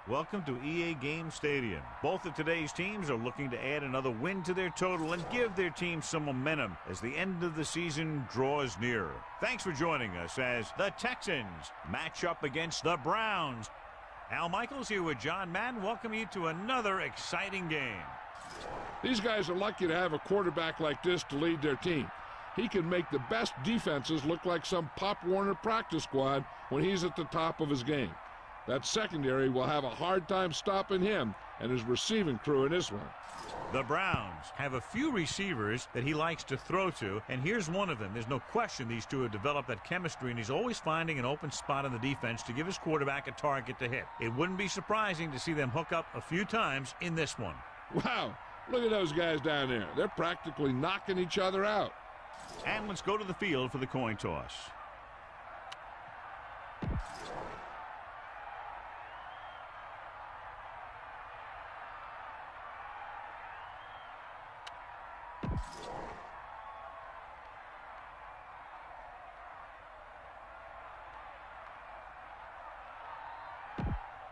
Welcome to EA Game Stadium. Both of today's teams are looking to add another win to their total and give their team some momentum as the end of the season draws nearer. Thanks for joining us as the Texans match up against the Browns. Al Michaels here with John Madden. Welcome you to another exciting game. These guys are lucky to have a quarterback like this to lead their team. He can make the best defenses look like some Pop Warner practice squad when he's at the top of his game. That secondary will have a hard time stopping him and his receiving crew in this one. The Browns have a few receivers that he likes to throw to, and here's one of them. There's no question these two have developed that chemistry, and he's always finding an open spot in the defense to give his quarterback a target to hit. It wouldn't be surprising to see them hook up a few times in this one. Wow, look at those guys down there. They're practically knocking each other out. And let's go to the field for the coin toss.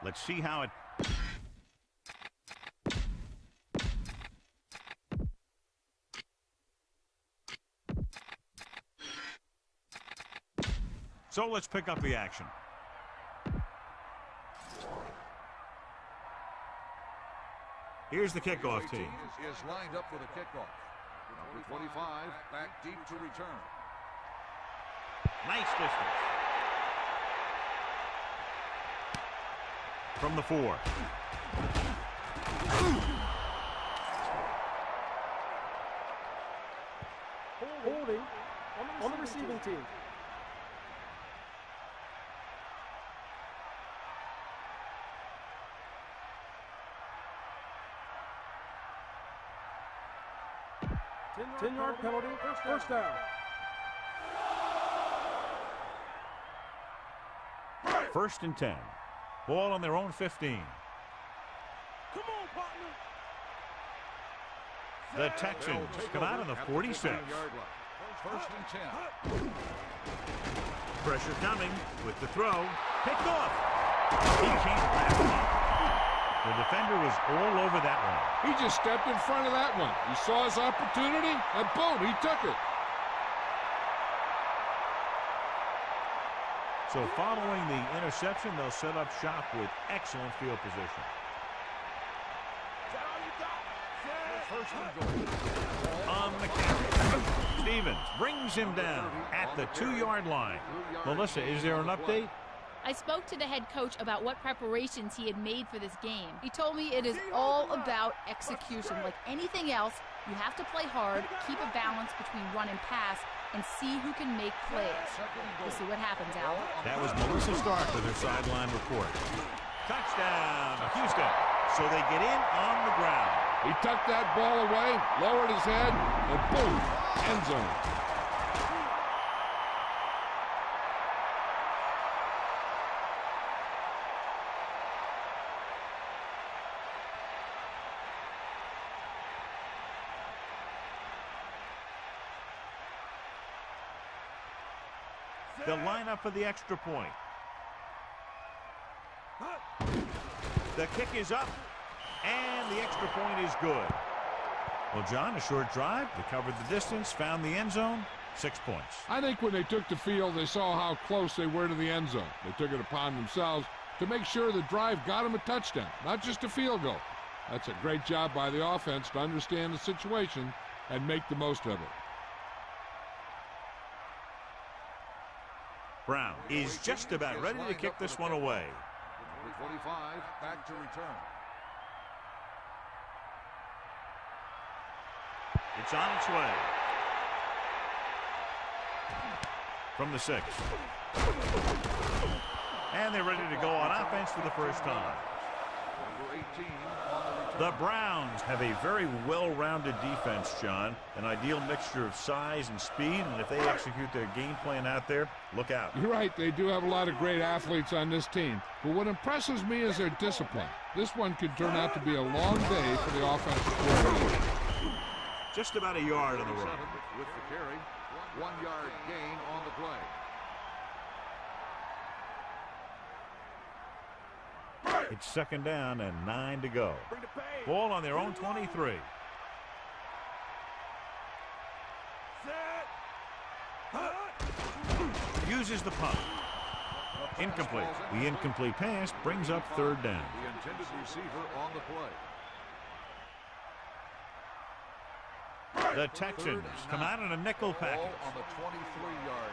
Let's see how it... So let's pick up the action. Here's the kickoff team. Is lined up for the kickoff. Number 25 back deep to return. Nice distance. From the 4. Holding on the receiving team. Ten-yard penalty, first down. First and 10. Ball on their own 15. Come on, partner. The Texans come out on the 46. First and 10. Pressure coming with the throw. Picked off. He can't wrap it up. The defender was all over that one. He just stepped in front of that one. He saw his opportunity, and boom, he took it. So following the interception, they'll set up shop with excellent field position. On the carry. Stevens brings him down at the 2-yard line. Melissa, is there an update? I spoke to the head coach about what preparations he had made for this game. He told me it is all about execution. Like anything else, you have to play hard, keep a balance between run and pass, and see who can make plays. We'll see what happens, Al. That was Melissa Stark with her sideline report. Touchdown, Houston. So they get in on the ground. He tucked that ball away, lowered his head, and boom, end zone. They'll line up for the extra point. The kick is up, and the extra point is good. Well, John, a short drive. They covered the distance, found the end zone, 6 points. I think when they took the field, they saw how close they were to the end zone. They took it upon themselves to make sure the drive got them a touchdown, not just a field goal. That's a great job by the offense to understand the situation and make the most of it. Brown is just about ready to kick this one away. Number 25 back to return. It's on its way. From the 6. And they're ready to go on offense for the first time. Number 18 on the return. The Browns have a very well-rounded defense, John. An ideal mixture of size and speed, and if they execute their game plan out there, look out. You're right, they do have a lot of great athletes on this team. But what impresses me is their discipline. This one could turn out to be a long day for the offensive coordinator. Just about a yard on the road. With the carry, 1 yard gain on the play. It's second down and 9 to go. Ball on their own 23. Uses the punt. Incomplete. The incomplete pass brings up third down. The intended receiver on the play. The Texans come out in a nickel package. Ball on the 23-yard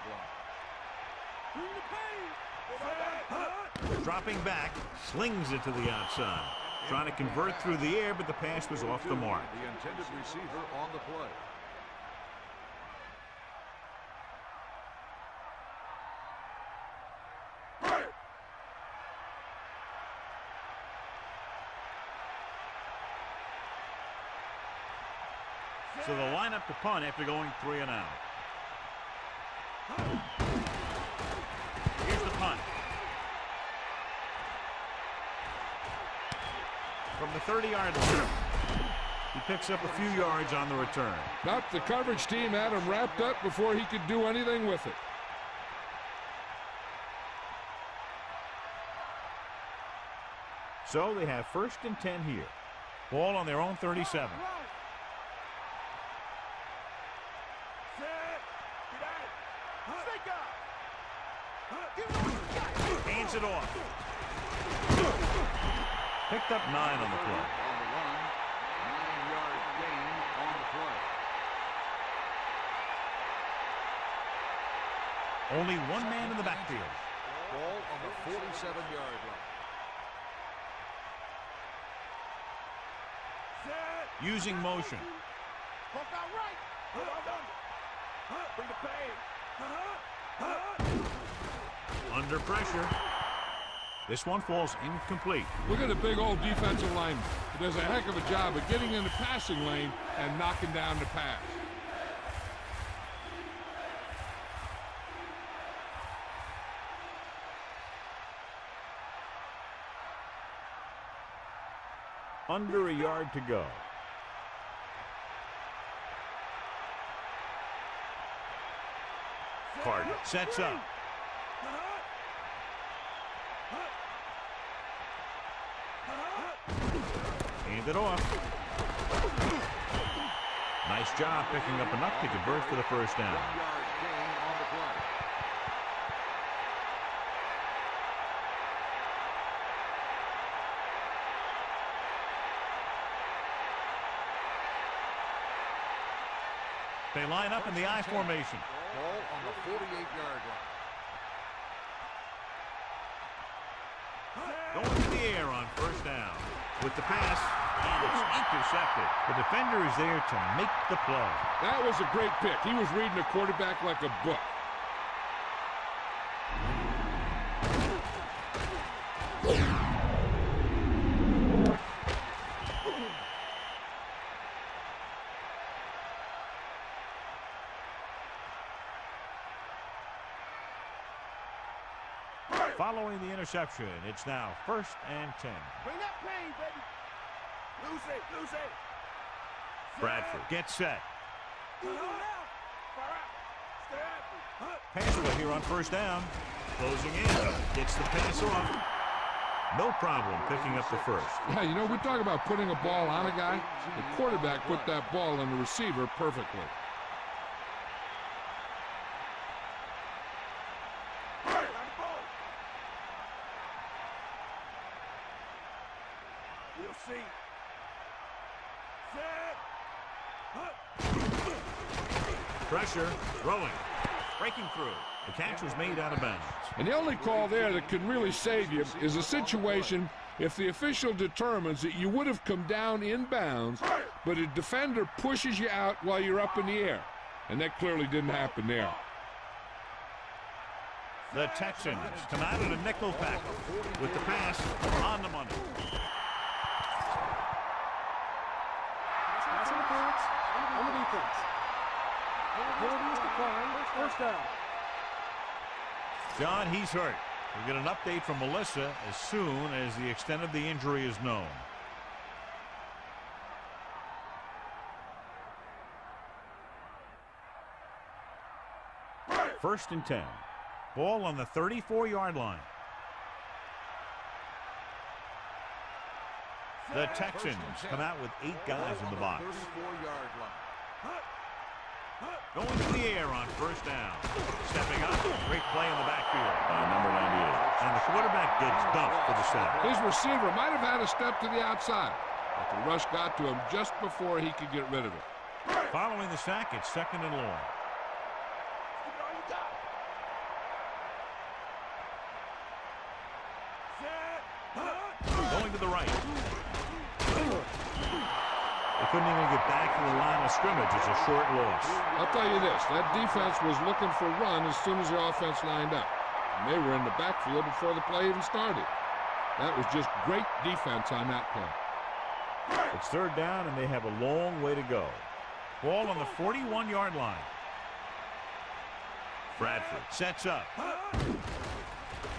line. Dropping back, slings it to the outside. Trying to convert through the air, but the pass was off the mark. The intended receiver on the play. So they'll line up to punt after going 3 and out. Here's the punt. From the 30-yard line. He picks up a few yards on the return. But the coverage team had him wrapped up before he could do anything with it. So they have first and 10 here. Ball on their own 37. Hands it off. Picked up 9 on the play. On the run, 9-yard gain on the play. Only one man in the backfield. Ball on the 47-yard line. Using motion. Under pressure. This one falls incomplete. Look at the big old defensive lineman. He does a heck of a job of getting in the passing lane and knocking down the pass. Under a yard to go. Carter sets up. Hand it off. Nice job picking up enough to convert for the first down. 1-yard gain on the play. They line up in the I formation. Ball on the 48-yard line. Going to the air on first down. With the pass, and it's intercepted. The defender is there to make the play. That was a great pick. He was reading the quarterback like a book. Following the interception, it's now first and 10. Bring that pain, baby. Lose it. Bradford gets set. Pass away here on first down. Closing in. Gets the pass off. No problem picking up the first. Yeah, you know, we talk about putting a ball on a guy. The quarterback put that ball on the receiver perfectly. Pressure, throwing, breaking through. The catch was made out of bounds. And the only call there that can really save you is a situation if the official determines that you would have come down in bounds, but a defender pushes you out while you're up in the air. And that clearly didn't happen there. The Texans come out in a nickel pack with the pass on the money. Pass interference on the defense. Penalties declined. First down. John, he's hurt. We'll get an update from Melissa as soon as the extent of the injury is known. First and 10. Ball on the 34-yard line. The Texans come out with 8 guys in the box. 34-yard line. Going to the air on first down. Stepping up. Great play in the backfield by number 98. And the quarterback gets dumped for the sack. His receiver might have had a step to the outside, but the rush got to him just before he could get rid of it. Following the sack, it's 2nd and long. Going to the right. They couldn't even get back to the line of scrimmage. It's a short loss. I'll tell you this, that defense was looking for run as soon as the offense lined up. And they were in the backfield before the play even started. That was just great defense on that play. It's 3rd down, and they have a long way to go. Ball on the 41-yard line. Bradford sets up.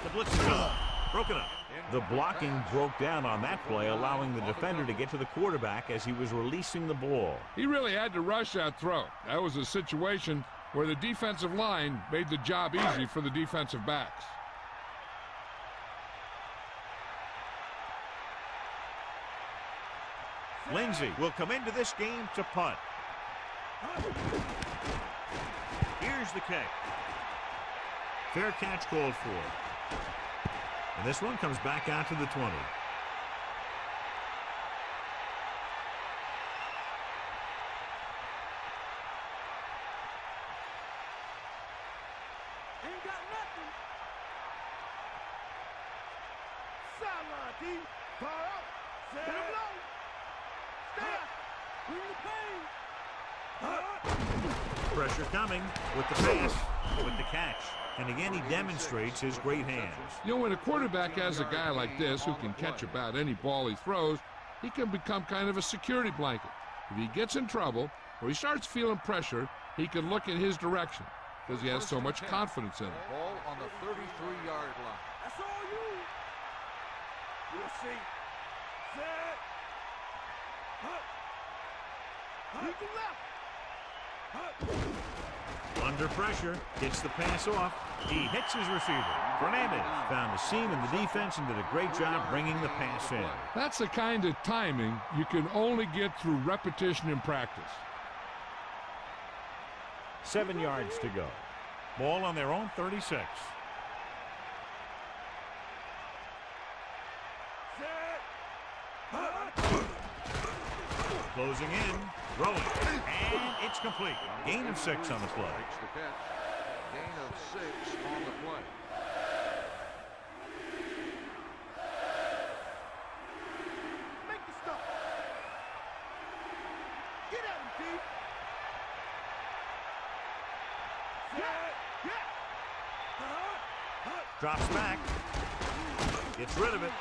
The blitz is up. Broken up. The blocking broke down on that play, allowing the defender to get to the quarterback as he was releasing the ball. He really had to rush that throw. That was a situation where the defensive line made the job easy for the defensive backs. Lindsey will come into this game to punt. Here's the kick. Fair catch called for. And this one comes back out to the 20. Ain't got nothing. Sideline, D. Power up. Set him low. Stop. Bring the pain. Pressure coming with the pass, with the catch. And again, he demonstrates his great hands. You know, when a quarterback has a guy like this who can catch about any ball he throws, he can become kind of a security blanket. If he gets in trouble or he starts feeling pressure, he can look in his direction because he has so much confidence in him. Ball on the 33-yard line. That's all you. We'll see. Set. Lead to left. Under pressure, gets the pass off. He hits his receiver. Fernandez found the seam in the defense and did a great job bringing the pass in. That's the kind of timing you can only get through repetition in practice. 7 yards to go. Ball on their own 36. Closing in, throwing, and it's complete. Gain of 6 on the play. Makes the catch. Gain of 6 on the play. Make the stop. Get at him, D. Drops back. Gets rid of it.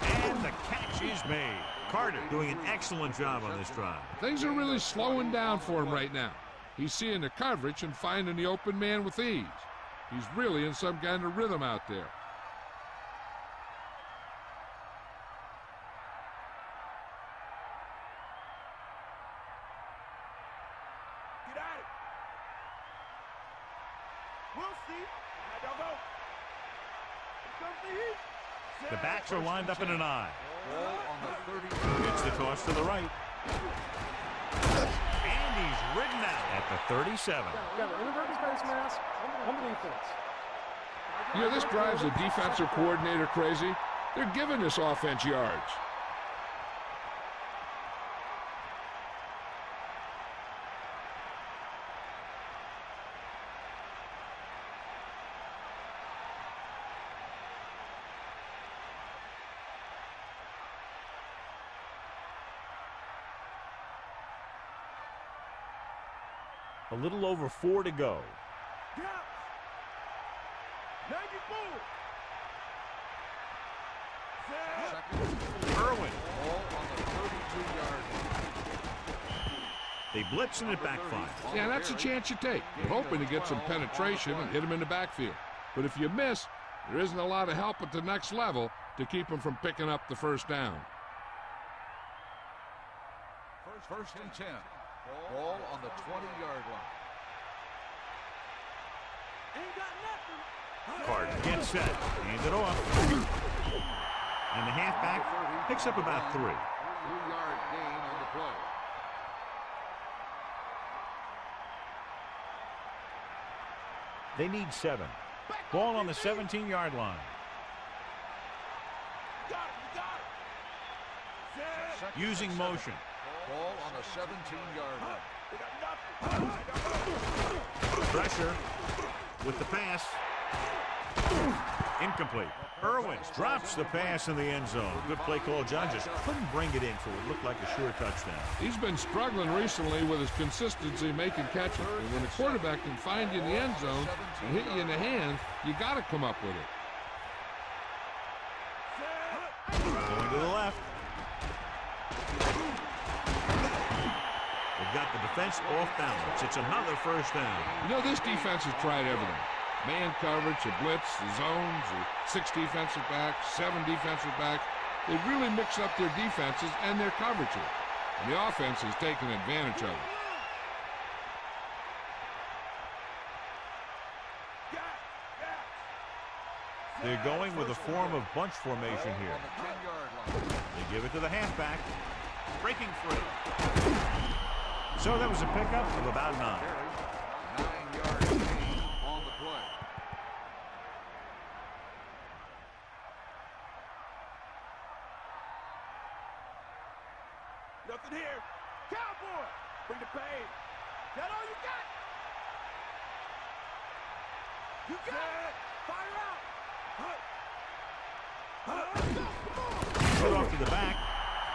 And the catch is made. Carter doing an excellent job on this drive. Things are really slowing down for him right now. He's seeing the coverage and finding the open man with ease. He's really in some kind of rhythm out there. Get at it. We'll see. I don't know. Here comes the heat. The backs are lined up in an eye. Ball on the 30. Gets the toss to the right. And he's ridden out at the 37. Got an inverted face mask on the defense. You know, this drives the defensive coordinator crazy. They're giving this offense yards. A little over 4 to go. Get out. 94. Set. Irwin. Ball on the 32-yard line. They blitz and it backfires. Yeah, that's a chance you take. You're hoping to get some penetration and hit him in the backfield. But if you miss, there isn't a lot of help at the next level to keep him from picking up the first down. First and 10. Ball on the 20-yard line. Ain't got nothing. Carter gets set. Hands it off. And the halfback picks up about 3. 3-yard gain on the play. They need 7. Ball on the 17-yard line. Using motion. Ball on the 17-yard line. Pressure with the pass. Incomplete. Irwin drops the pass in the end zone. Good play call. John just couldn't bring it in for what looked like a sure touchdown. He's been struggling recently with his consistency making catches. And when a quarterback can find you in the end zone and hit you in the hands, you got to come up with it. Going to the left. They've got the defense off balance. It's another first down. You know, this defense has tried everything. Man coverage, a blitz, the zones, the 6 defensive backs, 7 defensive backs. They really mix up their defenses and their coverages. And the offense has taken advantage of it. They're going with a form of bunch formation here. They give it to the halfback. Breaking free. So that was a pickup of about 9. 9-yard gain on the play. Nothing here. Cowboy, bring the pain. That all you got? You got it. Fire out. Put off to the back.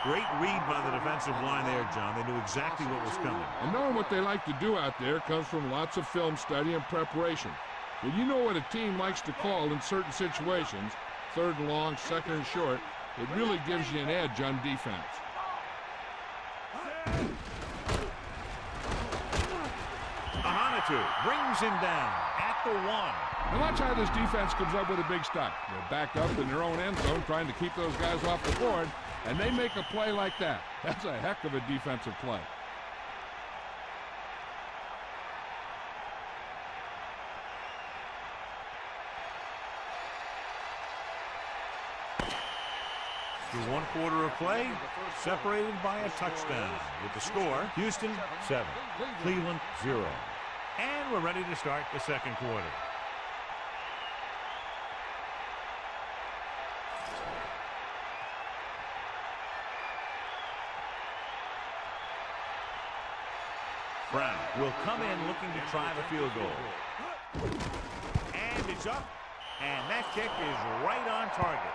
Great read by the defensive line there, John. They knew exactly what was coming. And knowing what they like to do out there comes from lots of film study and preparation. When you know what a team likes to call in certain situations, 3rd and long, 2nd and short, it really gives you an edge on defense. Ahanitu brings him down at the 1. And watch how this defense comes up with a big stop. They're backed up in their own end zone trying to keep those guys off the board, and they make a play like that. That's a heck of a defensive play. Through 1 quarter of play, separated by a touchdown. With the score, Houston 7, Cleveland 0. And we're ready to start the 2nd quarter. Brown will come in looking to try the field goal. And it's up. And that kick is right on target.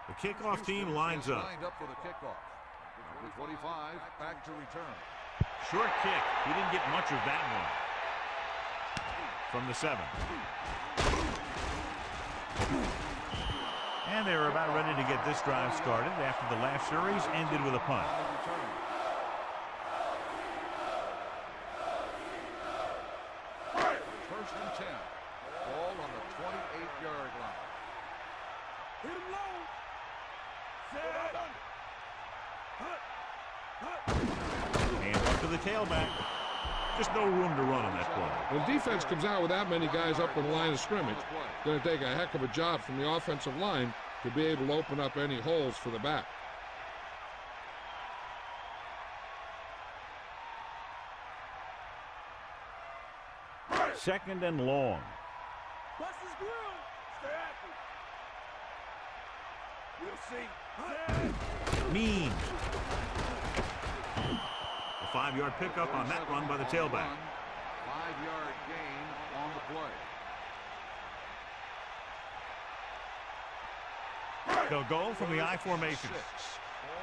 The kickoff team lines up. Lined up for the kickoff. Number 25, back to return. Short kick. He didn't get much of that one. From the 7. And they were about ready to get this drive started after the last series ended with a punt. First and 10. Ball on the 28-yard line. Hit him low. And up to the tailback. Just no room to run on that play. When defense comes out with that many guys up in the line of scrimmage, it's going to take a heck of a job from the offensive line to be able to open up any holes for the back. Second and long. Bust his grill. Stay active. We'll see. Means. A 5-yard pickup on that run by the tailback. 5-yard gain on the play. They'll go from the I formation.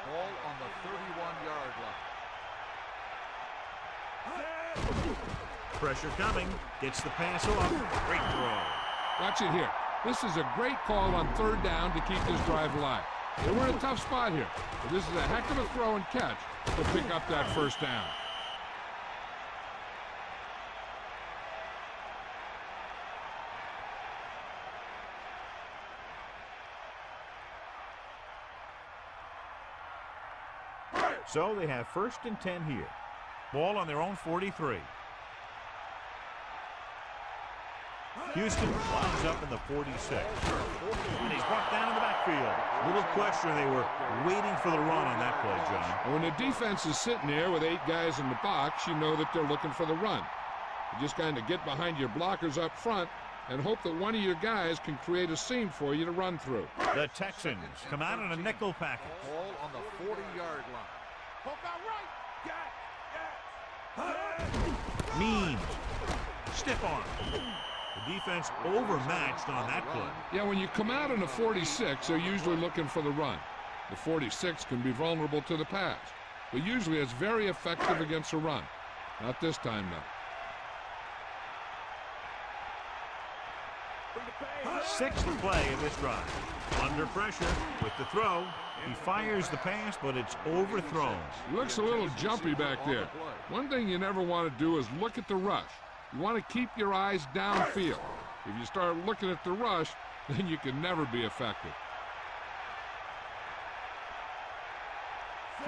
Ball on the 31-yard line. Pressure coming. Gets the pass off. Great throw. Watch it here. This is a great call on 3rd down to keep this drive alive. They were in a tough spot here, but this is a heck of a throw and catch to pick up that 1st down. So they have 1st and 10 here. Ball on their own 43. Houston lines up in the 46. And he's brought down in the backfield. Little question, they were waiting for the run on that play, John. When the defense is sitting there with 8 guys in the box, you know that they're looking for the run. You just kind of get behind your blockers up front and hope that one of your guys can create a seam for you to run through. The Texans come out in a nickel package. Ball on the 40-yard line. Means. Stiff arm. The defense overmatched on that play. Yeah, when you come out in a 46, they're usually looking for the run. The 46 can be vulnerable to the pass, but usually it's very effective against a run. Not this time, though. 6th play of this drive. Under pressure with the throw. He fires the pass, but it's overthrown. He looks a little jumpy back there. One thing you never want to do is look at the rush. You want to keep your eyes downfield. If you start looking at the rush, then you can never be effective.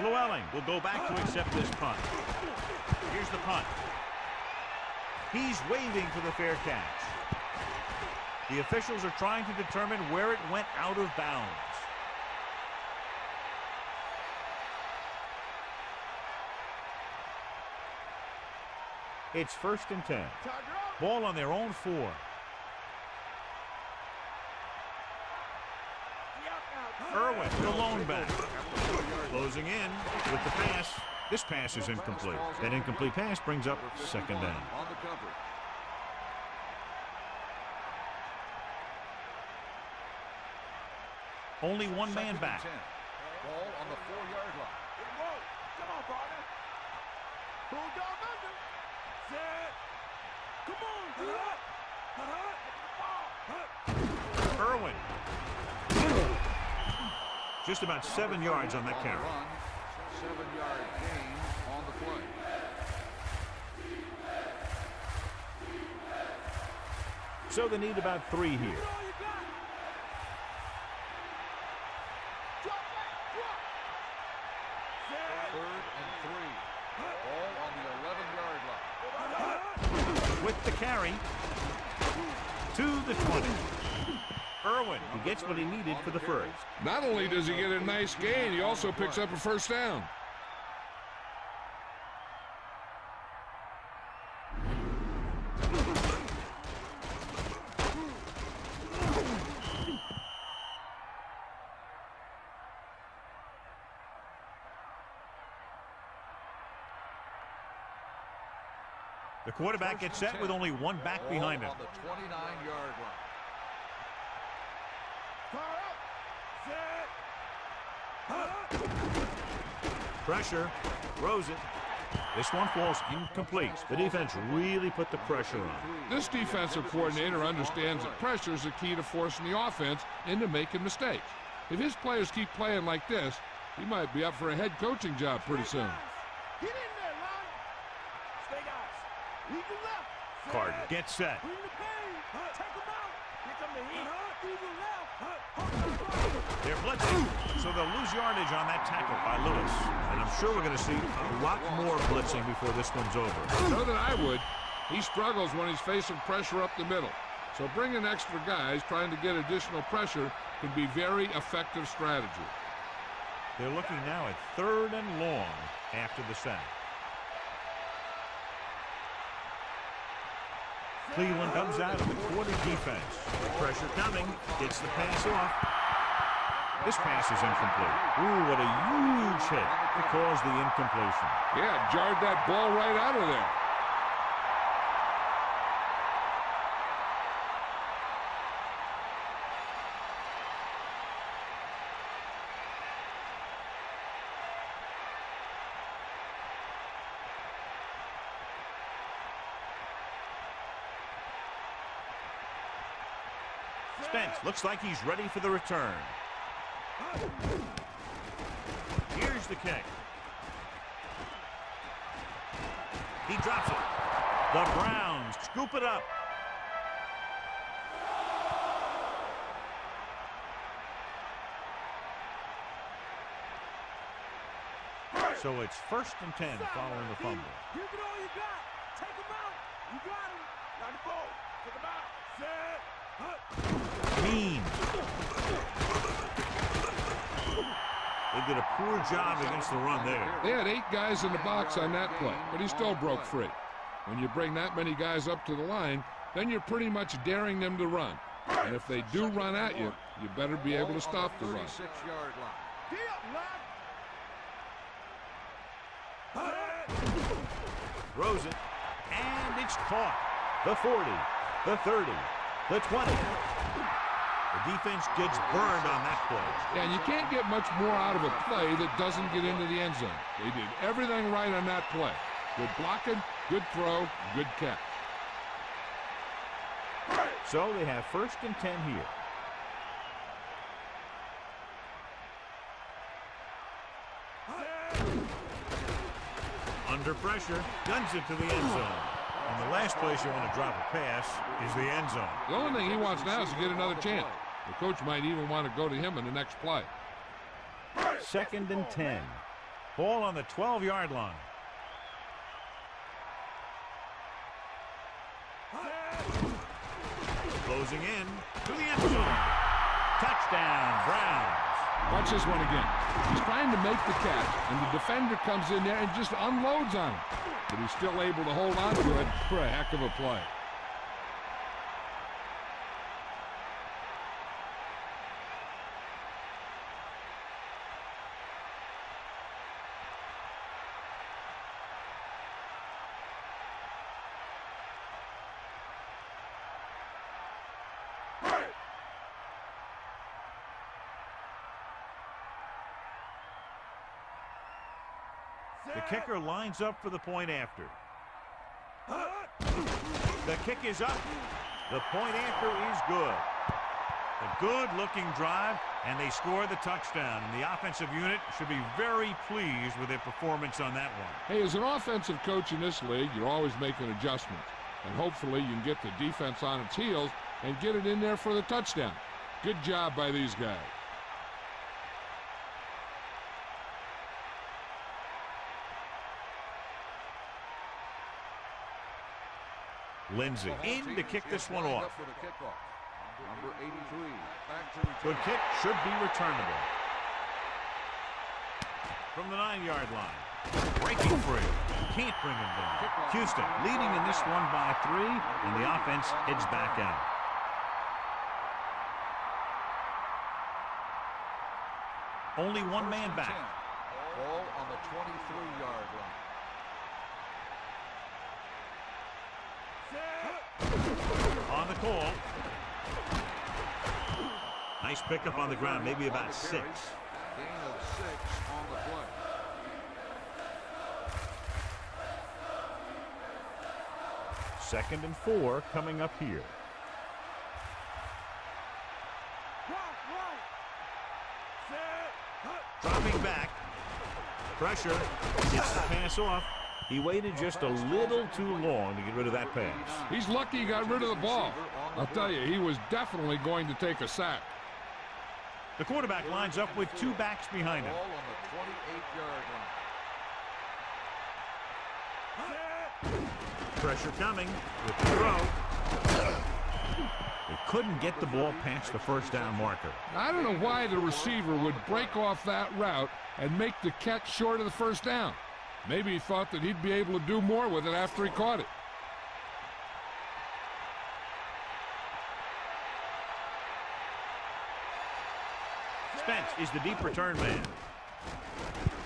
Llewellyn will go back to accept this punt. Here's the punt. He's waving for the fair catch. The officials are trying to determine where it went out of bounds. It's 1st and 10. Ball on their own 4. Irwin, the lone back. Closing in with the pass. This pass is incomplete. That incomplete pass brings up 2nd down. On the coverage. Only one man back. Ball on the 4-yard line. Come on, partner. Pull down under. Set. Come on. Irwin. Just about 7 yards on that carry. 7-yard gain on the play. So they need about 3 here. With the carry to the 20. Irwin, who gets what he needed for the first. Not only does he get a nice gain, he also picks up a 1st down. The quarterback gets set with only one back behind him. On the 29-yard line. Pressure, throws it. This one falls incomplete. The defense really put the pressure on. This defensive coordinator understands that pressure is the key to forcing the offense into making mistakes. If his players keep playing like this, he might be up for a head coaching job pretty soon. Get in there, Ron. Stay, guys. Lead the left. Carter gets set. Bring the pain. Take him out. Here come the heat. Through the left. They're blitzing, so they'll lose yardage on that tackle by Lewis. And I'm sure we're going to see a lot more blitzing before this one's over. So that I would. He struggles when he's facing pressure up the middle. So bringing extra guys trying to get additional pressure can be very effective strategy. They're looking now at 3rd and long after the sack. Cleveland comes out of the quarter defense. The pressure coming, gets the pass off. This pass is incomplete. Ooh, what a huge hit to cause the incompletion. Yeah, jarred that ball right out of there. Spence looks like he's ready for the return. Here's the kick. He drops it. The Browns scoop it up. So it's 1st and 10 following the fumble. Give it all you got. Take him out. You got him. Got the ball. Take him out. Set. Mean. They did a poor job against the run there. They had 8 guys in the box on that play, but he still broke free. When you bring that many guys up to the line, then you're pretty much daring them to run. And if they do run at you, you better be able to stop the run. 36-yard line. Throws it, and it's caught. The 40, the 30, the 20. The defense gets burned on that play. Yeah, you can't get much more out of a play that doesn't get into the end zone. They did everything right on that play. Good blocking, good throw, good catch. So they have 1st and 10 here. Under pressure, guns it to the end zone. And the last place you want to drop a pass is the end zone. The only thing he wants now is to get another chance. The coach might even want to go to him in the next play. 2nd and 10. Ball on the 12-yard line. Closing in to the end zone. Touchdown, Browns. Watch this one again. He's trying to make the catch, and the defender comes in there and just unloads on him. But he's still able to hold on to it for a heck of a play. The kicker lines up for the point after. The kick is up. The point after is good. A good-looking drive, and they score the touchdown. And the offensive unit should be very pleased with their performance on that one. Hey, as an offensive coach in this league, you're always making adjustments. And hopefully you can get the defense on its heels and get it in there for the touchdown. Good job by these guys. Lindsey in to kick this one off. Number 83. Good kick, should be returnable. From the 9-yard line. Breaking free. Can't bring him down. Houston leading in this one by 3, and the offense heads back out. Only one man back. Ball on the 23-yard line. On the call. Nice pickup on the ground, maybe about 6. Gain of 6 on the play. Second and 4 coming up here. Dropping back. Pressure. Gets the pass off. He waited just a little too long to get rid of that pass. He's lucky he got rid of the ball. I'll tell you, he was definitely going to take a sack. The quarterback lines up with 2 backs behind him. Ball on the 28-yard line. Pressure coming with the throw. They couldn't get the ball past the first down marker. I don't know why the receiver would break off that route and make the catch short of the first down. Maybe he thought that he'd be able to do more with it after he caught it. Spence is the deep return man.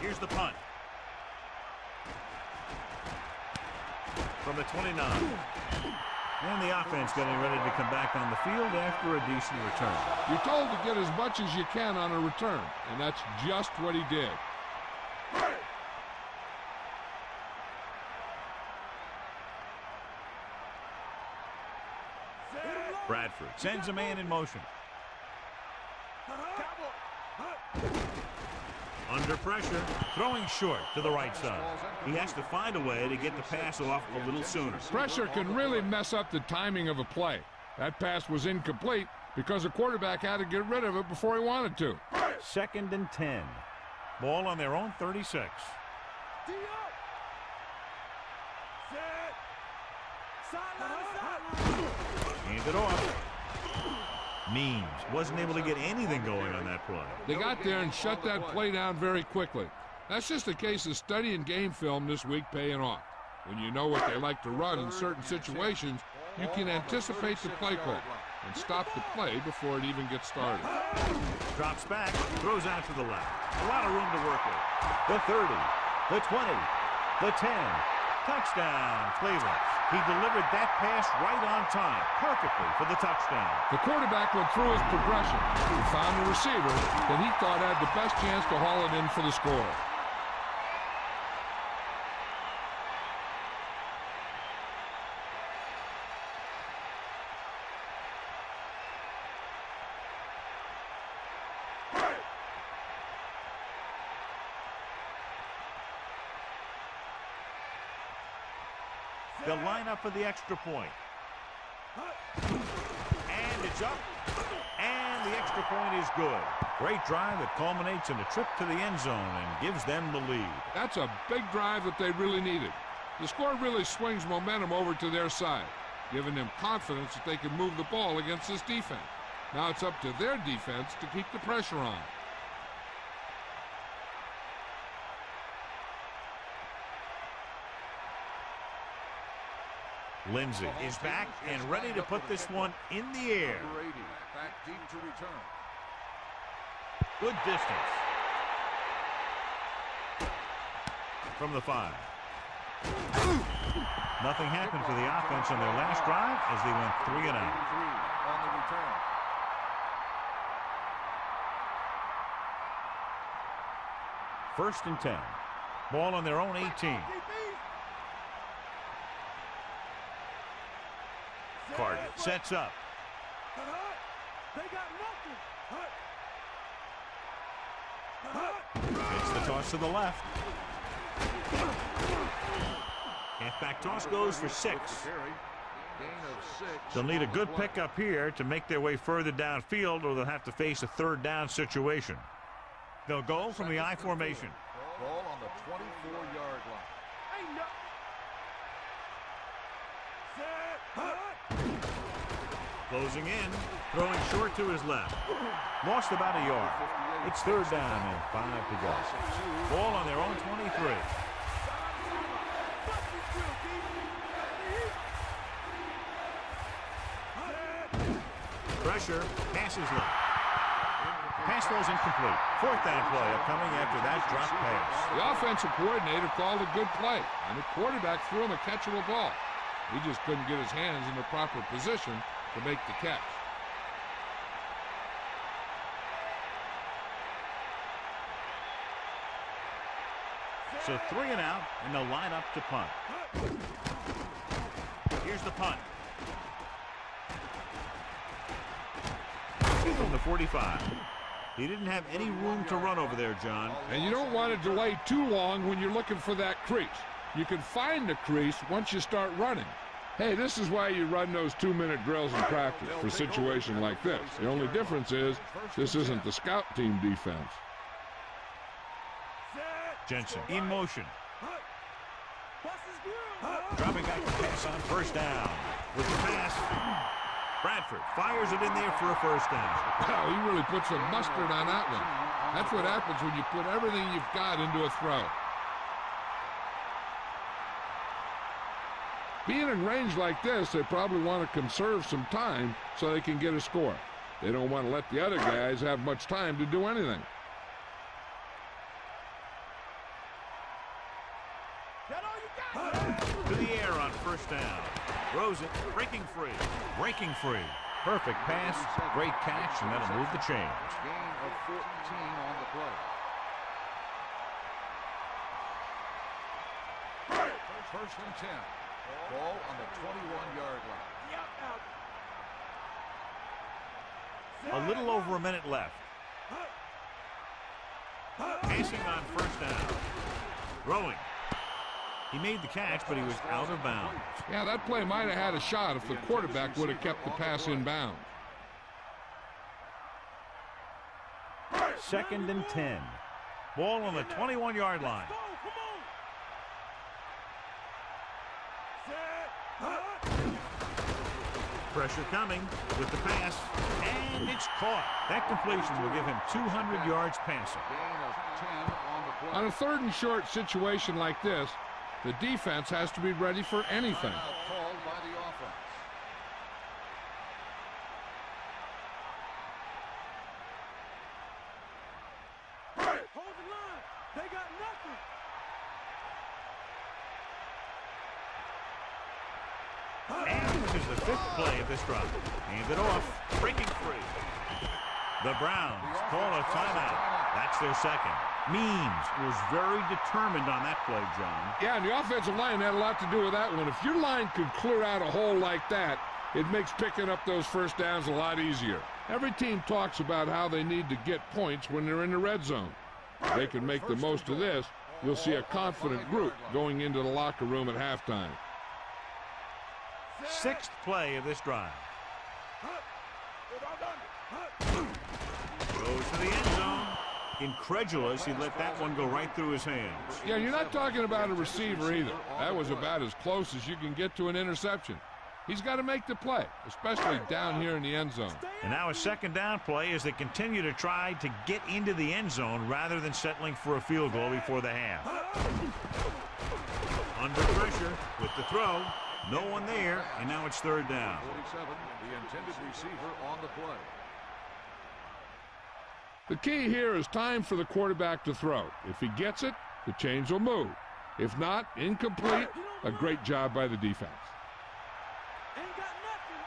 Here's the punt. From the 29. And the offense getting ready to come back on the field after a decent return. You're told to get as much as you can on a return, and that's just what he did. Bradford sends a man in motion. Under pressure, throwing short to the right side. He has to find a way to get the pass off a little sooner. Pressure can really mess up the timing of a play. That pass was incomplete because the quarterback had to get rid of it before he wanted to. Second and 10. Ball on their own 36. Hand it off. Means wasn't able to get anything going on that play. They got there and shut that play down very quickly. That's just a case of studying game film this week paying off. When you know what they like to run in certain situations, you can anticipate the play call and stop the play before it even gets started. Drops back, throws out to the left. A lot of room to work with. The 30, the 20, the 10. Touchdown, Cleveland. He delivered that pass right on time, perfectly for the touchdown. The quarterback went through his progression. He found the receiver that he thought had the best chance to haul it in for the score. They'll line up for the extra point. And it's up. And the extra point is good. Great drive that culminates in a trip to the end zone and gives them the lead. That's a big drive that they really needed. The score really swings momentum over to their side, giving them confidence that they can move the ball against this defense. Now it's up to their defense to keep the pressure on. Lindsey is back and ready to put this one in the air. Back deep to return. Good distance. From the 5. Nothing happened for the offense on their last drive as they went 3 and out. On the return. First and 10. Ball on their own 18. Carter sets up. It's the toss to the left. Halfback toss goes for 6. They'll need a good pickup here to make their way further downfield, or they'll have to face a third down situation. They'll go from the I formation. Ball on the 24-yard line. Closing in, throwing short to his left. Lost about a yard. It's third down and 5 to go. Ball on their own 23. Pressure, passes left. Pass throws incomplete. Fourth down play upcoming after that drop pass. The offensive coordinator called a good play, and the quarterback threw him a catchable ball. He just couldn't get his hands in the proper position to make the catch. So 3 and out, and they'll line up to punt. Here's the punt. From the 45. He didn't have any room to run over there, John. And you don't want to delay too long when you're looking for that crease. You can find the crease once you start running. Hey, this is why you run those 2-minute drills in practice for a situation like this. The only difference is this isn't the scout team defense. Jensen in motion. Dropping back to pass on first down. With the pass, Bradford fires it in there for a first down. Wow, he really put some mustard on that one. That's what happens when you put everything you've got into a throw. Being in range like this, they probably want to conserve some time so they can get a score. They don't want to let the other guys have much time to do anything. To the air on first down. Throws it, breaking free. Breaking free. Perfect pass, great catch, and that'll move the chains. Gain of 14 on the play. First and 10. Ball on the 21-yard A line. little over a minute left. Passing on first down. Throwing. He made the catch, but he was out of bounds. Yeah, that play might have had a shot if the quarterback would have kept the pass in bounds. Second and 10. Ball on the 21-yard line. Pressure coming with the pass, and it's caught. That completion will give him 200 yards passing. Gain of 10 on the play. On a 3rd and short situation like this, the defense has to be ready for anything. Timeout called by the offense. Hold the line. They got nothing. And this is the 5th play of this drive. Hand it off, breaking free. The Browns call a timeout. That's their 2nd. Means was very determined on that play, John. Yeah, and the offensive line had a lot to do with that one. If your line could clear out a hole like that, it makes picking up those first downs a lot easier. Every team talks about how they need to get points when they're in the red zone. If they can make the most of this, you'll see a confident group going into the locker room at halftime. 6th play of this drive. Goes to the end zone. Incredulous, he let that one go right through his hands. Yeah, you're not talking about a receiver either. That was about as close as you can get to an interception. He's got to make the play, especially down here in the end zone. And now a 2nd down play as they continue to try to get into the end zone rather than settling for a field goal before the half. Under pressure with the throw. No one there, and now it's 3rd down. 47, the intended receiver on the play. The key here is time for the quarterback to throw. If he gets it, the chains will move. If not, incomplete, a great job by the defense. Ain't got nothing.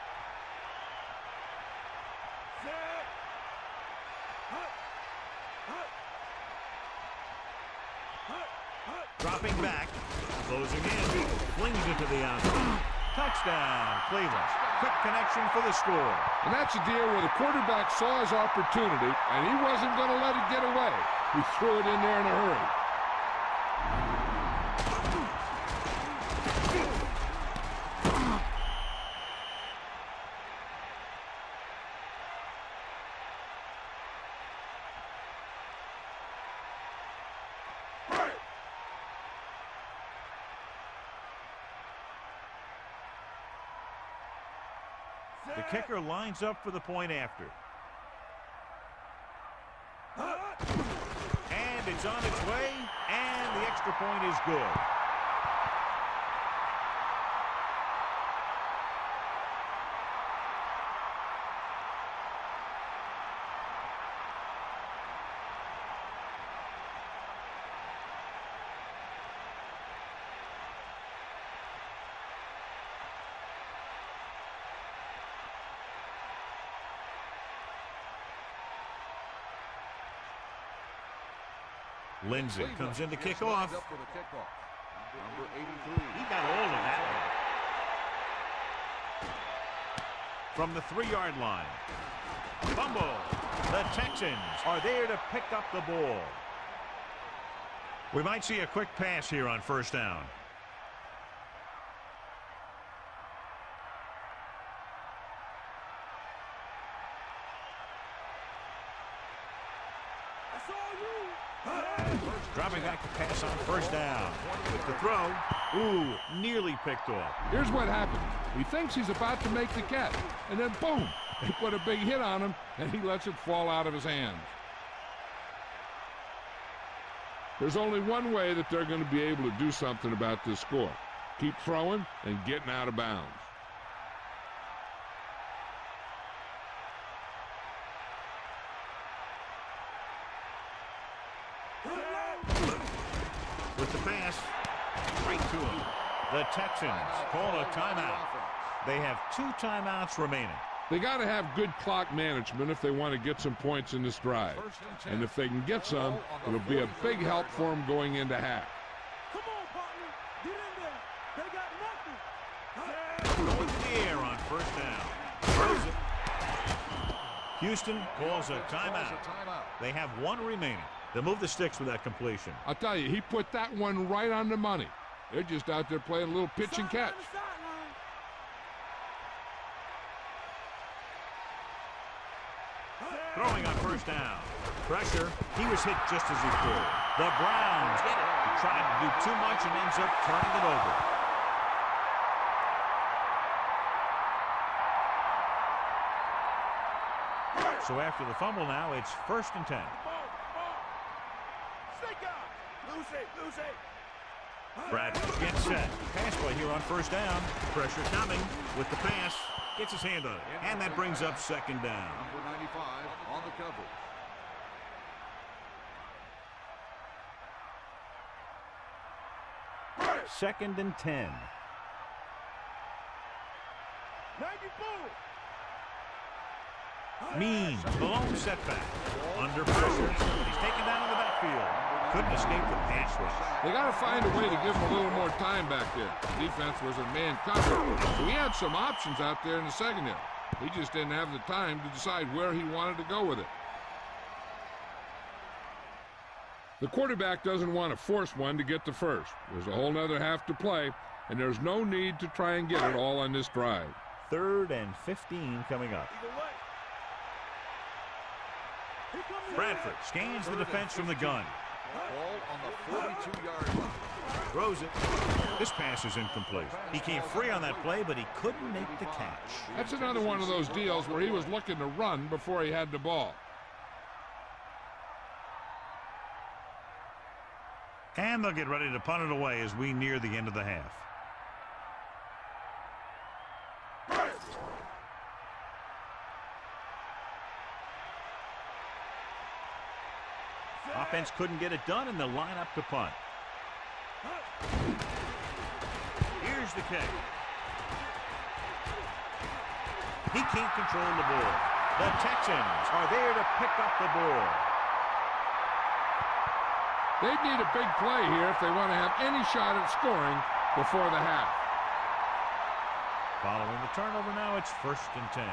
Dropping back, closing in, flings it to the outside. Touchdown, Cleveland. Quick connection for the score. And that's a deal where the quarterback saw his opportunity, and he wasn't going to let it get away. He threw it in there in a hurry. The kicker lines up for the point after. And it's on its way, and the extra point is good. Lindsay comes in to kick off. Up for the kickoff. Number 83. He got all of that one. From the 3-yard line. Fumble. The Texans are there to pick up the ball. We might see a quick pass here on 1st down. Dropping back to pass on 1st down. With the throw. Ooh, nearly picked off. Here's what happened. He thinks he's about to make the catch, and then boom, they put a big hit on him, and he lets it fall out of his hands. There's only one way that they're going to be able to do something about this score. Keep throwing and getting out of bounds. With the pass, right to him. The Texans call a timeout. They have 2 timeouts remaining. They got to have good clock management if they want to get some points in this drive. And if they can get some, it'll be a big help for them going into half. Come on, partner. Get in there. They got nothing. Going to the air on 1st down. Throws it. Houston calls a timeout. They have 1 remaining. They'll move the sticks with that completion. I'll tell you, he put that one right on the money. They're just out there playing a little pitch and catch. Throwing on 1st down. Pressure. He was hit just as he could. The Browns get it. He tried to do too much and ends up turning it over. So after the fumble now, it's 1st and 10. Bradford gets set. Pass play here on 1st down. Pressure coming with the pass. Gets his hand on it. And that brings up 2nd down. Number 95 on the coverage. Second and 10. Means the lone setback. Under pressure. He's taken down in the backfield. Couldn't escape the pass rush. They got to find a way to give him a little more time back there. The defense was in man cover. So he had some options out there in the secondary. He just didn't have the time to decide where he wanted to go with it. The quarterback doesn't want to force one to get to first. There's a whole nother half to play, and there's no need to try and get it all on this drive. 3rd and 15 coming up. Bradford scans the defense from the gun. Ball on the 42-yard line. Throws it. This pass is incomplete. He came free on that play, but he couldn't make the catch. That's another one of those deals where he was looking to run before he had the ball. And they'll get ready to punt it away as we near the end of the half. Offense couldn't get it done, and they'll line up to punt. Here's the kick. He can't control the ball. The Texans are there to pick up the ball. They need a big play here if they want to have any shot at scoring before the half. Following the turnover now, it's 1st and 10.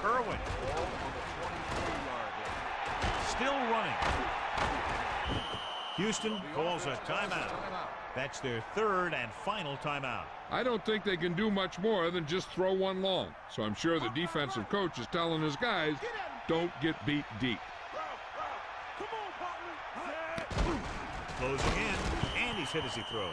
Irwin. Still running. Houston calls a timeout. That's their 3rd and final timeout. I don't think they can do much more than just throw one long. So I'm sure the defensive coach is telling his guys, don't get beat deep. Closing in, and he's hit as he throws.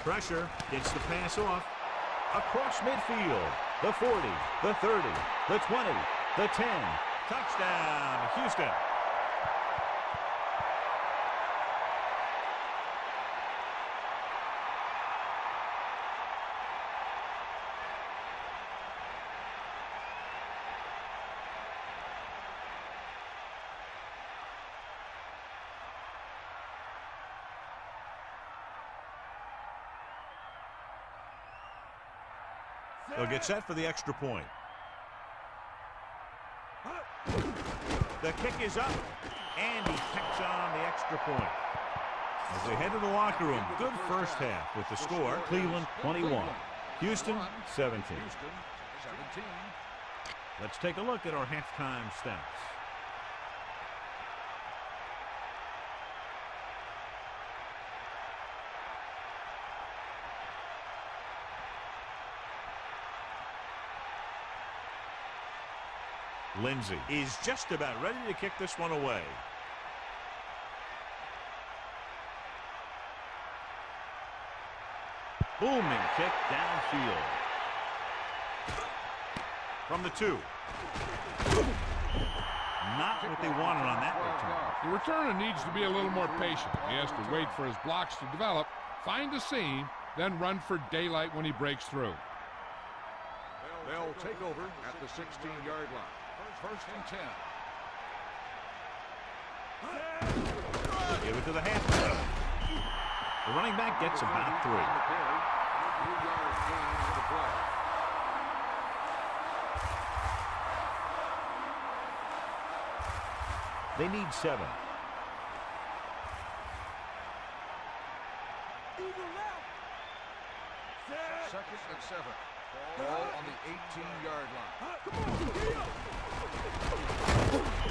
Pressure gets the pass off. Across midfield. The 40, the 30, the 20, the 10. Touchdown, Houston. They'll get set for the extra point. The kick is up, and he picks on the extra point. As they head to the locker room, good first half with the score, Cleveland 21, Houston 17. Let's take a look at our halftime stats. Lindsey is just about ready to kick this one away. Booming kick downfield. From the 2. Not what they wanted on that return. The returner needs to be a little more patient. He has to wait for his blocks to develop, find a seam, then run for daylight when he breaks through. They'll take over at the 16-yard line. 1st and 10. Give it to the half. The running back gets about 3. 3-yard gain on the play. They need 7. 2nd and 7. Ball on the 18-yard line.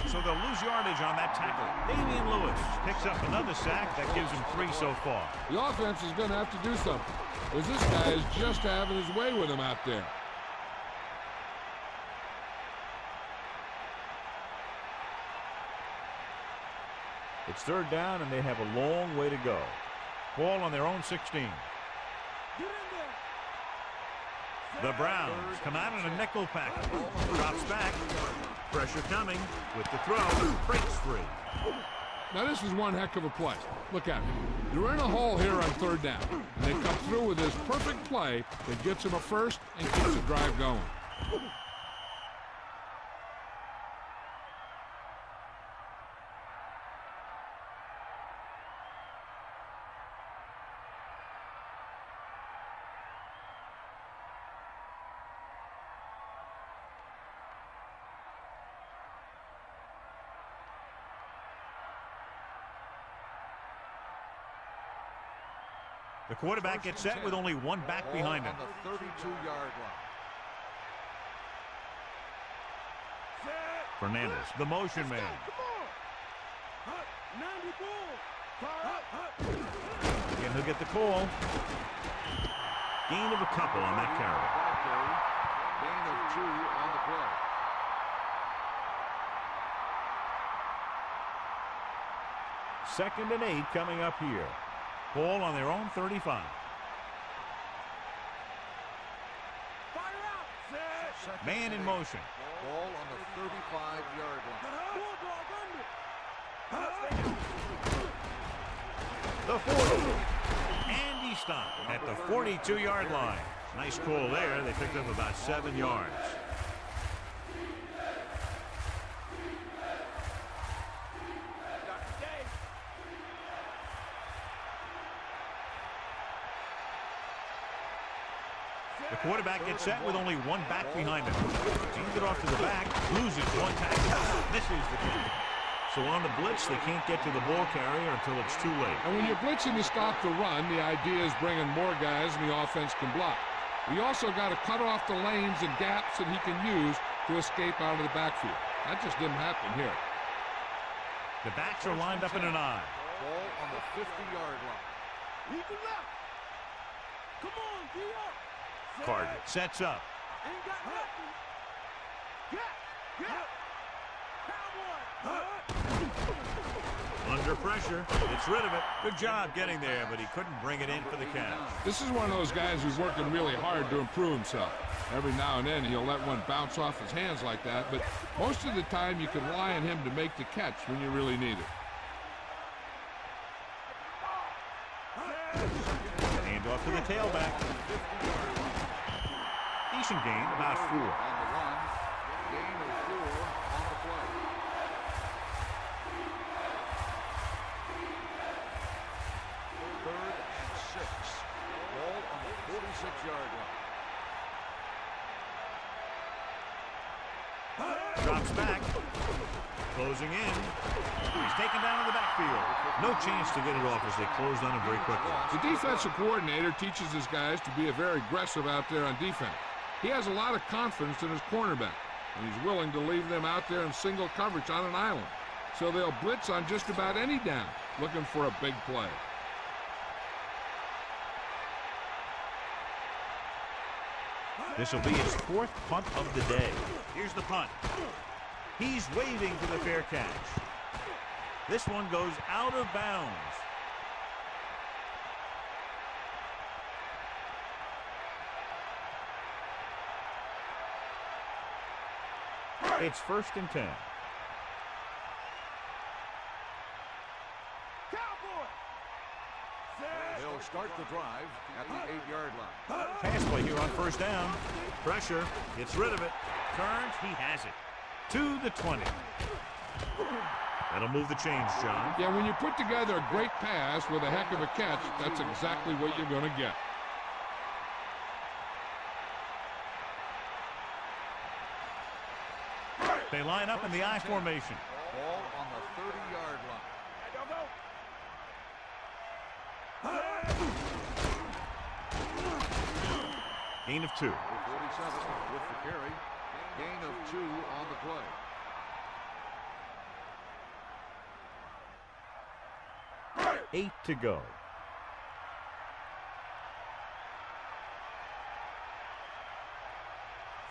So they'll lose yardage on that tackle. Damian Lewis picks up another sack. That gives him 3 so far. The offense is going to have to do something, because this guy is just having his way with him out there. It's 3rd down, and they have a long way to go. Ball on their own 16. The Browns come out in a nickel package. Drops back. Pressure coming with the throw. Breaks free. Now this is one heck of a play. Look at it. They're in a hole here on 3rd down, and they come through with this perfect play that gets them a first and keeps the drive going. The quarterback gets set with only one back behind him. On the 32-yard line. Fernandez, the motion man. Again, he'll get the call. Gain of a couple on that carry. Gain of 2 on the play. Second and 8 coming up here. Ball on their own 35. Man in motion. Ball on the 35-yard line. The 40. And he stopped at the 42-yard line. Nice call there. They picked up about 7 yards. The quarterback gets set with only one back behind him. Hands it off to the back, loses one tackle, misses the kick. So on the blitz, they can't get to the ball carrier until it's too late. And when you're blitzing to stop the run, the idea is bringing more guys than the offense can block. We also got to cut off the lanes and gaps that he can use to escape out of the backfield. That just didn't happen here. The backs are lined up in an I. Ball on the 50-yard line. Come on, D up. Carter sets up. Ain't got nothing. Under pressure, gets rid of it. Good job getting there, but he couldn't bring it in for the catch. This is one of those guys who's working really hard to improve himself. Every now and then he'll let one bounce off his hands like that, but most of the time you can rely on him to make the catch when you really need it. Hand off to the tailback. Decent gain, about 4. On the run. Gain of 4 on the play. Third and 6. Ball on the 46-yard line. Drops back. Closing in. He's taken down in the backfield. No chance to get it off as they closed on him very quickly. The defensive coordinator teaches his guys to be very aggressive out there on defense. He has a lot of confidence in his cornerback, and he's willing to leave them out there in single coverage on an island. So they'll blitz on just about any down, looking for a big play. This will be his 4th punt of the day. Here's the punt. He's waving for the fair catch. This one goes out of bounds. It's 1st and 10. They'll start the drive at the 8-yard line. Pass play here on 1st down. Pressure. Gets rid of it. Turns. He has it. To the 20. That'll move the chains, John. Yeah, when you put together a great pass with a heck of a catch, that's exactly what you're going to get. They line up in the I formation. Ball on the 30-yard line. Gain of 2. 47 with the carry. Gain of 2 on the play. Eight to go.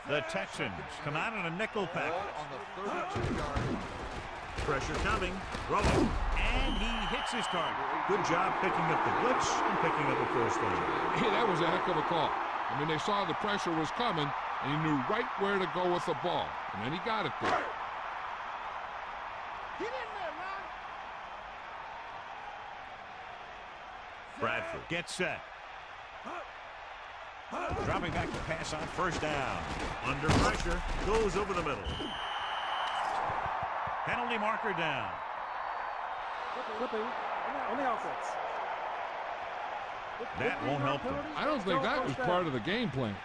The Texans come out in a nickel package. On the 32-yard line. Pressure coming, throwing, and he hits his target. Good job picking up the blitz and picking up a first down. Hey, that was a heck of a call. I mean, they saw the pressure was coming, and he knew right where to go with the ball. And then he got it there. Get in there, man. Bradford gets set. Dropping back to pass on first down. Under pressure, goes over the middle. Penalty marker down. Flipping on the offense. That won't help them. I don't think that was part of the game plan.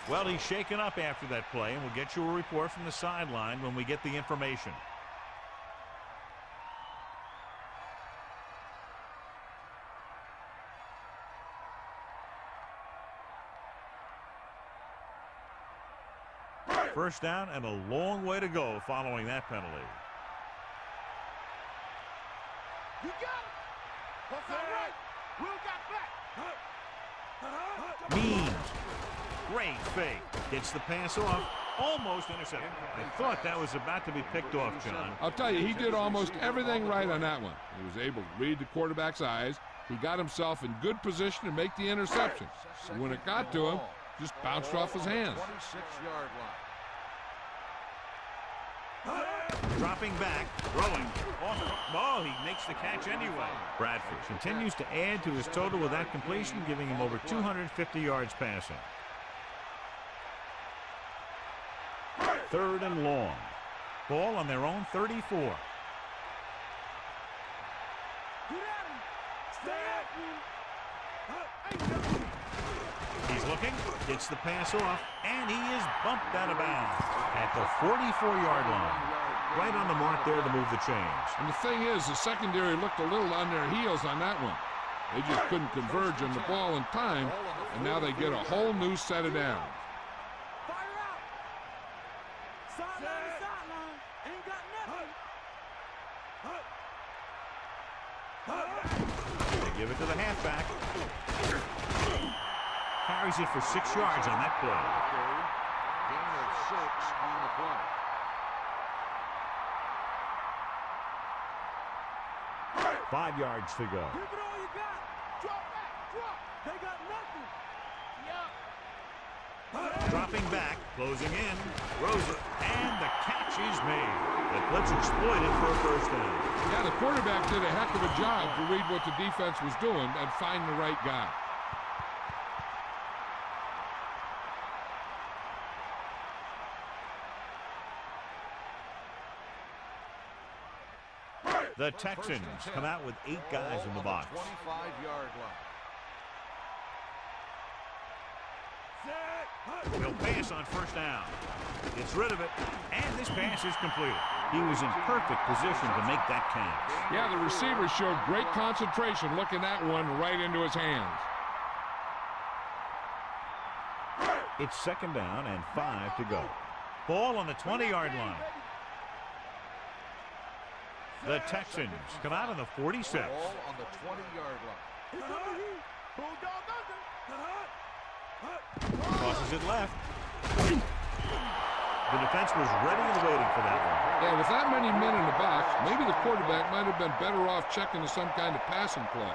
Well, he's shaken up after that play, and we'll get you a report from the sideline when we get the information. First down and a long way to go following that penalty. You got it. What's that right? Will got back. Means. Great fake. Gets the pass off. Almost intercepted. I thought that was about to be picked off, John. I'll tell you, he did almost everything right on that one. He was able to read the quarterback's eyes. He got himself in good position to make the interception. So when it got to him, just bounced off his hands. 26-yard line. Dropping back, throwing. Oh, he makes the catch anyway. Bradford continues to add to his total with that completion, giving him over 250 yards passing. Third and long. Ball on their own 34. He's looking, gets the pass off, and he is bumped out of bounds at the 44-yard line. Right on the mark there to move the chains. And the thing is, the secondary looked a little on their heels on that one. They just couldn't converge on the ball in time, and now they get a whole new set of downs. Fire out. Sideline to sideline. Ain't got nothing. They give it to the halfback. Carries it for 6 yards on that play. Gain of 6 on the play. 5 yards to go. Give it all you got. Drop back. Drop. They got nothing. Dropping back, closing in, throws it, and the catch is made. The blitz exploited for a first down. Yeah, the quarterback did a heck of a job to read what the defense was doing and find the right guy. The Texans come out with 8 guys in the box. 25-yard line. He'll pass on first down. Gets rid of it, and this pass is completed. He was in perfect position to make that catch. Yeah, the receiver showed great concentration looking that one right into his hands. It's second down and 5 to go. Ball on the 20-yard line. The Texans come out on the 46. Ball on the 20-yard line. Tosses it left. The defense was ready and waiting for that one. Yeah, with that many men in the box, maybe the quarterback might have been better off checking to some kind of passing play.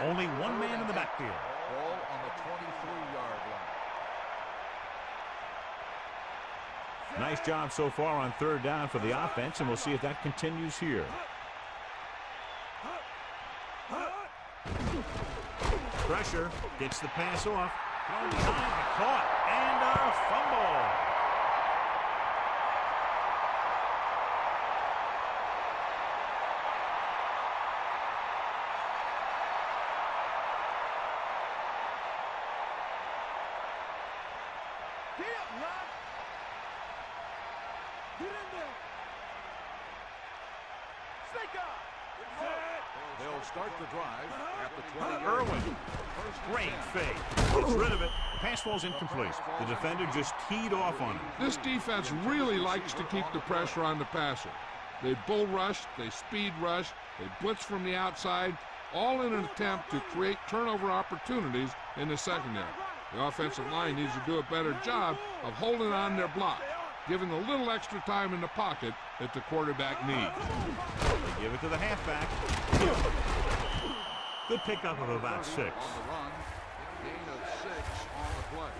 Only one man in the backfield. Ball on the 23-yard line. Nice job so far on third down for the offense, and we'll see if that continues here. Pressure, gets the pass off, thrown behind, caught, and a fumble. Get up, Rod. Get in there. Snake up. They'll start the drive at the 20. Irwin. Great fake. Gets rid of it. Pass falls incomplete. The defender just teed off on it. This defense really likes to keep the pressure on the passer. They bull rush, they speed rush, they blitz from the outside, all in an attempt to create turnover opportunities in the secondary. The offensive line needs to do a better job of holding on their block, giving a little extra time in the pocket that the quarterback needs. They give it to the halfback. Good pickup of about 6. On the run, gain of 6 on the play.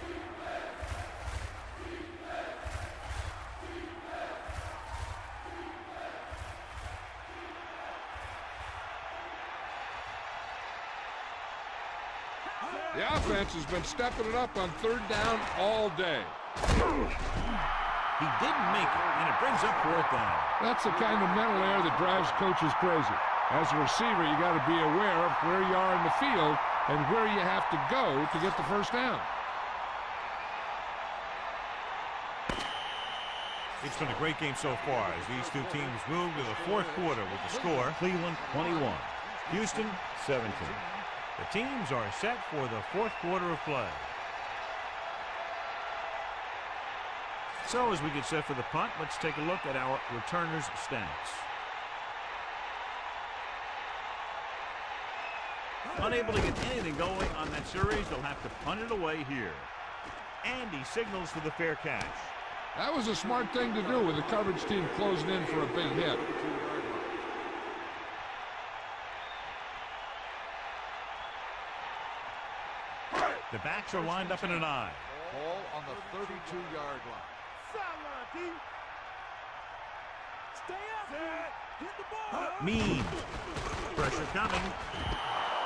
The offense has been stepping it up on 3rd down all day. He didn't make it, and it brings up 4th down. That's the kind of mental error that drives coaches crazy. As a receiver, you got to be aware of where you are in the field and where you have to go to get the 1st down. It's been a great game so far as these two teams move to the 4th quarter with the score, Cleveland 21, Houston 17. The teams are set for the 4th quarter of play. So as we get set for the punt, let's take a look at our returners' stats. Unable to get anything going on that series, they'll have to punt it away here. And he signals for the fair catch. That was a smart thing to do with the coverage team closing in for a big hit. The backs are lined up in an I. Ball on the 32-yard line. Stay up. Hit the ball. Mean. Pressure coming.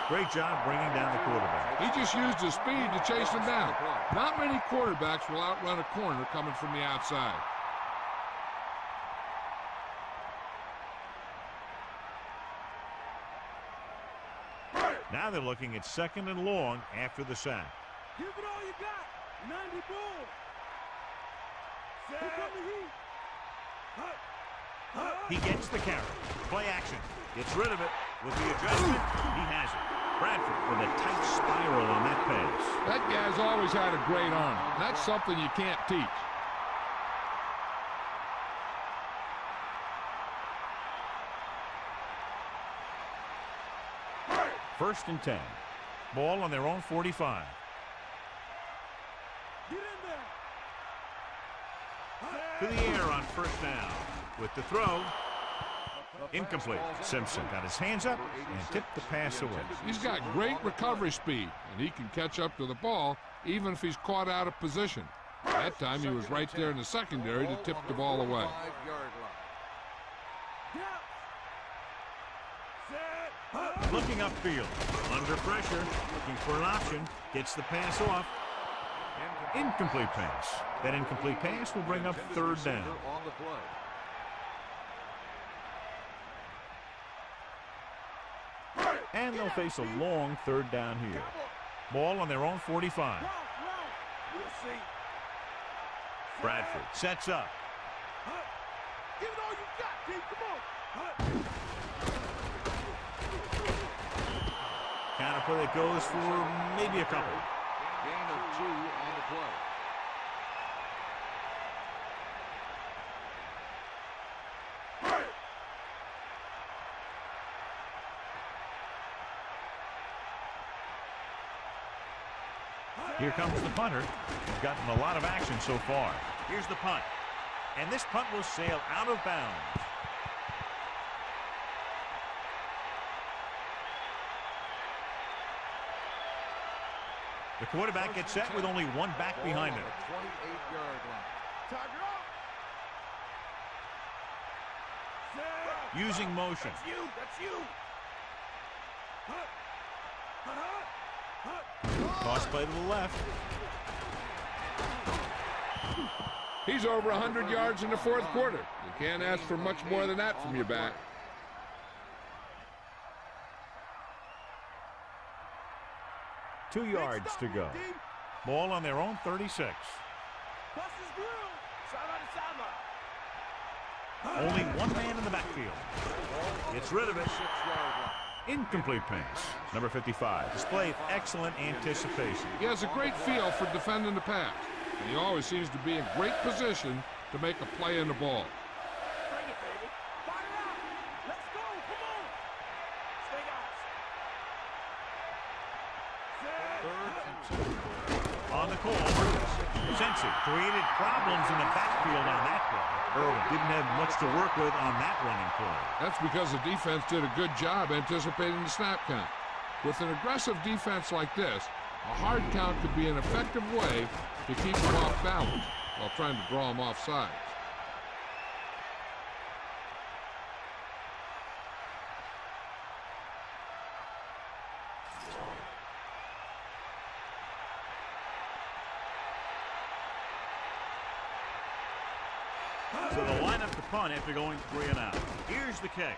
Great job bringing down the quarterback. He just used his speed to chase him down. Not many quarterbacks will outrun a corner coming from the outside. Now they're looking at 2nd and long after the sack. Give it all you got. 90 bull. Here come the heat. He gets the carry. Play action. Gets rid of it. With the adjustment, he has it. Bradford with a tight spiral on that pass. That guy's always had a great arm. That's something you can't teach. First and 10. Ball on their own 45. Get in To there. the air on 1st down. With the throw. Incomplete. Simpson got his hands up and tipped the pass away. He's got great recovery speed, and he can catch up to the ball even if he's caught out of position. That time he was right there in the secondary to tip the ball away. 5-yard line. Looking upfield. Under pressure. Looking for an option. Gets the pass off. Incomplete pass. That incomplete pass will bring up 3rd down. On the play. And they'll face a long 3rd down here. Ball on their own 45. We'll see. Bradford sets up. Give it all you got, kid. Come on. Counter play that goes for maybe a couple. Gain of 2 on the play. Here comes the punter. He's gotten a lot of action so far. Here's the punt. And this punt will sail out of bounds. The quarterback gets set with only one back behind him. 28-yard line. Target off. Using motion. That's you. Toss play to the left. He's over 100 yards in the 4th quarter. You can't ask for much more than that from your back. Two yards to go. Ball on their own 36. Bust his grill. Sideline to sideline. Only one man in the backfield. Gets rid of it. Incomplete pass. Number 55 displayed excellent anticipation. He has a great feel for defending the pass, and he always seems to be in great position to make a play in the ball. Bring it, baby. Fire out. Let's go. Come on. Stay out. On the call, Sensi created problems in the backfield on that play. Irwin didn't have much to work with on that running play. That's because the defense did a good job anticipating the snap count. With an aggressive defense like this, a hard count could be an effective way to keep them off balance while trying to draw them off sides. So they'll line up the punt after going 3 and out. Here's the kick.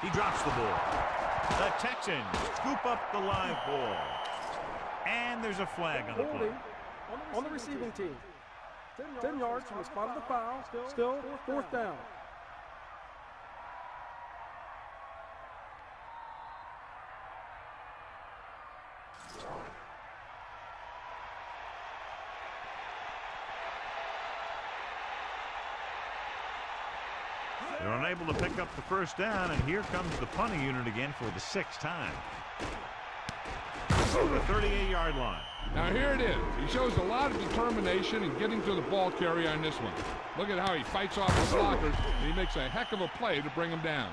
He drops the ball. The Texans scoop up the live ball. And there's a flag on the play. Holding on the receiving team. 10 yards from the spot of the foul. Still fourth down. They're unable to pick up the first down, and here comes the punting unit again for the 6th time. The 38-yard line. Now here it is. He shows a lot of determination in getting to the ball carrier on this one. Look at how he fights off the blockers, and he makes a heck of a play to bring him down.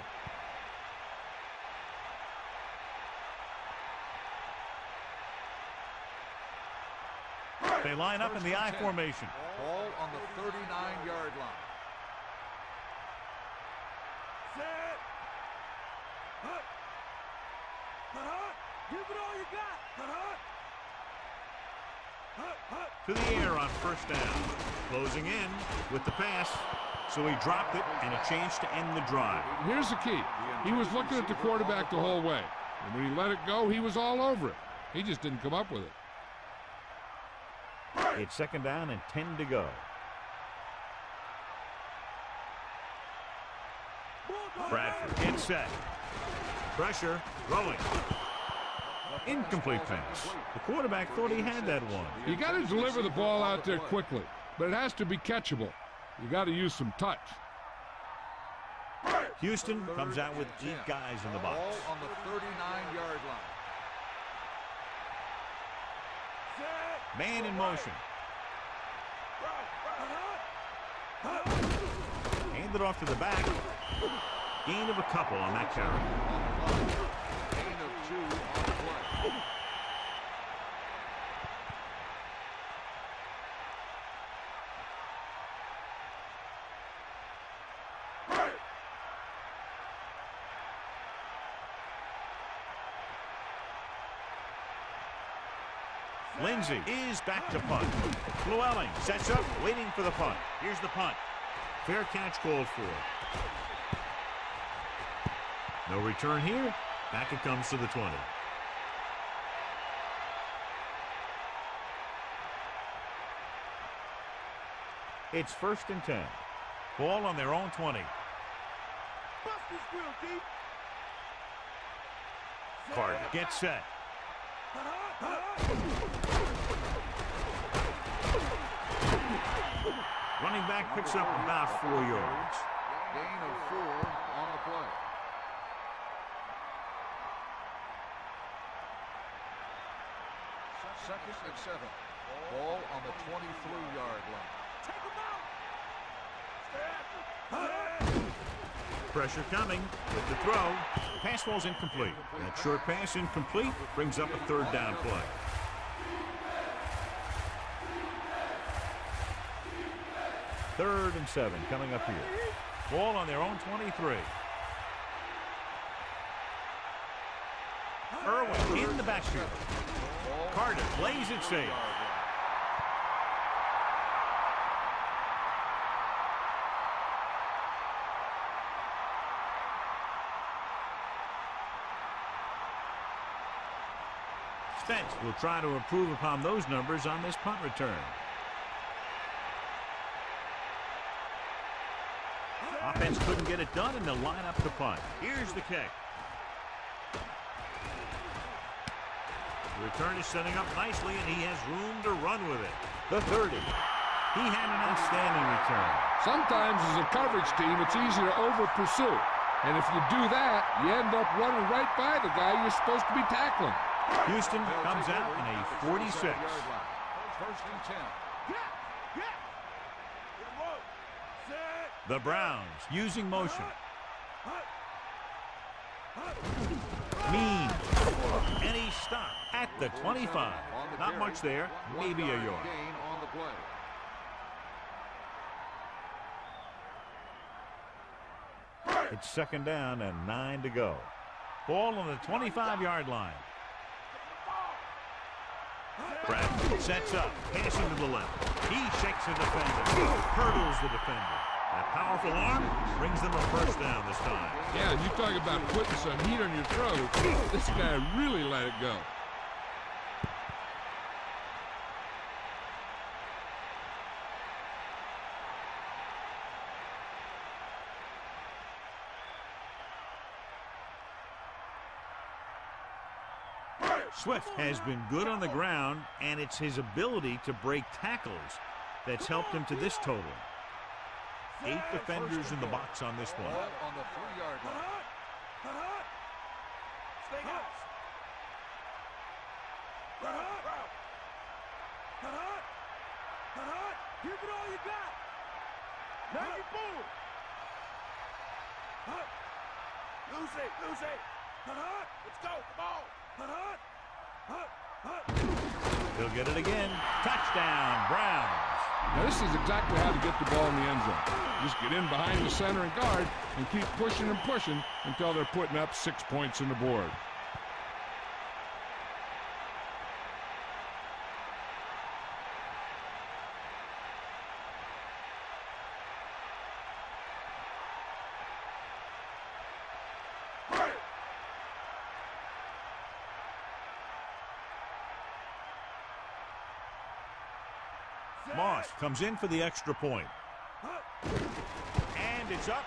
They line up in the I formation. Ball on the 39-yard line. Set. Give it all you got. To the air on first down. Closing in with the pass. So he dropped it, and a chance to end the drive. Here's the key. He was looking at the quarterback the whole way. And when he let it go, he was all over it. He just didn't come up with it. It's 2nd down and 10 to go. Bradford gets set. Pressure, throwing. Incomplete pass. The quarterback thought he had that one. You got to deliver the ball out there quickly, but it has to be catchable. You got to use some touch. Houston comes out with 8 guys in the box. Ball on the 39-yard line. Man in motion. Hand it off to the back. Gain of a couple on that carry. Gain of 2 on the play. Lindsey is back to punt. Llewellyn sets up, waiting for the punt. Here's the punt. Fair catch called for. No return here. Back it comes to the 20. It's 1st and 10. Ball on their own 20. Carter gets set. Running back picks up about 4 yards. Gain of 4 on the play. Second and 7. Ball on the 23-yard line. Take him out. Pressure coming with the throw. Pass falls incomplete. That short pass incomplete brings up a 3rd down play. Third and 7 coming up here. Ball on their own 23. Irwin in the backfield. Carter plays it safe. Spence will try to improve upon those numbers on this punt return. offense couldn't get it done, and they'll line up to punt. Here's the kick. The return is setting up nicely, and he has room to run with it. The 30. He had an outstanding return. Sometimes as a coverage team, it's easy to over-pursue. And if you do that, you end up running right by the guy you're supposed to be tackling. Houston comes out in a 46. First and 10. The Browns using motion. Mean. And he stopped at the 25. Not much there. Maybe a yard. Gain on the play. It's second down and 9 to go. Ball on the 25-yard line. Bradford sets up, passing to the left. He shakes the defender, hurdles the defender. That powerful arm brings them a first down this time. Yeah, you talk about putting some heat on your throat. This guy really let it go. Swift has been good on the ground, and it's his ability to break tackles that's helped him to this total. 8 defenders in the box on this one. Ball on the 3-yard line. Give it all you got. Now you move. Lose it. Let's go. Come on. He'll get it again. Touchdown, Browns. Now this is exactly how to get the ball in the end zone. Just get in behind the center and guard and keep pushing and pushing until they're putting up 6 points on the board. Moss comes in for the extra point. And it's up.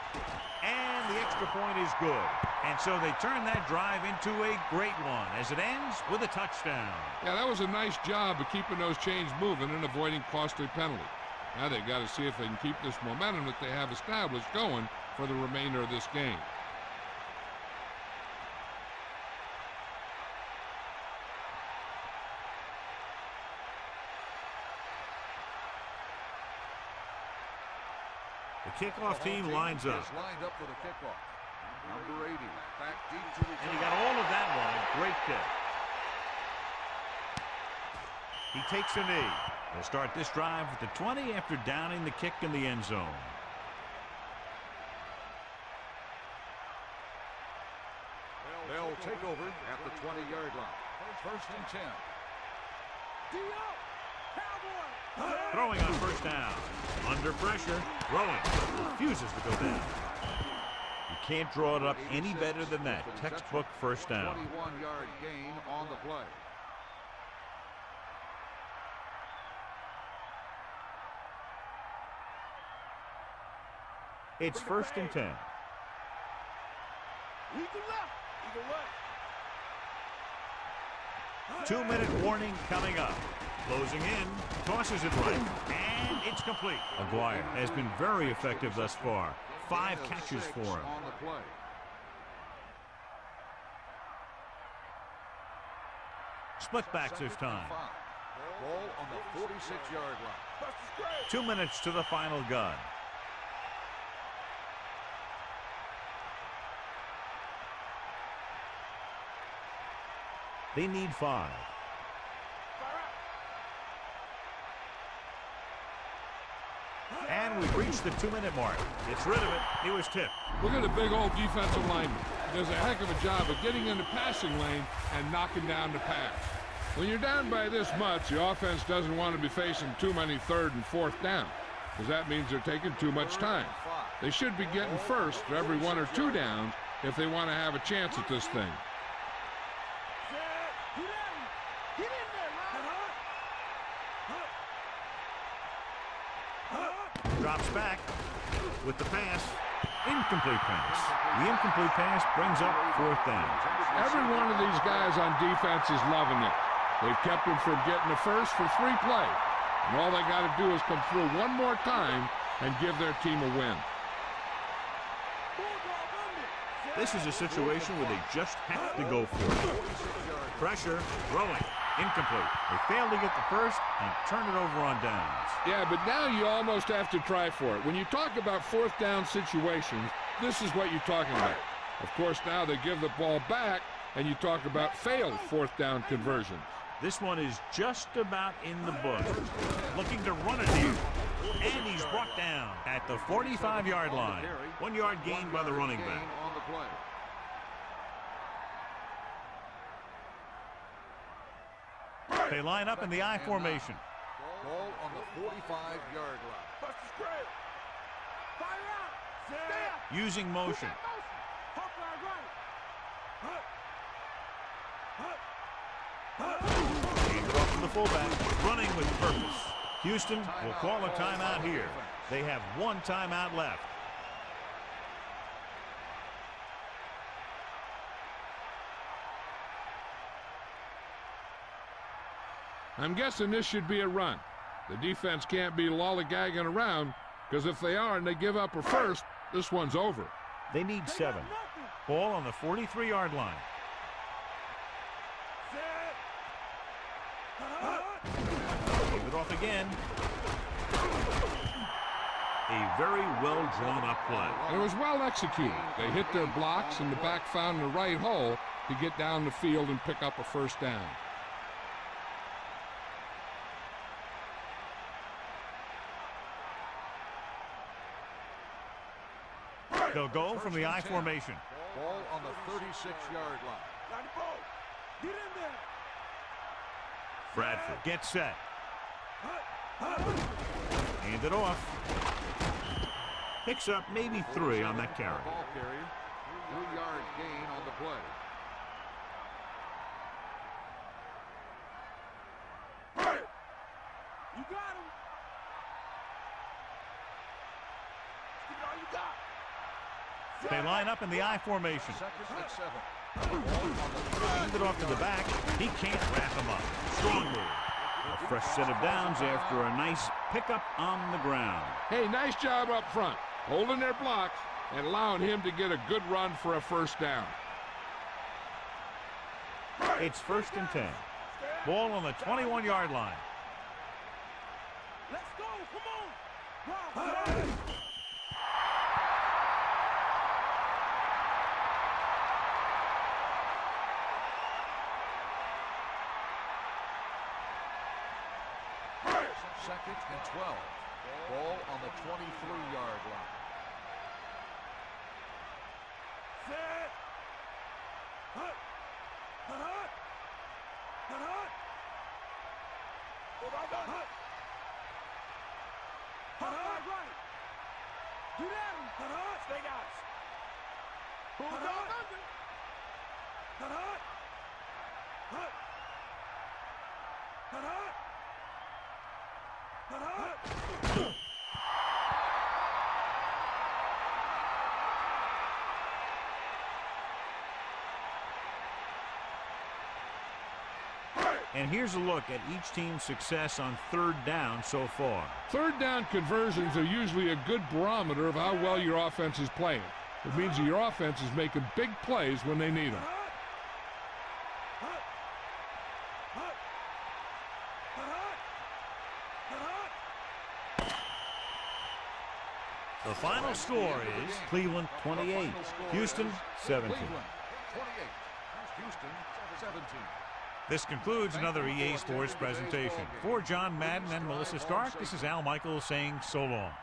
And the extra point is good. And so they turn that drive into a great one as it ends with a touchdown. Yeah, that was a nice job of keeping those chains moving and avoiding costly penalties. Now they've got to see if they can keep this momentum that they have established going for the remainder of this game. The kickoff team lines up. Is lined up for the kickoff. Number 80, back deep to return. And he got all of that one. A great kick. He takes a knee. They'll start this drive at the 20 after downing the kick in the end zone. They'll take over at the 20-yard line. First and 10. Throwing on first down. Under pressure. Throwing. Refuses to go down. You can't draw it up any better than that. Textbook first down. 21-yard gain on the play. It's first and 10. Eagle left. 2-minute warning coming up. Closing in, tosses it right, and it's complete. Aguirre has been very effective thus far. 5 catches for him. On the play. Split backs this time. Ball on the 46-yard line. 2 minutes to the final gun. They need 5. And we've reached the 2-minute mark. It's rid of it. He was tipped. Look at the big old defensive lineman. He does a heck of a job of getting in the passing lane and knocking down the pass. When you're down by this much, the offense doesn't want to be facing too many 3rd and 4th down, because that means they're taking too much time. They should be getting first for every 1 or 2 downs if they want to have a chance at this thing. Drops back with the pass. Incomplete pass. The incomplete pass brings up 4th down. Every one of these guys on defense is loving it. They've kept him from getting a first for 3 plays. And all they got to do is come through one more time and give their team a win. This is a situation where they just have to go for it. Pressure, throwing, incomplete. They fail to get the first and turn it over on downs. Yeah, but now you almost have to try for it. When you talk about 4th down situations, this is what you're talking about. Of course, now they give the ball back, and you talk about failed 4th down conversions. This one is just about in the book. Looking to run it here. And he's brought down at the 45-yard line. 1 yard gain by the running back. They line up in the I formation. Ball on the 45-yard line. Using motion. Hand it off to the fullback. Running with purpose. Houston will call a timeout here. They have 1 timeout left. I'm guessing this should be a run. The defense can't be lollygagging around, because if they are and they give up a first, this one's over. They need 7. Ball on the 43-yard line. Give it off again. A very well drawn up play. It was well executed. They hit their blocks and the back found the right hole to get down the field and pick up a first down. They'll go from the I formation. Ball on the 36-yard line. Get in there. Bradford gets set. Hand it off. Picks up maybe 3 on that carry. Ball carrier. 3-yard gain on the play. You got him. Give it all you got. They line up in the I formation. 2nd and 7. Hand it off to the back. He can't wrap him up. Strong move. A fresh set of downs after a nice pickup on the ground. Hey, nice job up front, holding their blocks and allowing him to get a good run for a first down. It's 1st and 10. Ball on the 21-yard line. Let's go. Come on. Second and 12. Ball on the 23-yard line. Set. Hut. Hut. Hut. Hut. Hut. Hut. Hut. Hut. Right. Do that. Hut. Hut. Stay guys. Hut. Hut. Hut. Hut. Hut. Hut. Hut. And here's a look at each team's success on 3rd down so far. 3rd down conversions are usually a good barometer of how well your offense is playing. It means that your offense is making big plays when they need them. The final score is Cleveland 28, Houston 17. Cleveland 28. Houston 17. This concludes another EA Sports presentation. For John Madden and Melissa Stark, this is Al Michaels saying so long.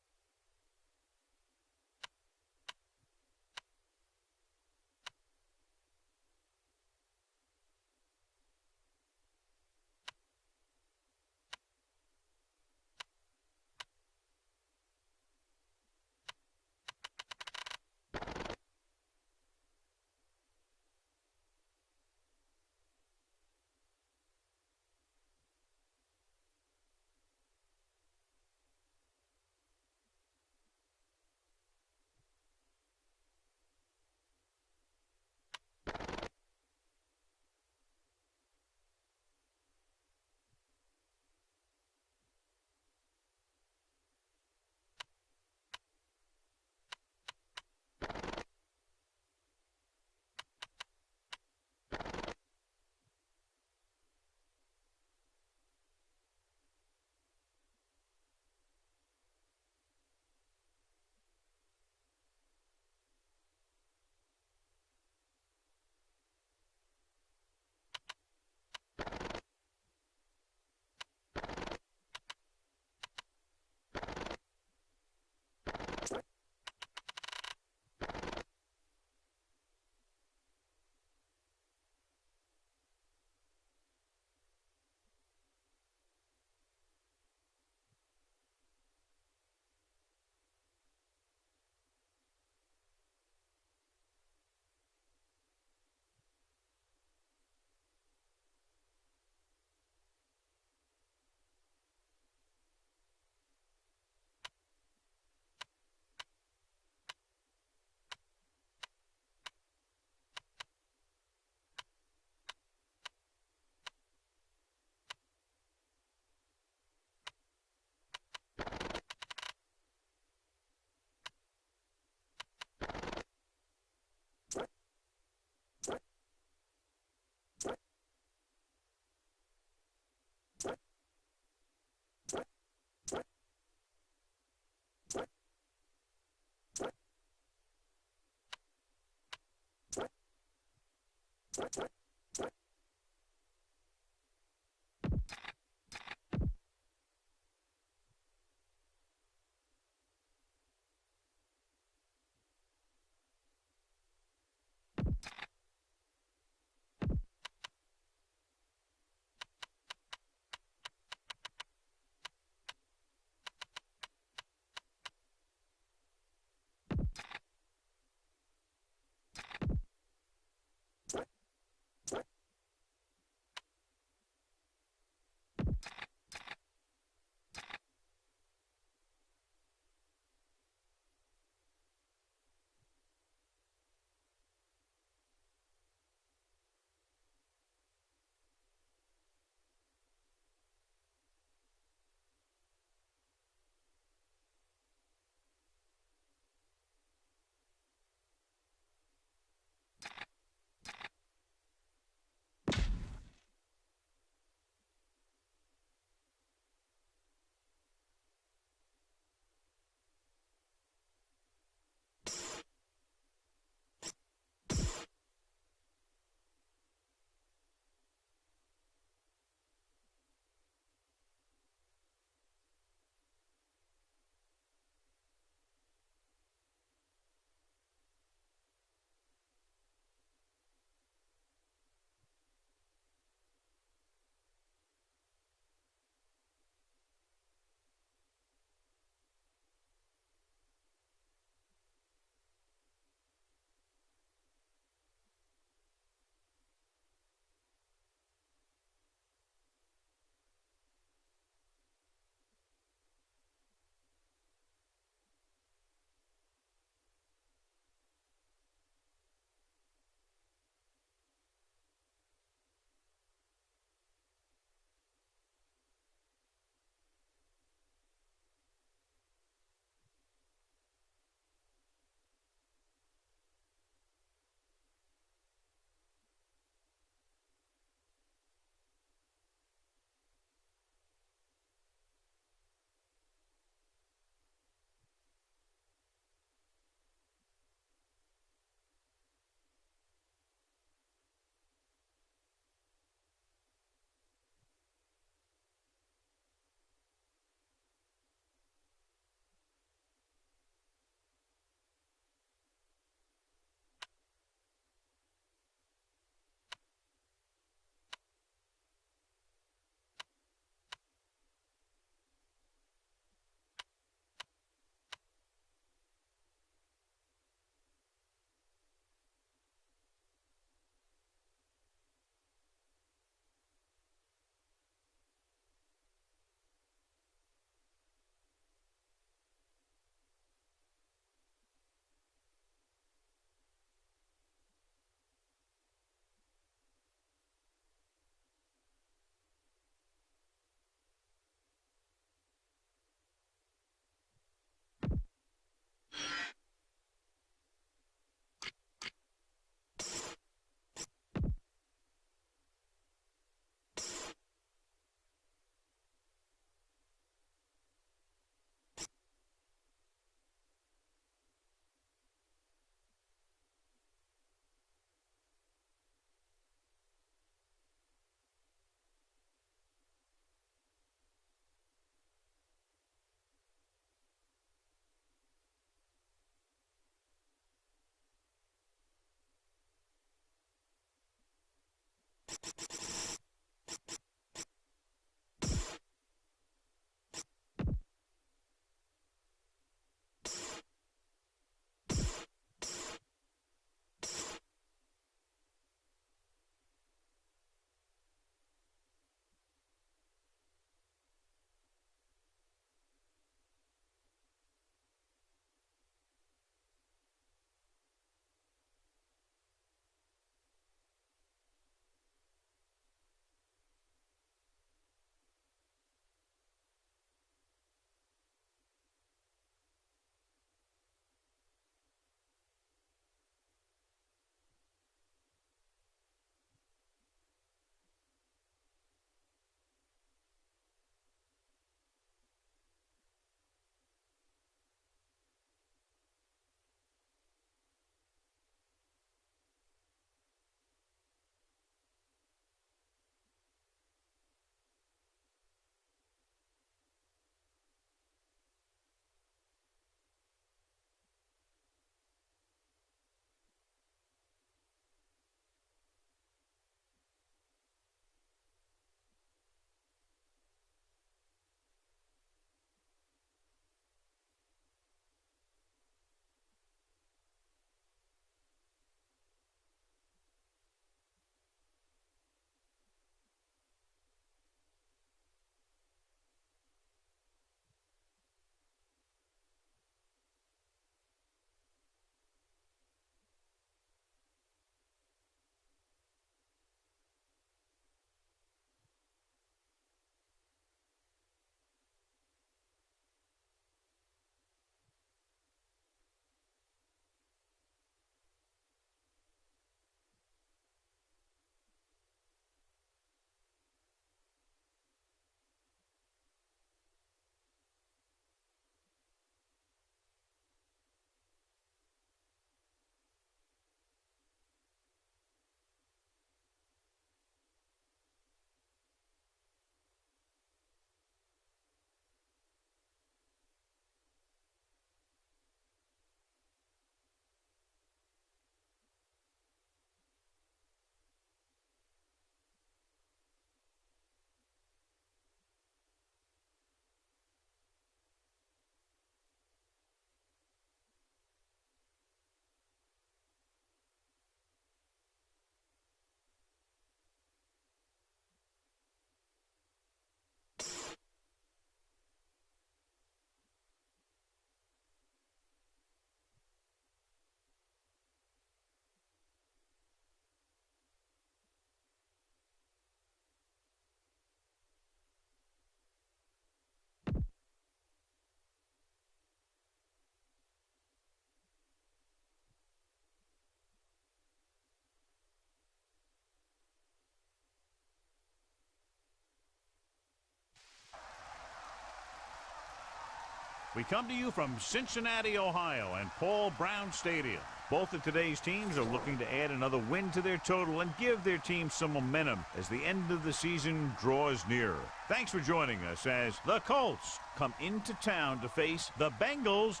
We come to you from Cincinnati, Ohio, and Paul Brown Stadium. Both of today's teams are looking to add another win to their total and give their team some momentum as the end of the season draws nearer. Thanks for joining us as the Colts come into town to face the Bengals.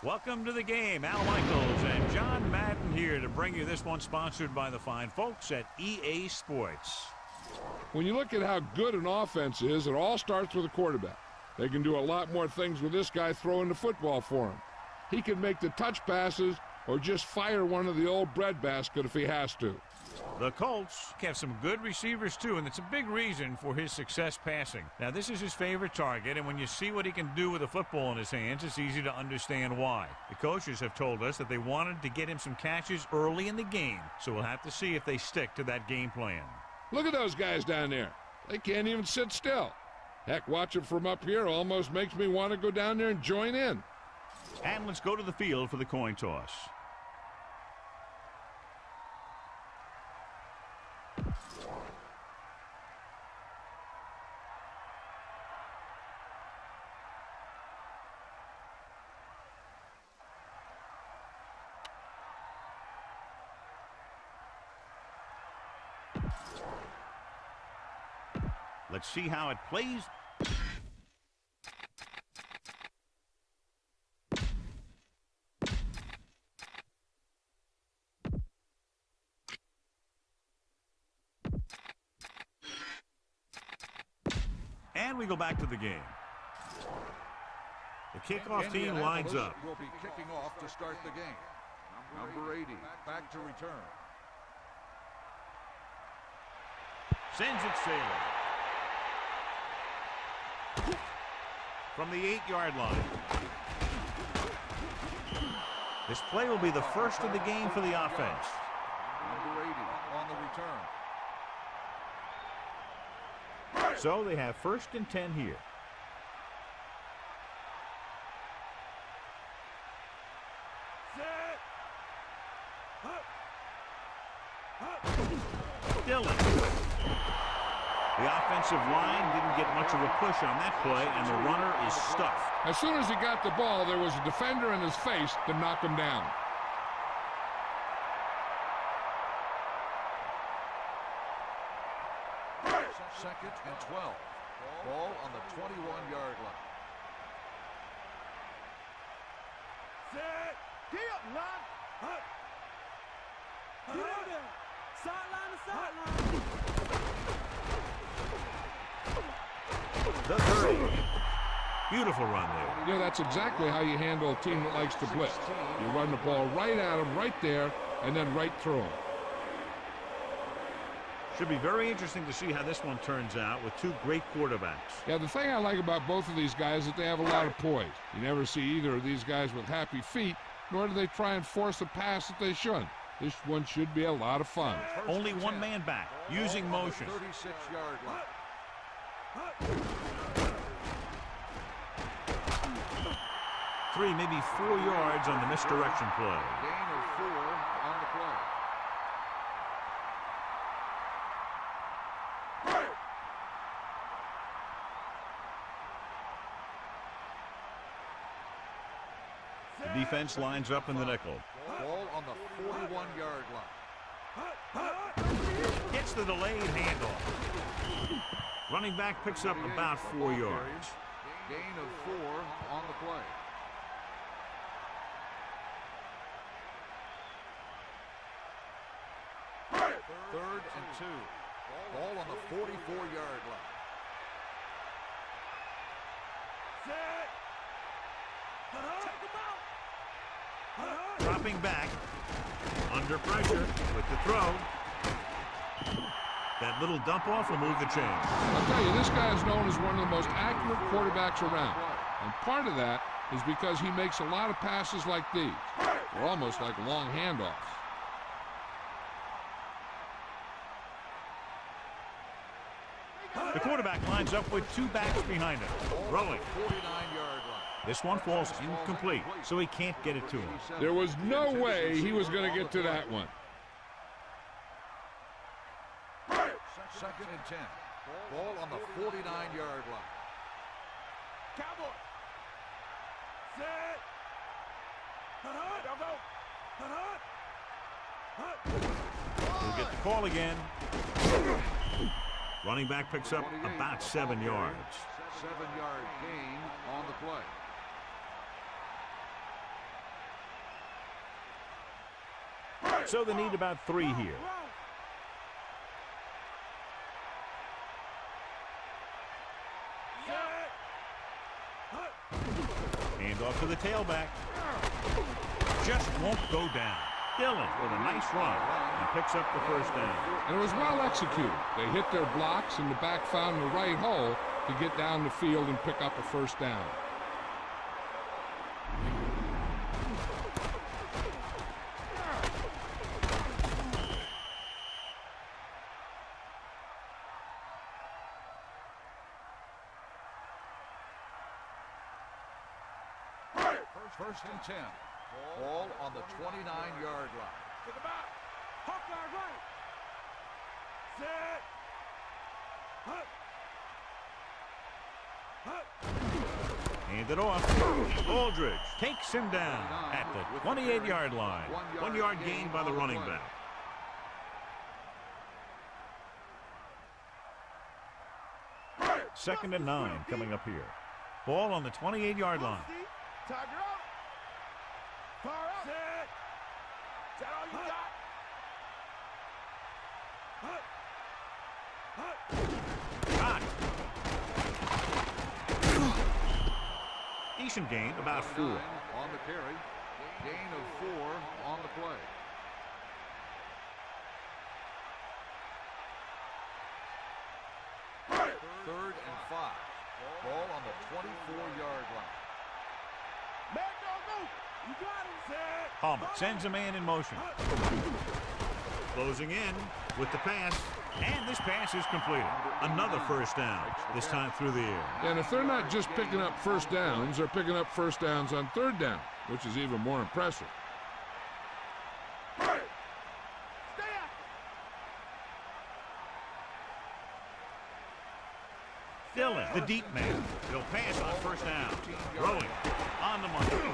Welcome to the game. Al Michaels and John Madden here to bring you this one, sponsored by the fine folks at EA Sports. When you look at how good an offense is, it all starts with a quarterback. They can do a lot more things with this guy throwing the football for him. He can make the touch passes or just fire one of the old breadbasket if he has to. The Colts have some good receivers, too, and it's a big reason for his success passing. Now, this is his favorite target, and when you see what he can do with a football in his hands, it's easy to understand why. The coaches have told us that they wanted to get him some catches early in the game, so we'll have to see if they stick to that game plan. Look at those guys down there. They can't even sit still. Heck, watching from up here almost makes me want to go down there and join in. And let's go to the field for the coin toss. Let's see how it plays. And we go back to the game. The kickoff team lines up. Will be kicking off to start the game. Number 80, back to return. Sends it sailing. From the 8-yard line. This play will be the first of the game for the offense. Number 80 on the return. So they have 1st and 10 here. Dillon. The offensive line didn't get much of a push on that play, and the runner is stuffed. As soon as he got the ball, there was a defender in his face to knock him down. Second and 12. Ball on the 21-yard line. The 30. Beautiful run there. Yeah, that's exactly how you handle a team that likes to blitz. You run the ball right at him, right there, and then right through him. Should be very interesting to see how this one turns out with two great quarterbacks. Yeah, the thing I like about both of these guys is that they have a lot of poise. You never see either of these guys with happy feet, nor do they try and force a pass that they shouldn't. This one should be a lot of fun. Only one man back, using motion. 36-yard line. 3, maybe 4 yards on the misdirection play. Gain of 4 on the play. The defense lines up in the nickel. Ball on the 41-yard line. Gets the delayed handoff. Running back picks up about 4 yards. Gain of 4 on the play. Third and 2. Ball on the 44-yard line. Dropping back. Under pressure with the throw. That little dump off will move the chains. I'll tell you, this guy is known as one of the most accurate quarterbacks around. And part of that is because he makes a lot of passes like these. They're almost like long handoffs. The quarterback lines up with 2 backs behind him. Throwing. 49-yard line. This one falls incomplete, so he can't get it to him. There was no way he was going to get to that one. Second and 10. Ball on the 49-yard line. We'll get the call again. Running back picks up about 7 yards. 7-yard gain on the play. So they need about 3 here. Hand off to the tailback. Just won't go down. Dillon with a nice run. He picks up the first down. And it was well executed. They hit their blocks, and the back found the right hole to get down the field and pick up a first down. First and 10. Ball on the 29-yard line. To the back. Hawkeye right. Set. Hand it off. Aldridge takes him down at the 28-yard line. 1 yard gain by the running back. Second and 9 coming up here. Ball on the 28-yard line. Tiger out. Far out. Set. Is that all you got? Decent gain, about 4. On the carry. Gain of 4 on the play. Third and 5. Ball on the 24-yard line. Man, go. You got it. Set. Palmer sends a man in motion. Closing in with the pass. And this pass is completed. Another first down, this time through the air. And if they're not just picking up first downs, they're picking up first downs on third down, which is even more impressive. Dillon, the deep man. He'll pass on first down. Throwing on the money.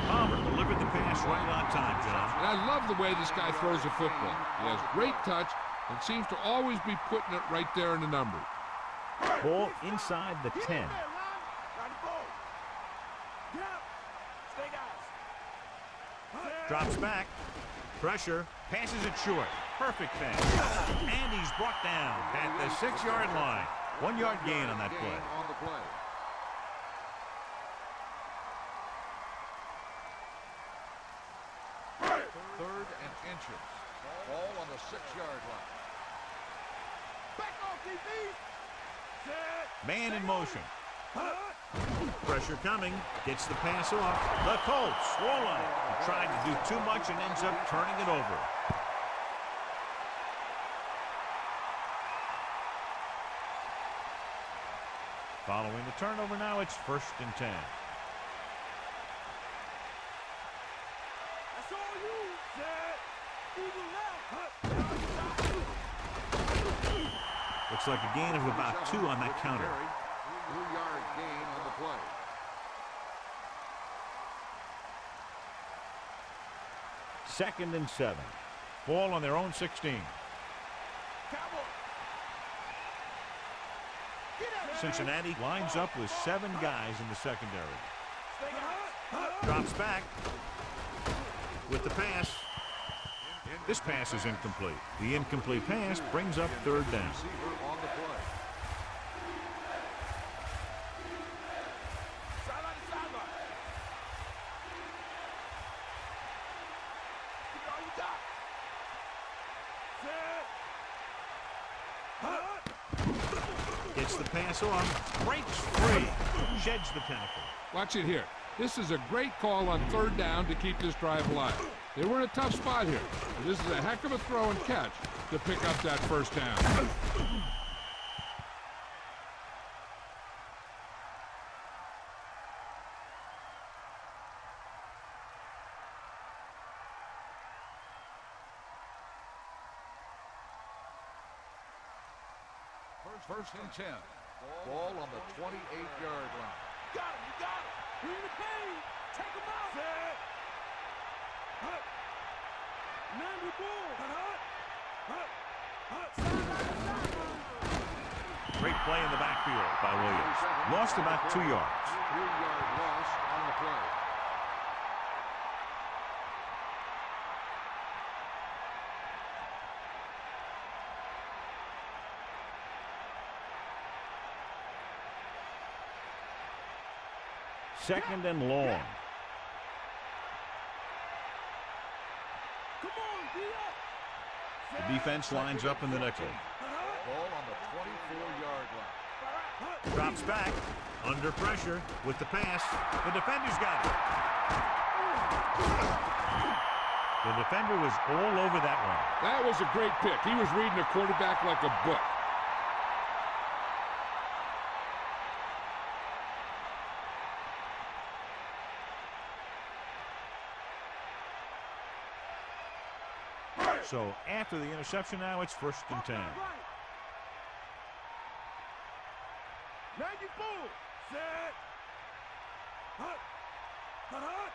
Palmer delivered the pass right on time, John. And I love the way this guy throws a football. He has great touch and seems to always be putting it right there in the numbers. Ball inside the 10. Drops back. Pressure. Passes it short. Perfect pass. And he's brought down at the 6-yard line. 1 yard gain on that play. On the play. Third and inches. Ball on the 6-yard line. Back off, DB. Set. Man in motion. Pressure coming. Gets the pass off. The Colts swollen. He tried to do too much and ends up turning it over. Following the turnover now, it's first and 10. That's all you. Set. Eagle left. Looks like a gain of about 2 on that counter. 2-yard gain on the play. Second and 7. Ball on their own 16. Cincinnati lines up with 7 guys in the secondary. Drops back with the pass. This pass is incomplete. The incomplete pass brings up third down. Receiver on the play. Gets the pass off, breaks free, sheds the tackle. Watch it here. This is a great call on third down to keep this drive alive. They were in a tough spot here. But this is a heck of a throw and catch to pick up that first down. First and 10. Ball on the 28-yard line. Got him. You got it. We're in the paint. Take him out. Set. Hut. 90 bull. Hut. Hut. Hut. Great play in the backfield by Williams. Lost about 2 yards. 3-yard loss on the play. Second and long. Come on, be up. The defense lines up in the nickel. Ball on the 24-yard line. Drops back. Under pressure with the pass. The defender's got it. The defender was all over that one. That was a great pick. He was reading a quarterback like a book. So after the interception now, it's 1st and 10. 90 bull. Set. Hut. Hut.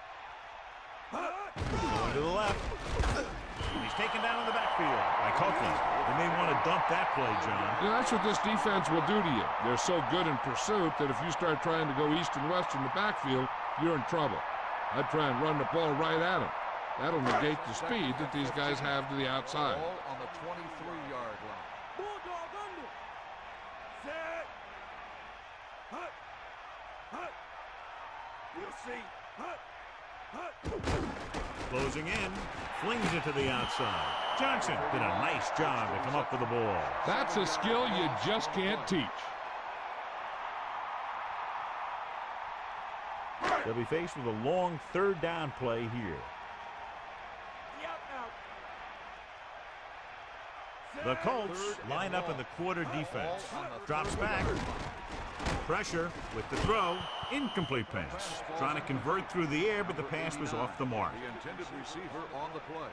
Hut. Going to the left. He's taken down in the backfield by Copeland. They may want to dump that play, John. You know, that's what this defense will do to you. They're so good in pursuit that if you start trying to go east and west in the backfield, you're in trouble. I'd try and run the ball right at them. That'll negate the speed that these guys have to the outside. Ball on the 23-yard line. Bulldog under. Set. Hut. Hut. We'll see. Hut. Hut. Closing in. Flings it to the outside. Johnson did a nice job to come up with the ball. That's a skill you just can't teach. They'll be faced with a long 3rd down play here. The Colts line up in the quarter defense. Drops back. Pressure with the throw. Incomplete pass. Trying to convert through the air, but the pass was off the mark. The intended receiver on the play.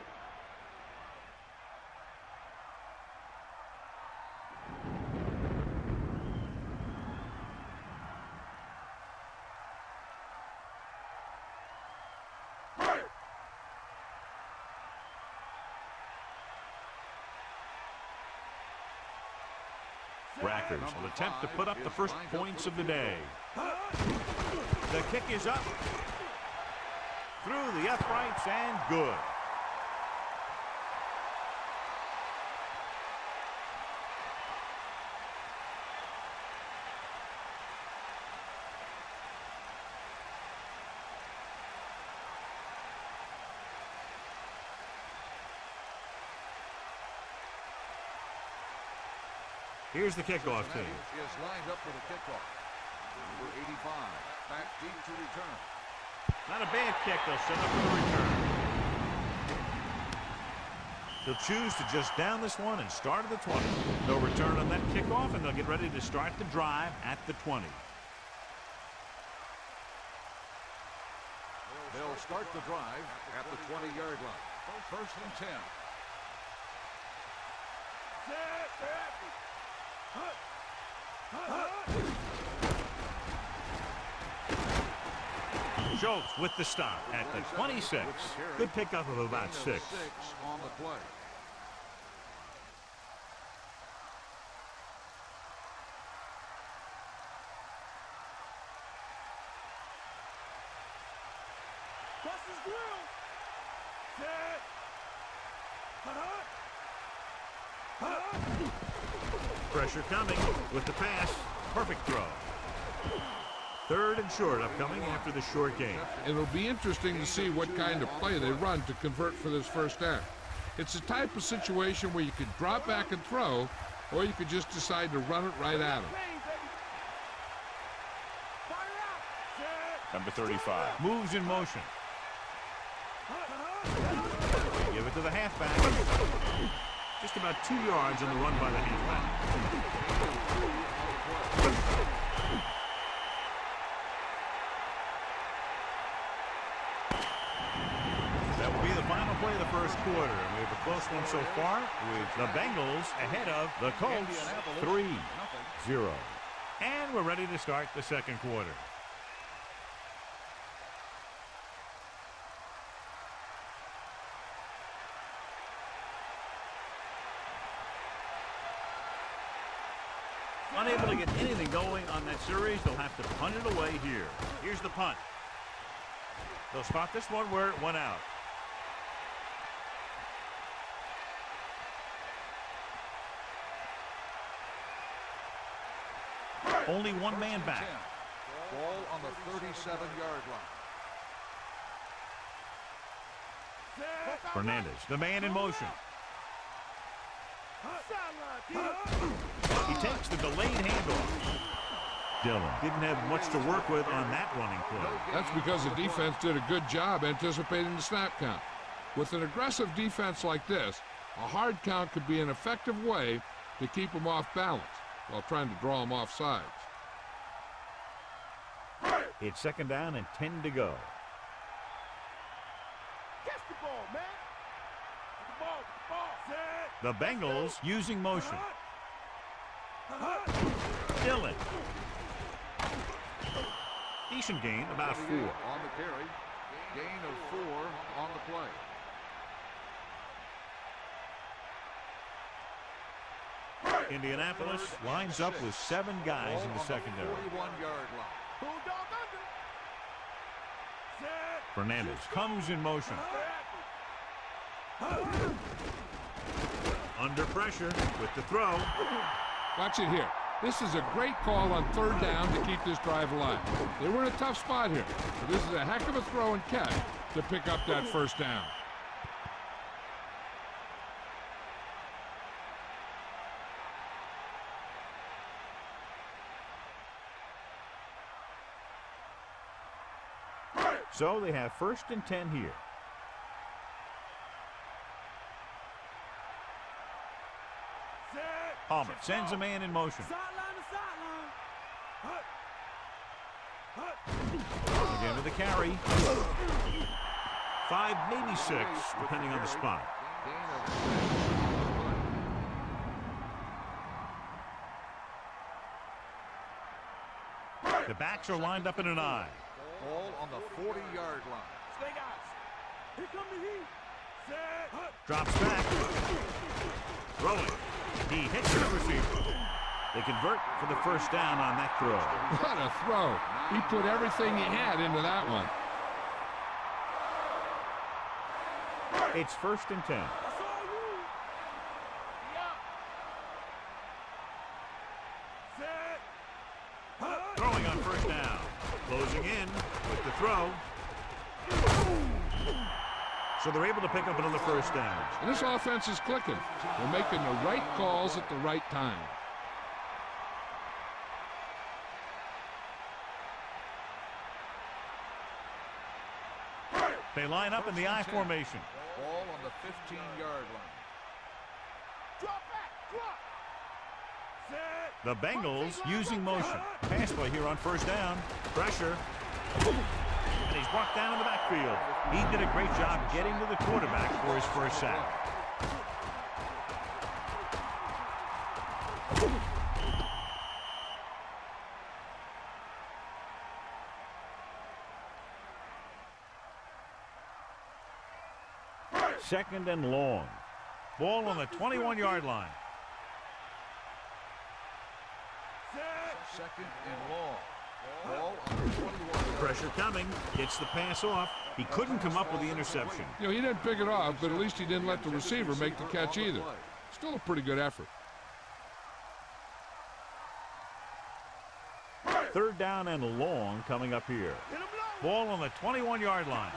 Rackers will attempt to put up the first points of the day. The kick is up. Through the uprights and good. Here's the kickoff team. Is lined up for the kickoff. Number 85, back deep to return. Not a bad kick. They'll set up for the return. They'll choose to just down this one and start at the 20. They'll return on that kickoff, and they'll get ready to start the drive at the 20. They'll start the drive at the 20-yard line. 1st and 10. Schultz with the stop at the 26. Good pickup of about 6. 6 on the play. Buster's grill. Set. Pressure coming with the pass. Perfect throw. 3rd and short upcoming after the short game. It'll be interesting to see what kind of play they run to convert for this 1st down. It's a type of situation where you could drop back and throw, or you could just decide to run it right at them. Number 35 moves in motion. Give it to the halfback. Just about 2 yards on the run by the halfback. That will be the final play of the 1st quarter. And we have a close one so far with the Bengals ahead of the Colts 3-0. And we're ready to start the 2nd quarter. Unable to get anything going on that series, they'll have to punt it away here. Here's the punt. They'll spot this one where it went out. Only one man back. Ball on the 37-yard line. Fernandez, the man in motion. He takes the delayed handoff. Dillon didn't have much to work with on that running play. That's because the defense did a good job anticipating the snap count. With an aggressive defense like this, a hard count could be an effective way to keep them off balance while trying to draw them off sides. It's 2nd down and 10 to go. Catch the ball, man. The ball. Set. The Bengals using motion. Dillon. Decent gain, about 4. On the carry. Gain of 4 on the play. Indianapolis lines up with 7 guys in the secondary. 41-yard line. Bulldog under. Set. Fernandez comes in motion. Under pressure with the throw. Watch it here. This is a great call on 3rd down to keep this drive alive. They were in a tough spot here, but this is a heck of a throw and catch to pick up that 1st down. So they have 1st and 10 here. Set. Palmer sends a man in motion. Sideline to sideline. Again with the carry. 5, maybe 6, depending on the spot. The backs are lined up in an eye. Ball on the 40-yard line. Stay guys. Here come the heat. Set. Drops back. Throwing. He hits the receiver. They convert for the 1st down on that throw. What a throw. He put everything he had into that one. It's 1st and 10. That's all you. Yeah. Set. Throwing on 1st down. Closing in with the throw. So they're able to pick up another 1st down. And this offense is clicking. They're making the right calls at the right time. They line up in the I formation. Ball on the 15-yard line. Drop back. Drop. Set. The Bengals using motion. Pass play here on 1st down. Pressure. And he's brought down in the backfield. He did a great job getting to the quarterback for his 1st sack. Second and long. Ball on the 21-yard line. Second and long. Ball on the 21-yard. Pressure coming. Gets the pass off. He couldn't come up with the interception. You know, he didn't pick it off, but at least he didn't let the receiver make the catch either. Still a pretty good effort. 3rd down and long coming up here. Ball on the 21-yard line.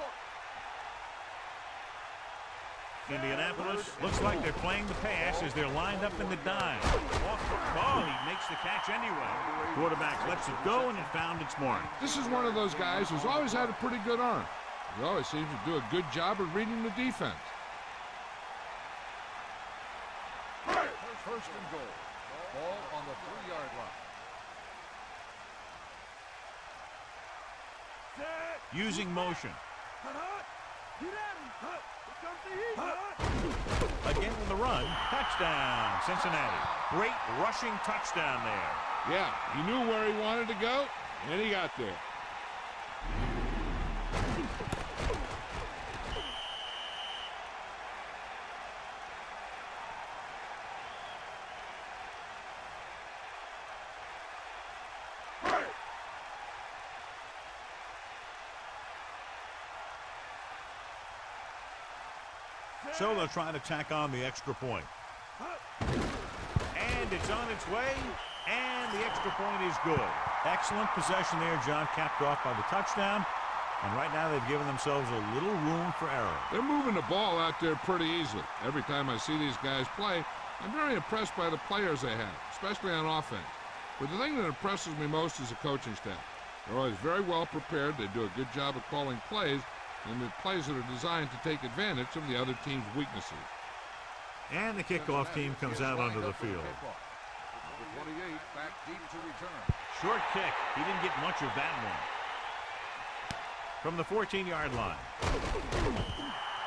Indianapolis looks like they're playing the pass as they're lined up in the dime. Oh, he makes the catch anyway. Quarterback lets it go, and it found its mark. This is one of those guys who's always had a pretty good arm. He always seems to do a good job of reading the defense. 1st and goal. Ball on the 3-yard line. Set. Using motion. Get at him. Here comes the heat. Again with the run. Touchdown, Cincinnati. Great rushing touchdown there. Yeah, he knew where he wanted to go, and he got there. So they'll try to tack on the extra point. And it's on its way, and the extra point is good. Excellent possession there, John, capped off by the touchdown. And right now they've given themselves a little room for error. They're moving the ball out there pretty easily. Every time I see these guys play, I'm very impressed by the players they have, especially on offense. But the thing that impresses me most is the coaching staff. They're always very well prepared. They do a good job of calling plays, and the plays that are designed to take advantage of the other team's weaknesses. And the kickoff team comes out onto the field. Number 28 back deep to return. Short kick. He didn't get much of that one. From the 14-yard line.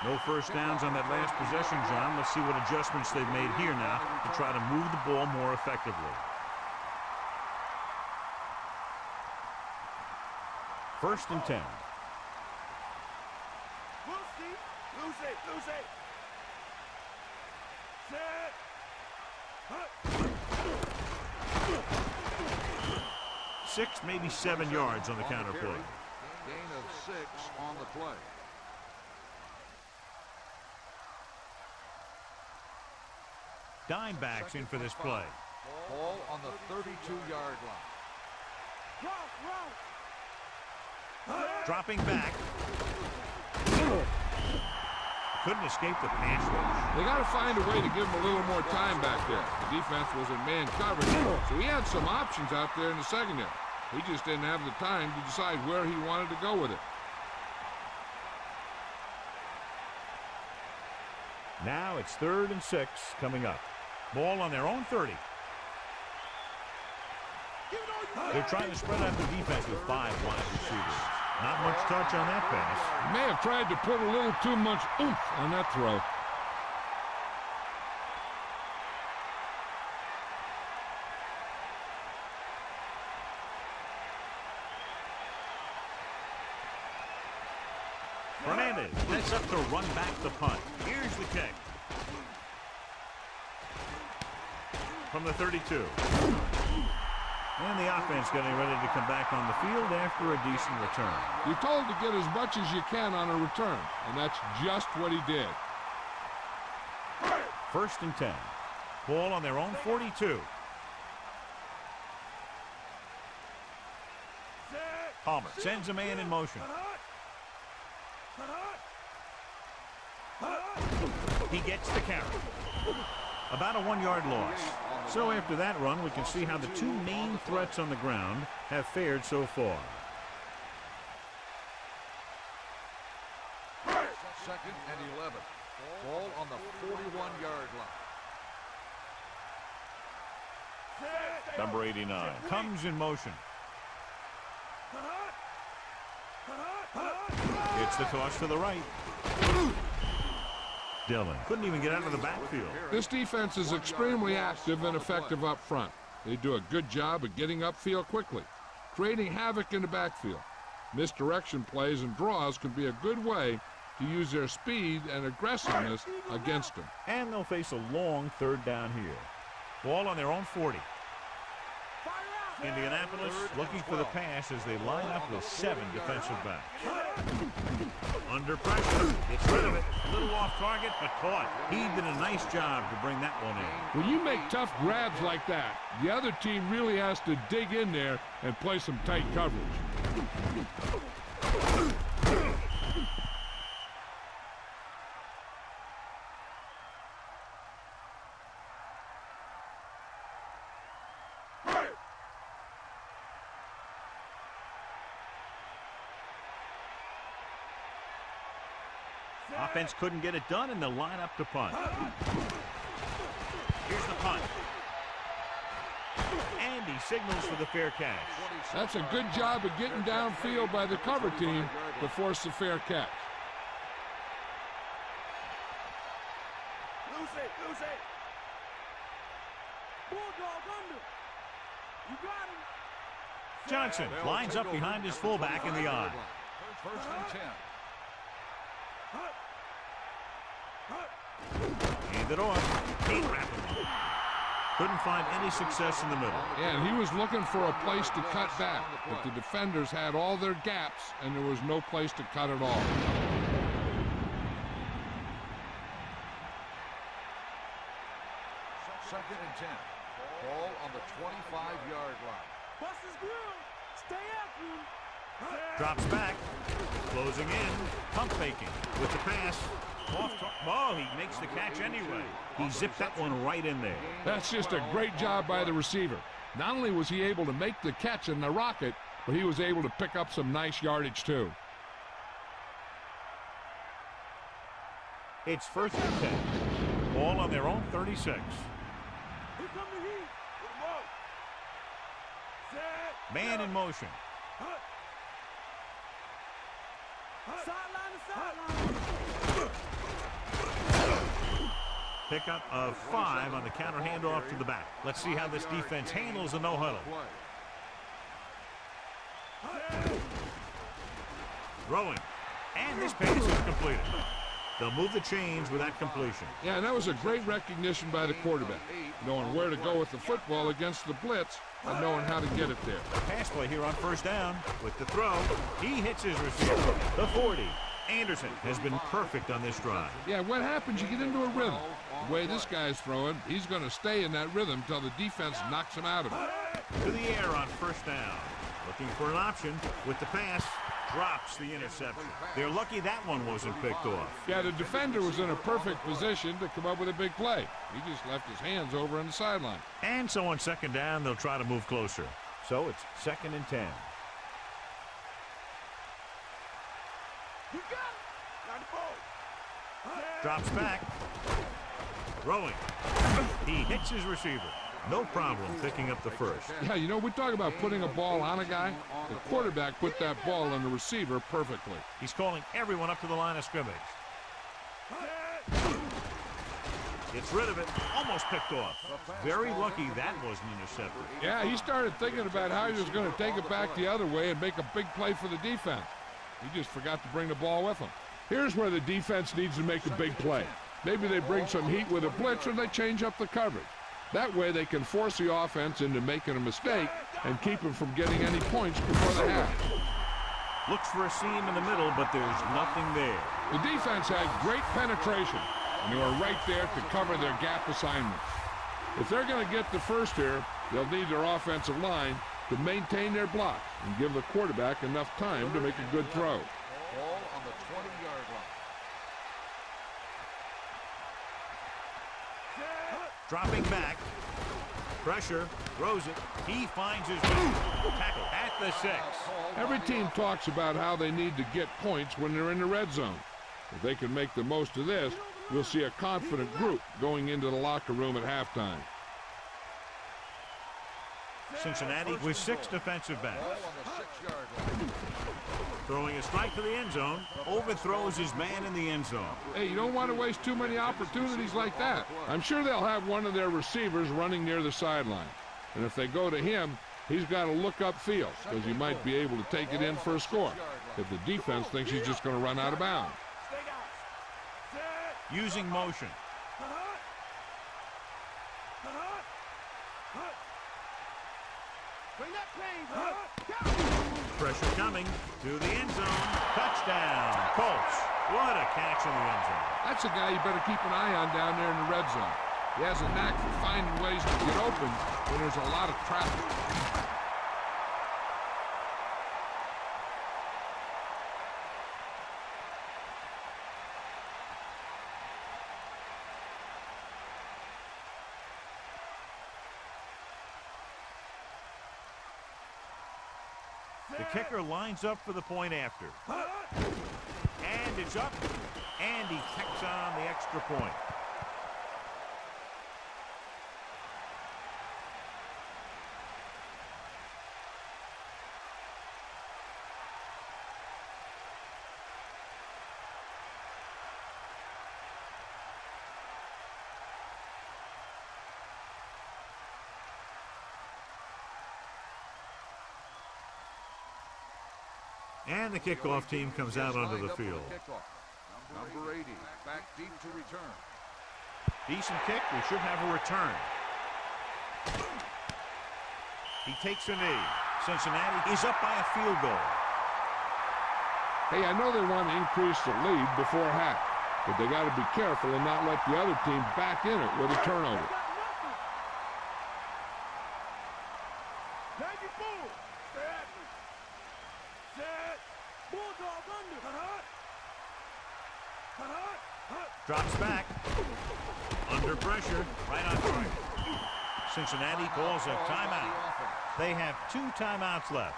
No first downs on that last possession, John. Let's see what adjustments they've made here now to try to move the ball more effectively. First and 10. Lose it. Set. 6, maybe 7 yards on the counter play. Gain of 6 on the play. Dime backs in for this play. Ball on the 32-yard line. Dropping back. Couldn't escape the pass rush. They got to find a way to give him a little more time back there. The defense was in man coverage, so he had some options out there in the secondary. He just didn't have the time to decide where he wanted to go with it. Now it's 3rd and 6 coming up. Ball on their own 30. They're trying to spread out the defense with 5 wide receivers. Not much touch on that pass. He may have tried to put a little too much oomph on that throw. Fernandez sets up to run back the punt. Here's the kick. From the 32. And the offense getting ready to come back on the field after a decent return. You're told to get as much as you can on a return, and that's just what he did. First and 10. Ball on their own 42. Palmer sends a man in motion. He gets the carry. About a 1-yard loss. So after that run, we can see how the 2 main threats on the ground have fared so far. 2nd and 11. Ball on the 41-yard line. Number 89 comes in motion. It's the toss to the right. Dillon couldn't even get out of the backfield. This defense is extremely active and effective up front. They do a good job of getting upfield quickly, creating havoc in the backfield. Misdirection plays and draws can be a good way to use their speed and aggressiveness against them. And they'll face a long 3rd down here. Ball on their own 40. Indianapolis looking for the pass as they line up with 7 defensive backs. Under pressure, gets rid of it. A little off target, but caught. He did a nice job to bring that one in. When you make tough grabs like that, the other team really has to dig in there and play some tight coverage. Offense couldn't get it done, and they'll line up to punt. Here's the punt. And he signals for the fair catch. That's a good job of getting downfield by the cover team to force the fair catch. Lose it. Bulldog under. You got him. Johnson lines up behind his fullback in the eye. 1st and 10. Hand it off. Kate rapidly. Couldn't find any success in the middle. And he was looking for a place to cut back, but the defenders had all their gaps, and there was no place to cut at all. Second and 10. Ball on the 25-yard line. Bust his grill. Stay after him. Drops back. Closing in. Pump faking with the pass. Oh, he makes the catch anyway. He zipped that one right in there. That's just a great job by the receiver. Not only was he able to make the catch in the rocket, but he was able to pick up some nice yardage too. It's first and 10. Ball on their own 36. Here come the heat. Put him up. Set. Man in motion. Sideline to sideline. Pickup of 5 on the counter handoff to the back. Let's see how this defense handles the no-huddle. Throwing. And this pass is completed. They'll move the chains with that completion. Yeah, and that was a great recognition by the quarterback, knowing where to go with the football against the blitz and knowing how to get it there. Pass play here on first down with the throw. He hits his receiver. The 40. Anderson has been perfect on this drive. Yeah, what happens? You get into a rhythm. The way this guy's throwing, he's going to stay in that rhythm until the defense knocks him out of it. To the air on first down. Looking for an option with the pass. Drops the interception. They're lucky that one wasn't picked off. Yeah, the defender was in a perfect position to come up with a big play. He just left his hands over on the sideline. And so on second down, they'll try to move closer. So it's second and 10. You got it. Got the ball. Drops back. Throwing. He hits his receiver. No problem picking up the first. Yeah, you know, we talk about putting a ball on a guy. The quarterback put that ball on the receiver perfectly. He's calling everyone up to the line of scrimmage. Gets rid of it. Almost picked off. Very lucky that wasn't intercepted. Yeah, he started thinking about how he was going to take it back the other way and make a big play for the defense. He just forgot to bring the ball with him. Here's where the defense needs to make a big play. Maybe they bring some heat with a blitz or they change up the coverage. That way they can force the offense into making a mistake and keep them from getting any points before the half. Looks for a seam in the middle, but there's nothing there. The defense had great penetration, and they were right there to cover their gap assignments. If they're going to get the first here, they'll need their offensive line to maintain their block and give the quarterback enough time to make a good throw. Ball on the 20-yard line. Dropping back. Pressure. Throws it. He finds his way. Tackle at the 6. Every team talks about how they need to get points when they're in the red zone. If they can make the most of this, we'll see a confident group going into the locker room at halftime. Cincinnati with 6 defensive backs. Ball on the 6-yard line. Throwing a strike to the end zone. Overthrows his man in the end zone. Hey, you don't want to waste too many opportunities like that. I'm sure they'll have one of their receivers running near the sideline. And if they go to him, he's got to look upfield because he might be able to take it in for a score if the defense thinks he's just going to run out of bounds. Using motion. Bring that plane. Pressure coming to the end zone. Touchdown, Colts. What a catch in the end zone. That's a guy you better keep an eye on down there in the red zone. He has a knack for finding ways to get open when there's a lot of traffic. The kicker lines up for the point after. And it's up. And he tacks on the extra point. And the kickoff team comes out onto the field. Number 80, back deep to return. Decent kick. We should have a return. He takes a knee. Cincinnati is up by a field goal. Hey, I know they want to increase the lead before half, but they got to be careful and not let the other team back in it with a turnover. Drops back. Under pressure. Right on target. Cincinnati calls a timeout. They have 2 timeouts left.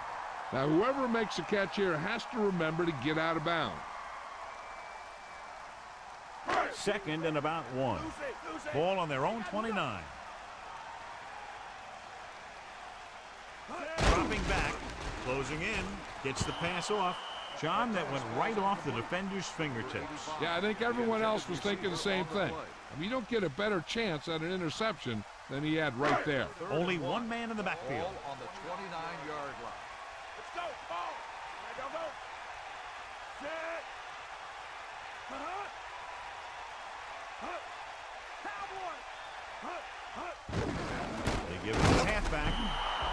Now, whoever makes a catch here has to remember to get out of bounds. 2nd and about 1. Ball on their own 29. Dropping back. Closing in. Gets the pass off. John, that went right off the defender's fingertips. Yeah, I think everyone else was thinking the same thing. I mean, you don't get a better chance at an interception than he had right there. Only one man in the backfield. Ball on the 29-yard line. Let's go. Ball. Go, go. Set. They give it a halfback.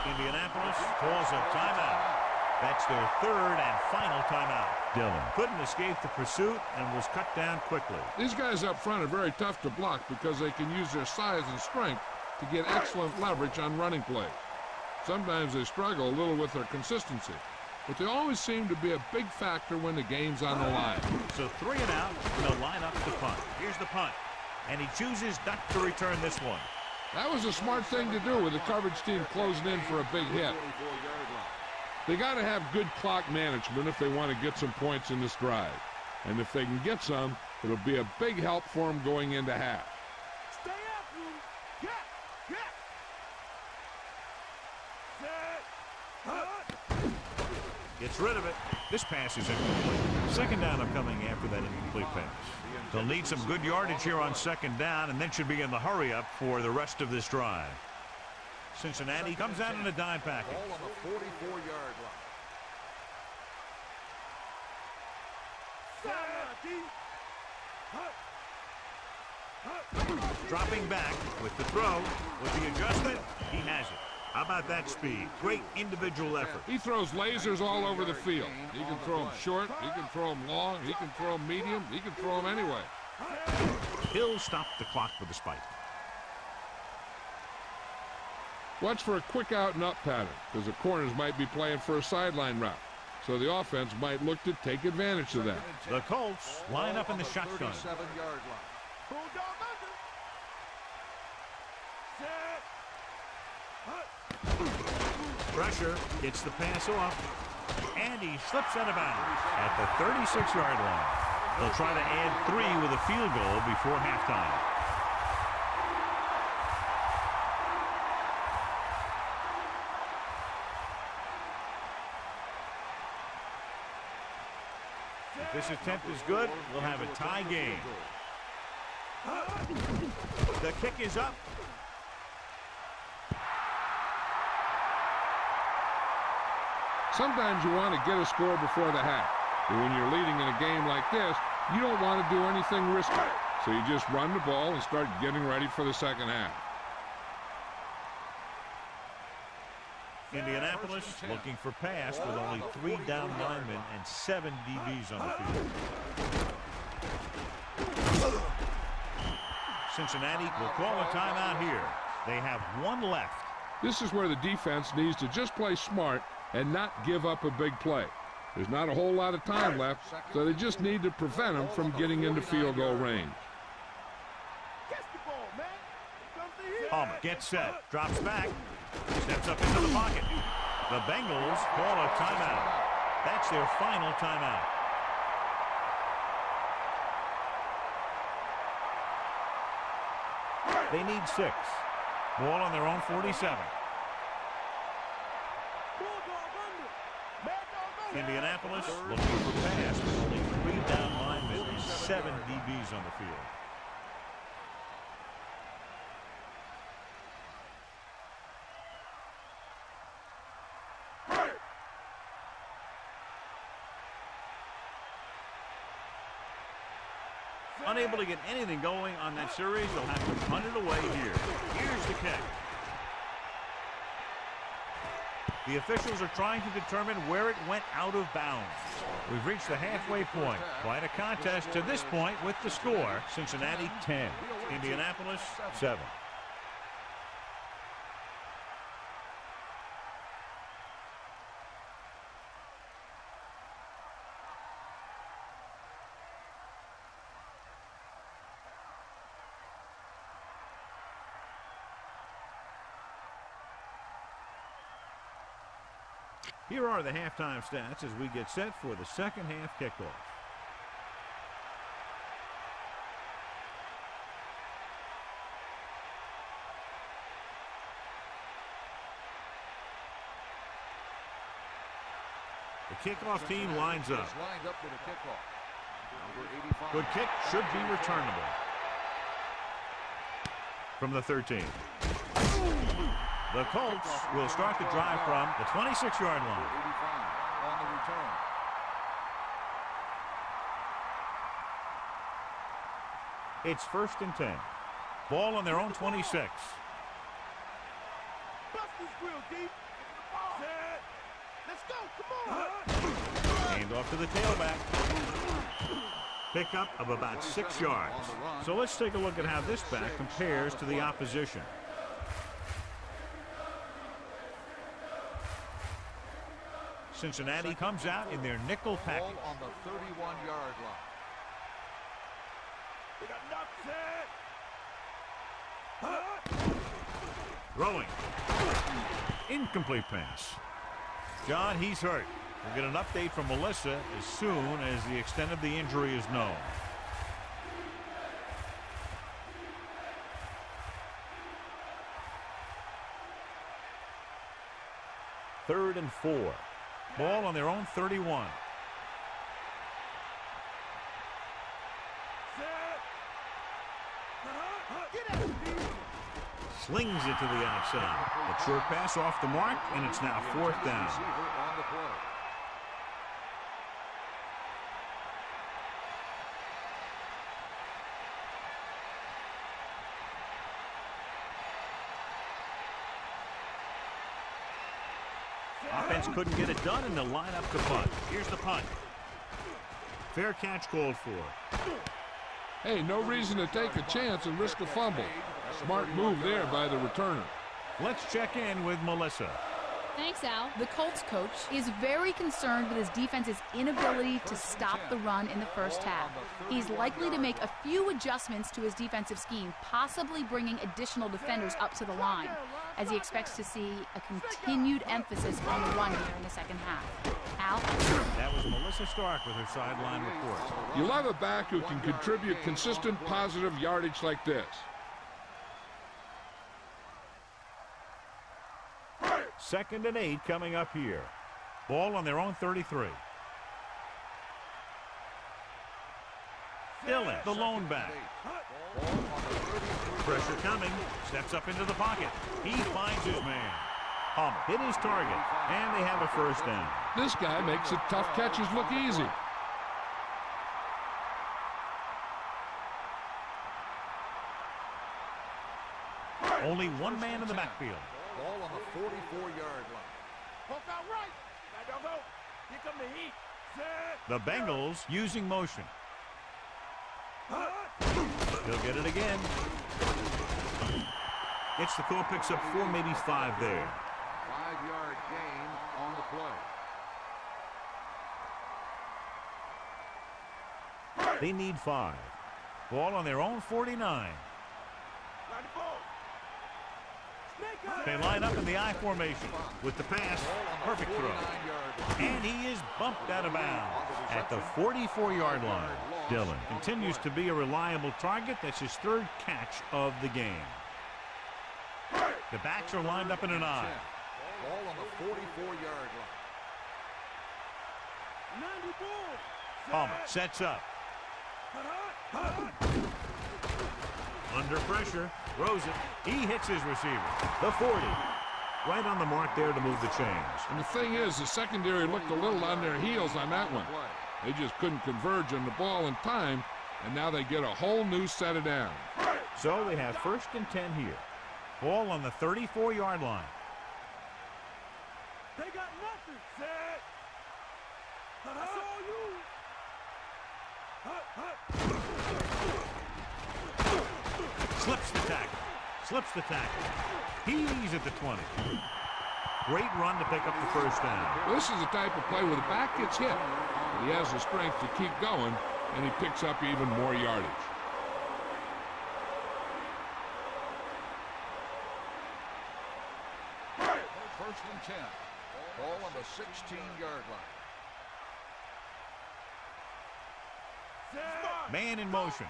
Indianapolis calls a timeout. That's their 3rd and final timeout. Dillon couldn't escape the pursuit and was cut down quickly. These guys up front are very tough to block because they can use their size and strength to get excellent leverage on running plays. Sometimes they struggle a little with their consistency, but they always seem to be a big factor when the game's on the line. So 3 and out, and they'll line up the punt. Here's the punt, and he chooses not to return this one. That was a smart thing to do with the coverage team closing in for a big hit. They got to have good clock management if they want to get some points in this drive. And if they can get some, it'll be a big help for them going into half. Stay up, Rudy. Set. Gets rid of it. This pass is incomplete. 2nd down upcoming after that incomplete pass. They'll need some good yardage here on 2nd down and then should be in the hurry up for the rest of this drive. Cincinnati comes out in a dime package. Ball on the 44-yard line. Dropping back with the throw. With the adjustment, he has it. How about that speed? Great individual effort. He throws lasers all over the field. He can throw them short, he can throw them long, he can throw them medium, he can throw them anyway. Hill stopped the clock with the spike. Watch for a quick out and up pattern, because the corners might be playing for a sideline route. So the offense might look to take advantage of that. The Colts line up in the shotgun. 37-yard line. Pull dog under. Set. Pressure gets the pass off. And he slips out of bounds at the 36-yard line. They'll try to add 3 with a field goal before halftime. If this attempt is good, we'll have a tie game. The kick is up. Sometimes you want to get a score before the half. But when you're leading in a game like this, you don't want to do anything risky. So you just run the ball and start getting ready for the second half. Indianapolis looking for pass with only 3 down linemen and 7 DBs on the field. Cincinnati will call a timeout here. They have 1 left. This is where the defense needs to just play smart and not give up a big play. There's not a whole lot of time left, so they just need to prevent them from getting into field goal range. Catch the ball, man. Comes the hit. Palmer gets set, drops back, steps up into the pocket. The Bengals call a timeout. That's their final timeout. They need 6. Ball on their own 47. Indianapolis looking for pass with only 3 down linemen and 7 DBs on the field. Unable to get anything going on that series, they'll have to punt it away here. Here's the kick. The officials are trying to determine where it went out of bounds. We've reached the halfway point. Quite a contest to this point with the score. Cincinnati 10, Indianapolis 7. Here are the halftime stats as we get set for the second half kickoff. The kickoff team lines up. Lined up for the kickoff. Number 85. Good kick, should be returnable. From the 13. The Colts will start the drive from the 26-yard line. 85 on the return. It's 1st and 10. Ball on their own 26. Bust this grill, deep. Set. Let's go. Come on. Hand off to the tailback. Pickup of about 6 yards. So let's take a look at how this back compares to the opposition. Cincinnati comes out in their nickel package. Ball on the 31-yard line. We got knock set. Throwing. Incomplete pass. John, he's hurt. We'll get an update from Melissa as soon as the extent of the injury is known. Third and 4. Ball on their own 31. Slings it to the outside. A short pass off the mark, and it's now 4th down. Receiver on the play. Offense couldn't get it done, and they'll line up to punt. Here's the punt. Fair catch called for. Hey, no reason to take a chance and risk a fumble. Smart move there by the returner. Let's check in with Melissa. Thanks, Al. The Colts coach is very concerned with his defense's inability to stop the run in the first half. He's likely to make a few adjustments to his defensive scheme, possibly bringing additional defenders up to the line, as he expects to see a continued emphasis on the run here in the second half. Al? That was Melissa Stark with her sideline report. You love a back who can contribute consistent positive yardage like this. 2nd and 8 coming up here. Ball on their own 33. Dillon, the lone back. Pressure coming. Steps up into the pocket. He finds his man. Palmer hit his target, and they have a 1st down. This guy makes the tough catches look easy. Only one man in the backfield. Ball on the 44-yard line. Poke out right. Now, don't go. Here come the heat. Set. The Bengals using motion. He'll get it again. Gets the call, picks up 4, maybe 5 there. 5-yard gain on the play. They need 5. Ball on their own 49. Line the ball. Snake eye. They line up in the I formation with the pass. Perfect throw. 49-yard line. And he is bumped out of bounds at the 44-yard line. Dillon continues to be a reliable target. That's his 3rd catch of the game. The backs are lined up in an I. Ball on the 44-yard line. 90 ball. Palmer sets up. Under pressure. Throws it. He hits his receiver. The 40. Right on the mark there to move the chains. And the thing is, the secondary looked a little on their heels on that one. They just couldn't converge on the ball in time, and now they get a whole new set of downs. So they have 1st and 10 here. Ball on the 34-yard line. They got nothing. Set. That's all you. Slips the tackle. Slips the tackle. He's at the 20. Great run to pick up the 1st down. This is the type of play where the back gets hit, but he has the strength to keep going, and he picks up even more yardage. First and 10. Ball on the 16-yard line. Man in motion.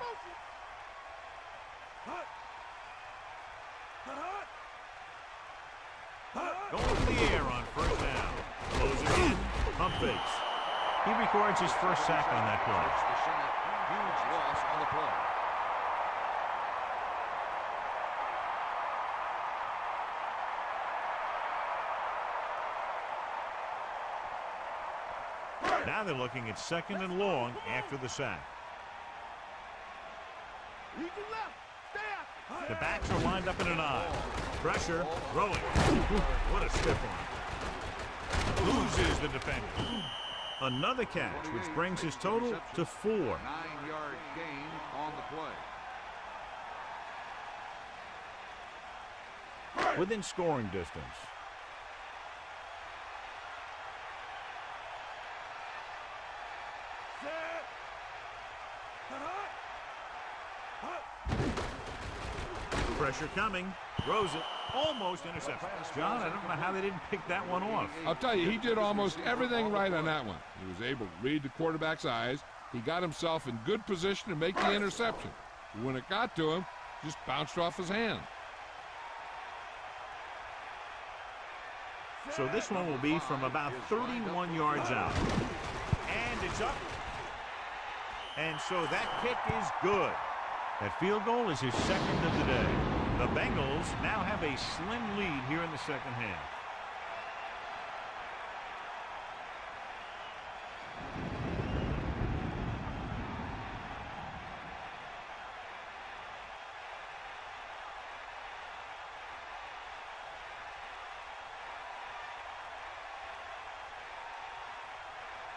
Going to the air on first down. Closing in. Pump fakes. He records his first sack on that play. It's the sack. Huge loss on the play. Now they're looking at second and long after the sack. The backs are lined up in an I. Pressure, throwing. What a stiff arm. Loses the defender. Another catch, which brings his total to 4. 9-yard gain on the play. Within scoring distance. Pressure coming. Throws it. Almost intercepted. John, I don't know how they didn't pick that one off. I'll tell you, he did almost everything right on that one. He was able to read the quarterback's eyes. He got himself in good position to make the interception. When it got to him, just bounced off his hand. So this one will be from about 31 yards out. And it's up. And so that kick is good. That field goal is his second of the day. The Bengals now have a slim lead here in the second half.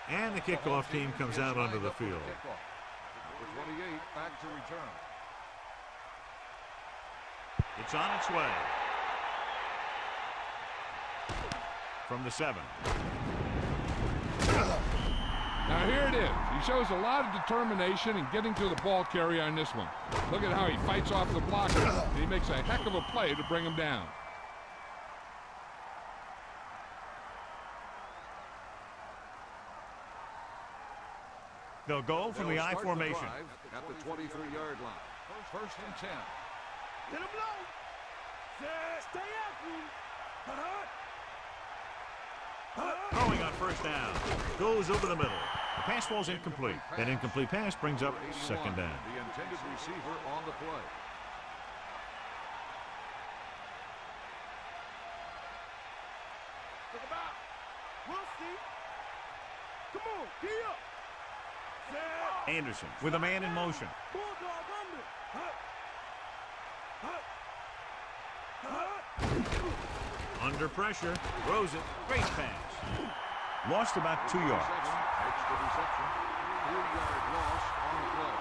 And the kickoff team comes out onto the field. Number 28 back to return. It's on its way. From the 7. Now here it is. He shows a lot of determination in getting to the ball carrier on this one. Look at how he fights off the blocker, and he makes a heck of a play to bring him down. They'll go from the I formation. At the 23-yard line. First and 10. Get him low. Stay after him. Throwing on first down. Goes over the middle. The pass falls incomplete. That incomplete pass brings up second down. The intended receiver on the play. Look about. We'll see. Come on, gee up. Anderson with a man in motion. Bulldog under. Under pressure. Throws it. Great pass. Lost about 2 yards. Makes the reception. 3-yard loss on the play.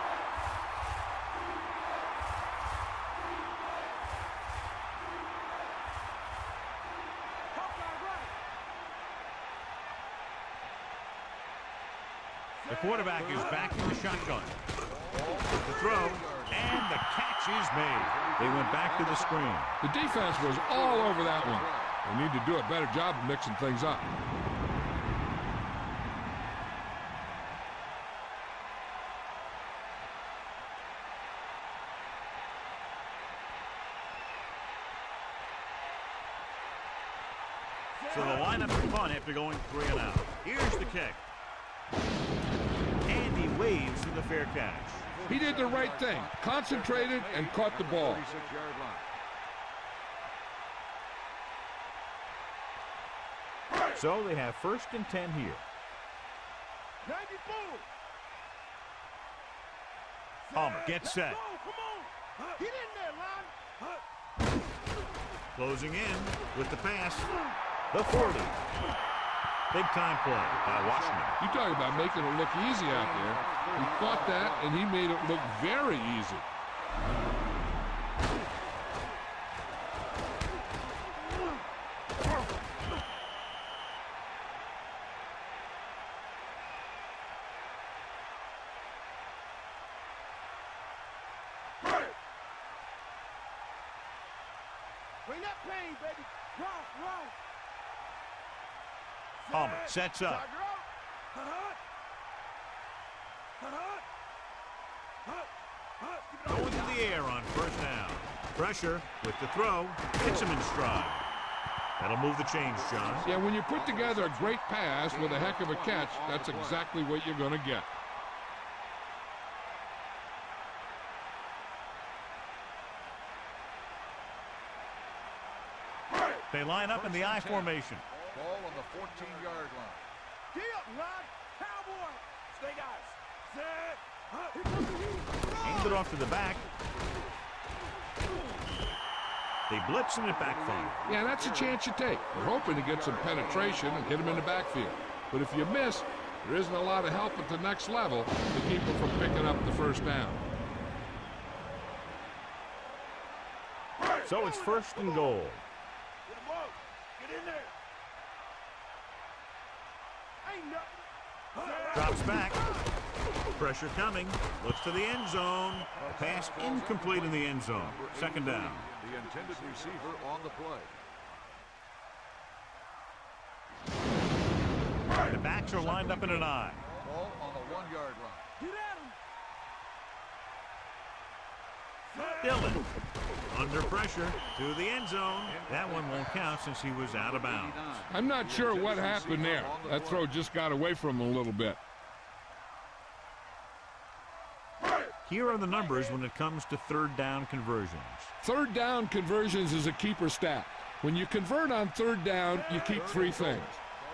The quarterback is back in the shotgun. The throw, and the catch is made. They went back to the screen. The defense was all over that one. They need to do a better job of mixing things up. So the lineup to punt after going 3 and out. Here's the kick. And he waves to the fair catch. He did the right thing, concentrated and caught the ball. 36-yard line. So they have first and 10 here. 94. Palmer gets set. Come on. Get in there, Lon. Closing in with the pass. The 40. Big time play by Washington. You talk about making it look easy out there. He caught that, and he made it look very easy. Bring that pain, baby. Wrong. Palmer sets up. Going to the air on first down. Pressure with the throw. Hits him in stride. That'll move the chains, John. Yeah, when you put together a great pass with a heck of a catch, that's exactly what you're going to get. They line up in the I formation. Ball on the 14-yard line. Get up, Rod. Cowboy. Stay, guys. Set. Here comes the heat. Hand it off to the back. They blitz and it backfire. Yeah, that's a chance you take. We're hoping to get some penetration and hit him in the backfield. But if you miss, there isn't a lot of help at the next level to keep him from picking up the first down. So it's first and goal. Get him up. Get in there. Ain't nothing. Drops back. Pressure coming. Looks to the end zone. A pass incomplete in the end zone. Second down. The intended receiver on the play. The backs are lined up in an I. Ball on the 1-yard line. Get at him. Dillon under pressure to the end zone. That one won't count since he was out of bounds. I'm not sure what happened there. That throw just got away from him a little bit. Here are the numbers when it comes to third down conversions. Third down conversions is a keeper stat. When you convert on third down, you keep three things.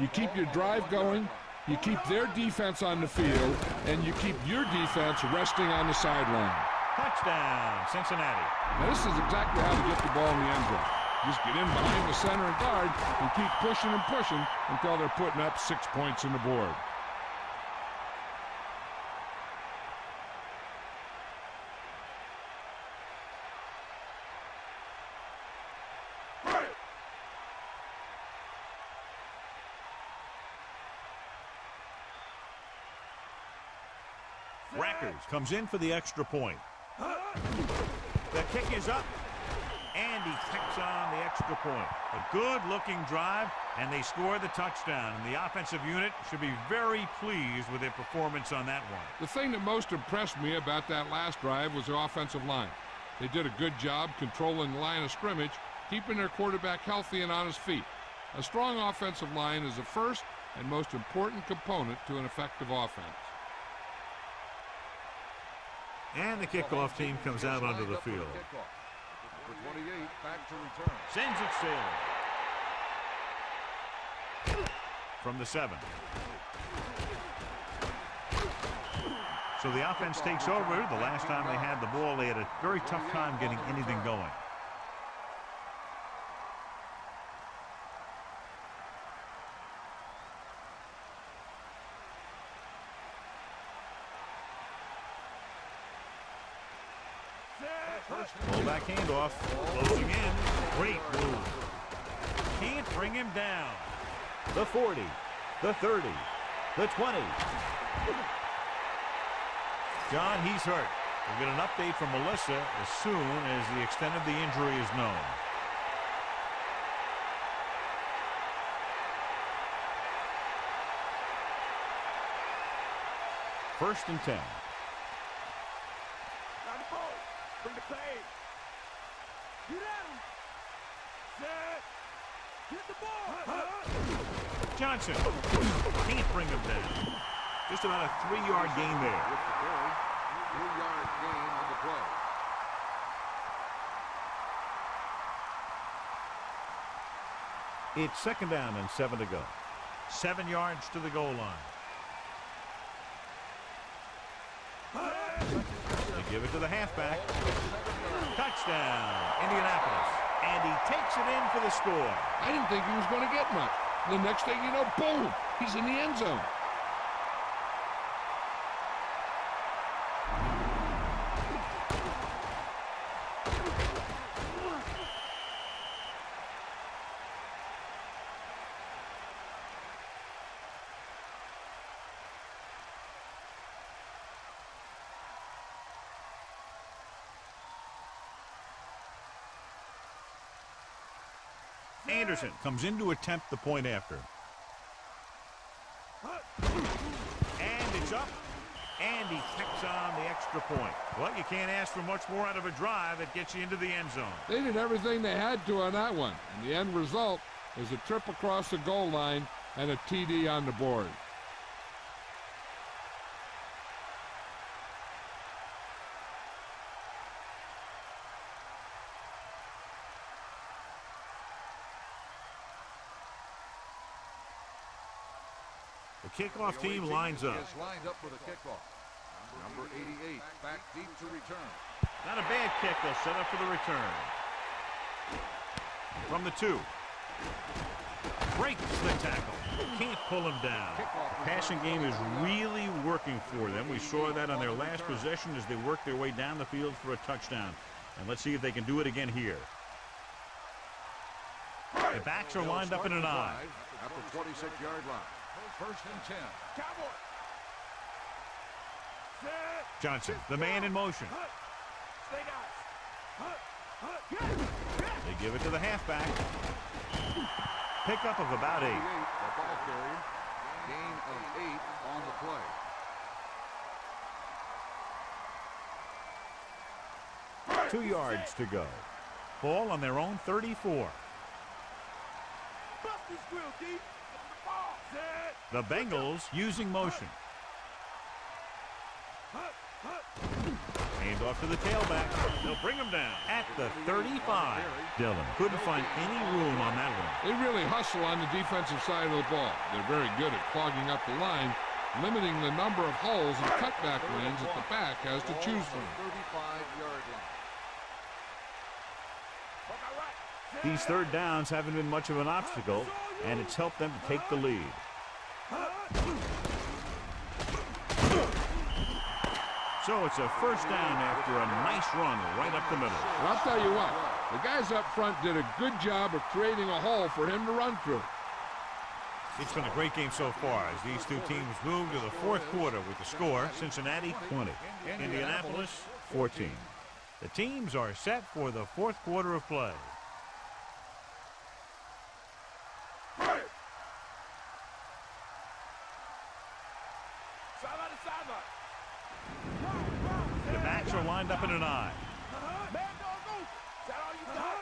You keep your drive going, you keep their defense on the field, and you keep your defense resting on the sideline. Touchdown, Cincinnati. Now, this is exactly how to get the ball in the end zone. Just get in behind the center and guard and keep pushing and pushing until they're putting up 6 points on the board. Rackers comes in for the extra point. The kick is up, and he kicks on the extra point. A good-looking drive, and they score the touchdown. And the offensive unit should be very pleased with their performance on that one. The thing that most impressed me about that last drive was the offensive line. They did a good job controlling the line of scrimmage, keeping their quarterback healthy and on his feet. A strong offensive line is the first and most important component to an effective offense. And the kickoff team comes out onto the field. Number 28 back to return. Sends it sailing. From the 7. So the offense takes over. The last time they had the ball, they had a very tough time getting anything going. Fullback handoff, closing in. Great move. Can't bring him down. The 40, the 30, the 20. John, he's hurt. We'll get an update from Melissa as soon as the extent of the injury is known. First and 10. Bring the play. Get at him. Set. Get the ball. Johnson can't bring him down. Just about a 3-yard gain there. With the carry, 3-yard gain on the play. It's second down and 7 to go. 7 yards to the goal line. They give it to the halfback. Touchdown, Indianapolis. And he takes it in for the score. I didn't think he was going to get much. The next thing you know, boom, he's in the end zone. Anderson comes in to attempt the point after. up, and he picks on the extra point. Well, you can't ask for much more out of a drive that gets you into the end zone. They did everything they had to on that one, and the end result is a trip across the goal line and a TD on the board. The kickoff team lines up. Is lined up for the kickoff. Number 88, back deep to return. Not a bad kick. They'll set up for the return. From the 2. Breaks the tackle. Can't pull him down. The passing game is really working for them. We saw that on their last possession as they worked their way down the field for a touchdown. And let's see if they can do it again here. The backs are lined up in an I. At the 26-yard line. First and 10. Johnson, the man in motion. They give it to the halfback. Pickup of about 8. The ball carrier. Gain of 8 on the play. 2 yards to go. Ball on their own 34. The Bengals using motion. Hand off to the tailback. They'll bring him down at the 35. Dillon couldn't find any room on that one. They really hustle on the defensive side of the ball. They're very good at clogging up the line, limiting the number of holes and cutback lanes that the back has to choose from. 35-yard line. These third downs haven't been much of an obstacle, and it's helped them to take the lead. So it's a first down after a nice run right up the middle. Well, I'll tell you what, the guys up front did a good job of creating a hole for him to run through. It's been a great game so far as these two teams move to the fourth quarter with the score, Cincinnati 20, Indianapolis 14. The teams are set for the fourth quarter of play. The backs are lined up in an I.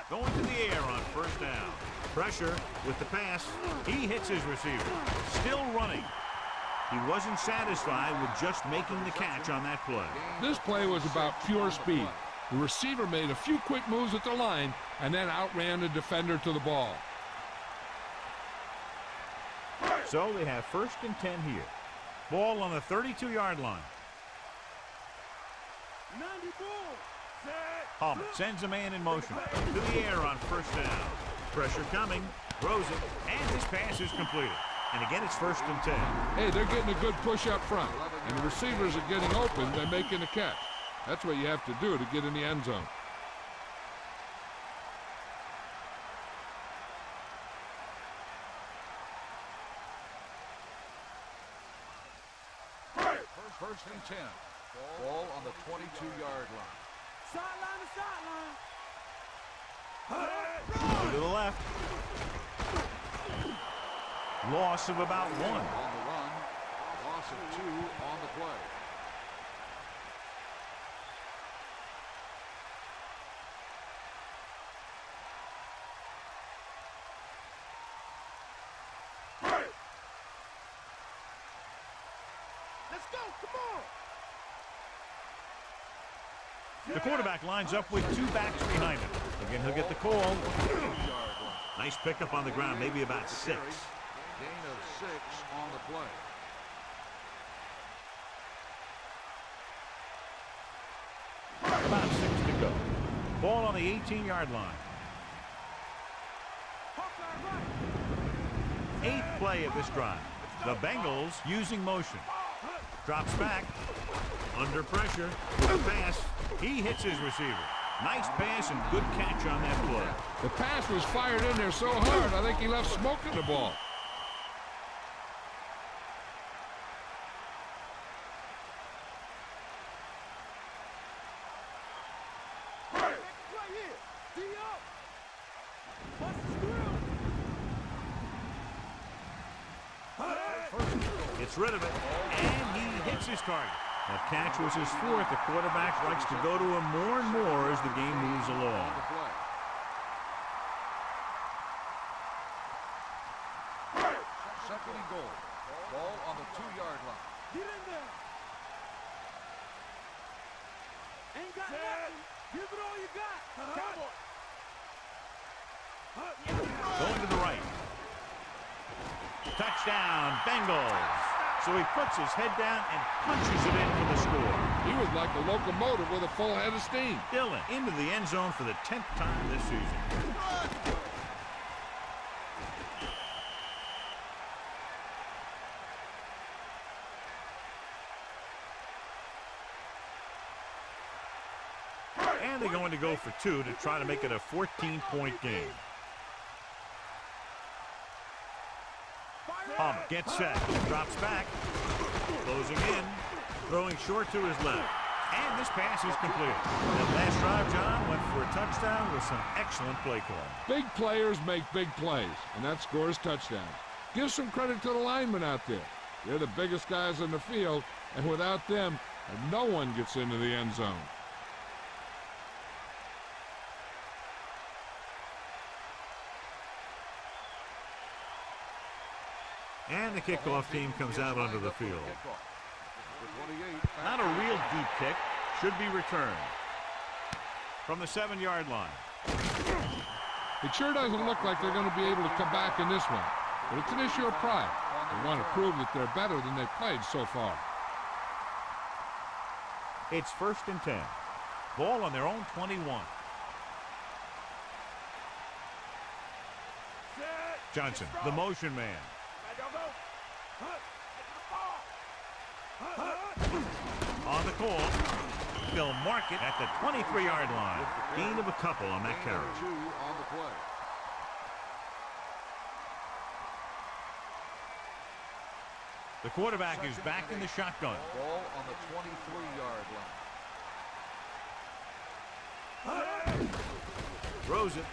Going to the air on first down. Pressure with the pass. He hits his receiver. Still running. He wasn't satisfied with just making the catch on that play. This play was about pure speed. The receiver made a few quick moves at the line and then outran the defender to the ball. So they have first and 10 here. Ball on the 32-yard line. Palmer sends a man in motion to the air on first down. Pressure coming, throws it, and his pass is completed. And again, it's first and 10. Hey, they're getting a good push up front, and the receivers are getting open by making a catch. That's what you have to do to get in the end zone. First and 10. Ball on the 22-yard line. Sideline to sideline. To the left. Loss of about 1. On the run. Loss of 2 on the play. Let's go, come on. The quarterback lines up with 2 backs behind him. Again, he'll get the call. Nice pickup on the ground, maybe about 6. Gain of 6 on the play. About 6 to go. Ball on the 18-yard line. 8th play of this drive. The Bengals using motion. Drops back. Under pressure. With a pass. He hits his receiver. Nice pass and good catch on that play. The pass was fired in there so hard, I think he left smoke in the ball. Gets rid of it, and he hits his target. That catch was his fourth. The quarterback likes to go to him more and more as the game moves along. Second and goal. Ball on the 2-yard line. Get in there. Ain't got nothing. Give it all you got. Cowboy. Going to the right. Touchdown, Bengals. So he puts his head down and punches it in for the score. He was like a locomotive with a full head of steam. Dillon into the end zone for the 10th time this season. And they're going to go for 2 to try to make it a 14-point game. Hump gets set, drops back, closing in, throwing short to his left. And this pass is completed. That last drive, John, went for a touchdown with some excellent play calling. Big players make big plays, and that scores touchdowns. Give some credit to the linemen out there. They're the biggest guys in the field, and without them, no one gets into the end zone. And the kickoff team comes out onto the field. Not a real deep kick. Should be returned. From the 7-yard line. It sure doesn't look like they're going to be able to come back in this one. But it's an issue of pride. They want to prove that they're better than they've played so far. It's 1st and 10. Ball on their own 21. Johnson, the motion man. On the call, they'll mark it at the 23-yard line. Gain of a couple on that carry. On the play. The quarterback is back in the shotgun. Ball on the 23-yard line. Throws it.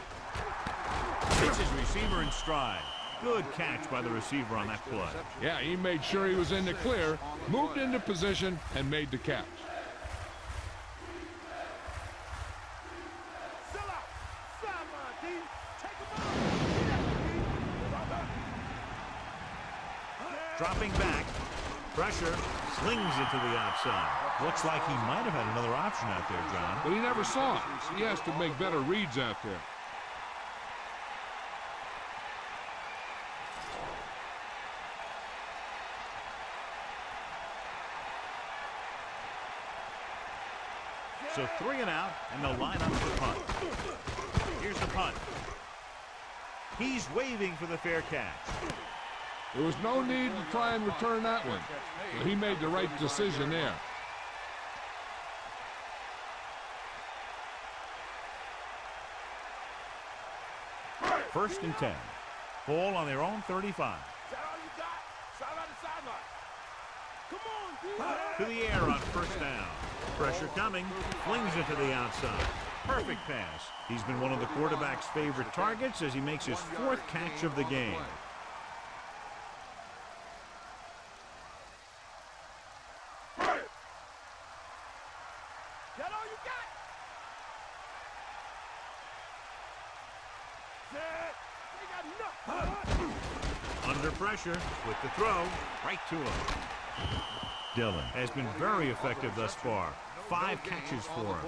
Hits his receiver in stride. Good catch by the receiver on that play. Yeah, he made sure he was in the clear, moved into position, and made the catch. Dropping back. Pressure. Slings it to the outside. Looks like he might have had another option out there, John. But he never saw it. He has to make better reads out there. So 3 and out, and they'll line up the punt. Here's the punt. He's waving for the fair catch. There was no need to try and return that one. So he made the right decision there. First and 10. Ball on their own 35. Is that all you got? Sideline to sideline. Come on, To the air on 1st down. Pressure coming. Flings it to the outside. Perfect pass. He's been one of the quarterback's favorite targets as he makes his 4th catch of the game. That all you got? Under pressure with the throw. Right to him. Dillon has been very effective thus far. 5 catches for him.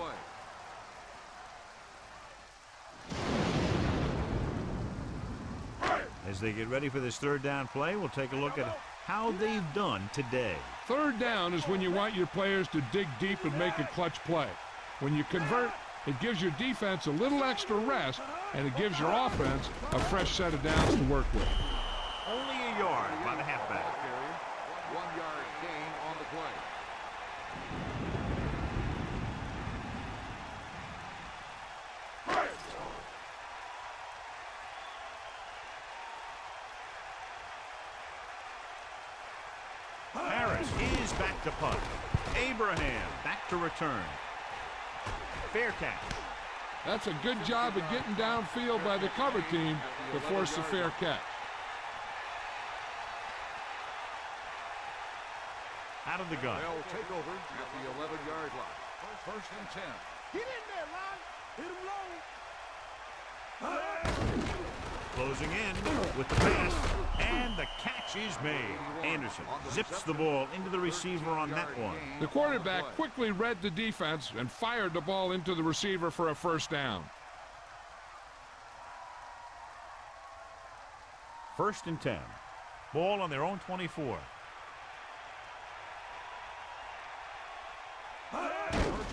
As they get ready for this 3rd down play, we'll take a look at how they've done today. 3rd down is when you want your players to dig deep and make a clutch play. When you convert, it gives your defense a little extra rest, and it gives your offense a fresh set of downs to work with. Only a yard by the halfback. 1-yard gain on the play. Harris is back to punt. Abraham back to return. Fair catch. That's a good job of getting downfield by the cover team to force a fair catch. out of the gun. They'll take over at the 11-yard line. First and 10. Get in there, Ron. Hit him low. Closing in with the pass, and the catch is made. Anderson zips the ball into the receiver on that one. The quarterback quickly read the defense and fired the ball into the receiver for a first down. First and 10. Ball on their own 24.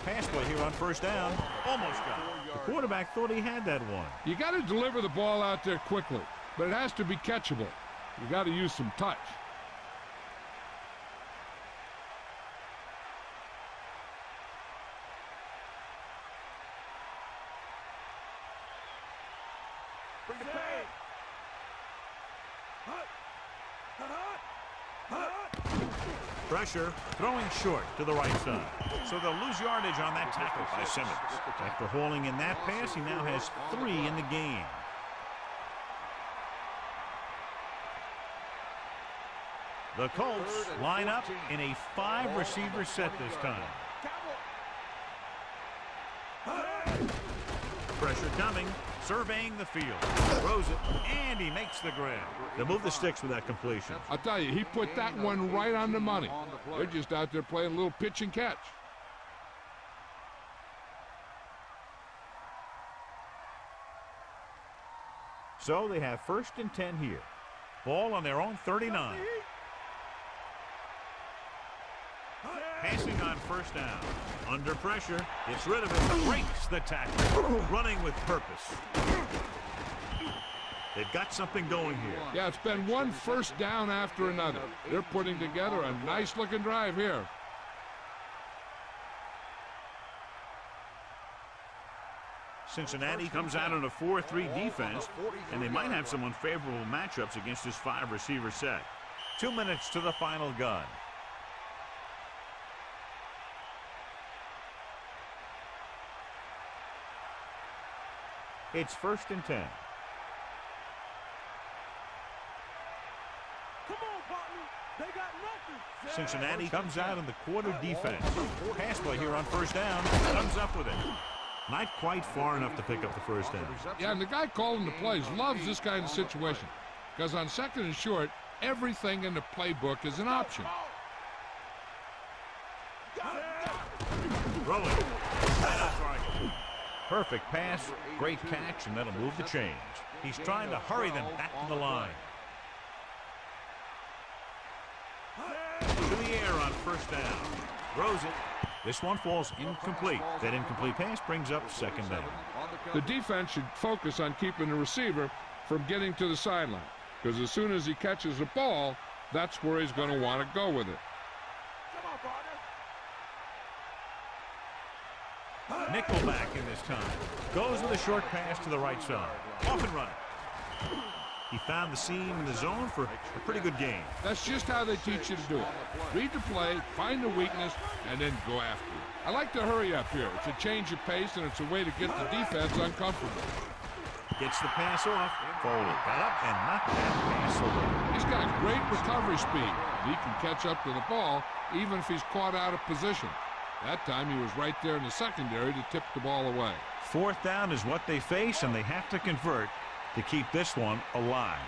Pass play here on first down. Almost got it. The quarterback thought he had that one. You got to deliver the ball out there quickly, but it has to be catchable. You got to use some touch. Bring the pass. Pressure, throwing short to the right side. So they'll lose yardage on that tackle by Simmons. After hauling in that pass, he now has 3 in the game. The Colts line up in a 5-receiver set this time. Pressure coming, surveying the field. Throws it, and he makes the grab. They'll move the sticks with that completion. I'll tell you, he put that one right on the money. They're just out there playing a little pitch and catch. So they have first and 10 here. Ball on their own 39. Passing on first down. Under pressure, gets rid of it, breaks the tackle. Running with purpose. They've got something going here. Yeah, it's been one first down after another. They're putting together a nice-looking drive here. Cincinnati comes out in a 4-3 defense, and they might have some unfavorable matchups against this 5-receiver set. 2 minutes to the final gun. It's first and 10. Come on, partner. They got nothing. Cincinnati comes out in the quarter defense. Pass play here on first down. Comes up with it. Not quite far enough to pick up the first down. Yeah, and the guy calling the plays loves this kind of situation, because on second and short, everything in the playbook is an option. Throwing. Perfect pass, great catch, and that'll move the chains. He's trying to hurry them back to the line. To the air on first down. Throws it. This one falls incomplete. That incomplete pass brings up second down. The defense should focus on keeping the receiver from getting to the sideline, because as soon as he catches the ball, that's where he's going to want to go with it. Nickelback in this time. Goes with a short pass to the right side. Off and running. He found the seam in the zone for a pretty good game. That's just how they teach you to do it. Read the play, find the weakness, and then go after it. I like to hurry up here. It's a change of pace, and it's a way to get the defense uncomfortable. Gets the pass off. Foley got up and knocked that pass away. He's got great recovery speed. He can catch up to the ball even if he's caught out of position. That time he was right there in the secondary to tip the ball away. Fourth down is what they face, and they have to convert to keep this one alive.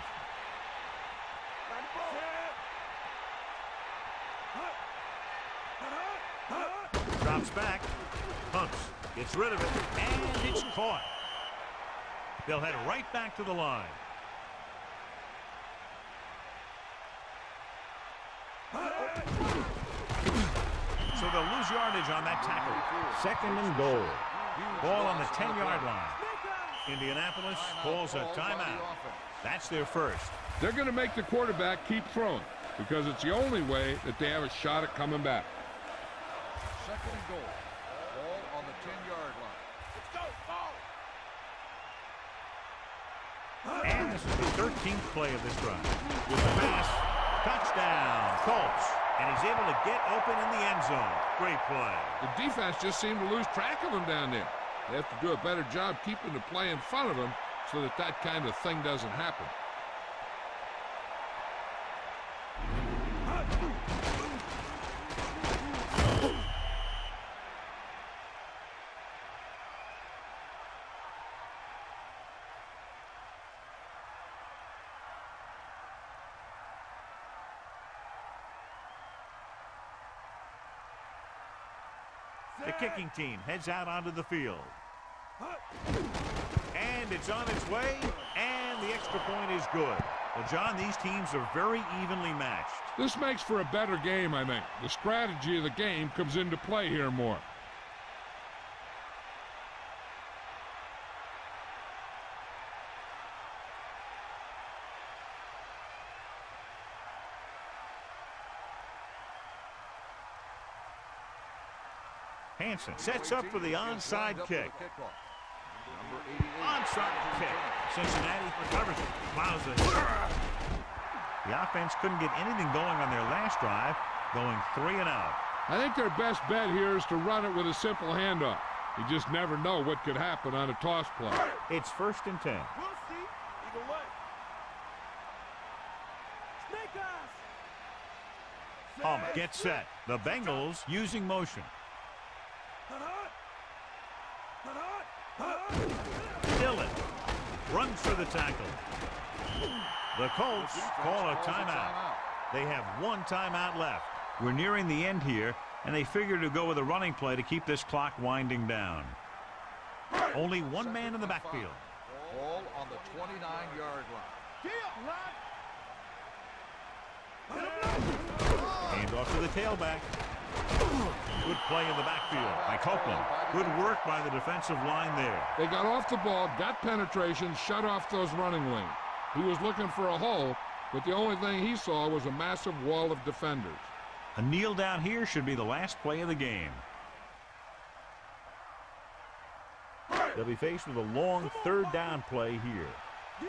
Drops back, hunts, gets rid of it, and it's caught. They'll head right back to the line. So they'll lose yardage on that tackle. Second and goal. Ball on the 10-yard line. Indianapolis calls a timeout. That's their first. They're going to make the quarterback keep throwing, because it's the only way that they have a shot at coming back. Second and goal. Ball on the 10-yard line. Let's go, ball. And this is the 13th play of this drive. With the pass, touchdown, Colts. And he's able to get open in the end zone. Great play. The defense just seemed to lose track of him down there. They have to do a better job keeping the play in front of them so that that kind of thing doesn't happen. The kicking team heads out onto the field. And it's on its way, and the extra point is good. Well, John, these teams are very evenly matched. This makes for a better game, I think. The strategy of the game comes into play here more. Hansen sets up for the onside kick. Onside kick. Cincinnati recovers it. Plows it. The offense couldn't get anything going on their last drive, going 3 and out. I think their best bet here is to run it with a simple handoff. You just never know what could happen on a toss play. It's 1st and 10. We'll see. Either way. Snake eyes. Palmer gets set. The Bengals using motion. Dillon runs for the tackle. The Colts call a timeout. They have 1 timeout left. We're nearing the end here, and they figure to go with a running play to keep this clock winding down. Only 1 man in the backfield. Ball on the 29-yard line. Hand off to the tailback. Good play in the backfield by Copeland. Good work by the defensive line there. They got off the ball, got penetration, shut off those running lanes. He was looking for a hole, but the only thing he saw was a massive wall of defenders. A kneel down here should be the last play of the game. They'll be faced with a long 3rd down play here.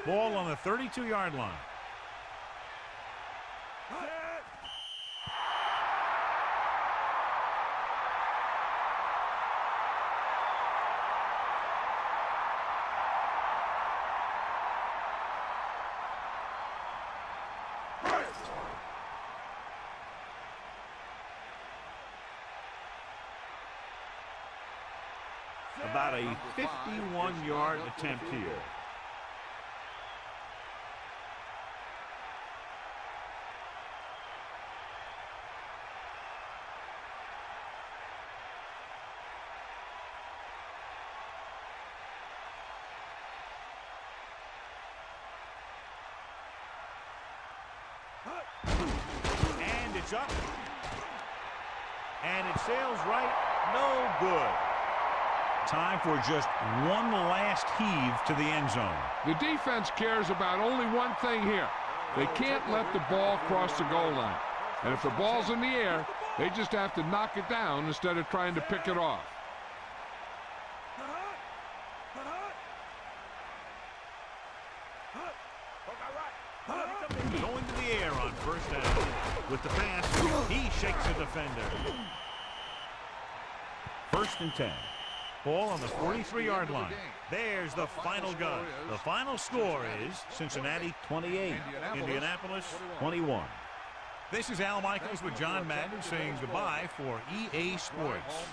Ball on the 32-yard line. About a 51-yard attempt here. And it's up. And it sails right. No good. Time for just 1 last heave to the end zone. The defense cares about only one thing here. They can't let the ball cross the goal line. And if the ball's in the air, they just have to knock it down instead of trying to pick it off. Going to the air on 1st down. With the pass, he shakes a defender. 1st and 10. Ball on the 43-yard line. There's the final gun. The final score is Cincinnati 28, Indianapolis 21. This is Al Michaels with John Madden saying goodbye for EA Sports.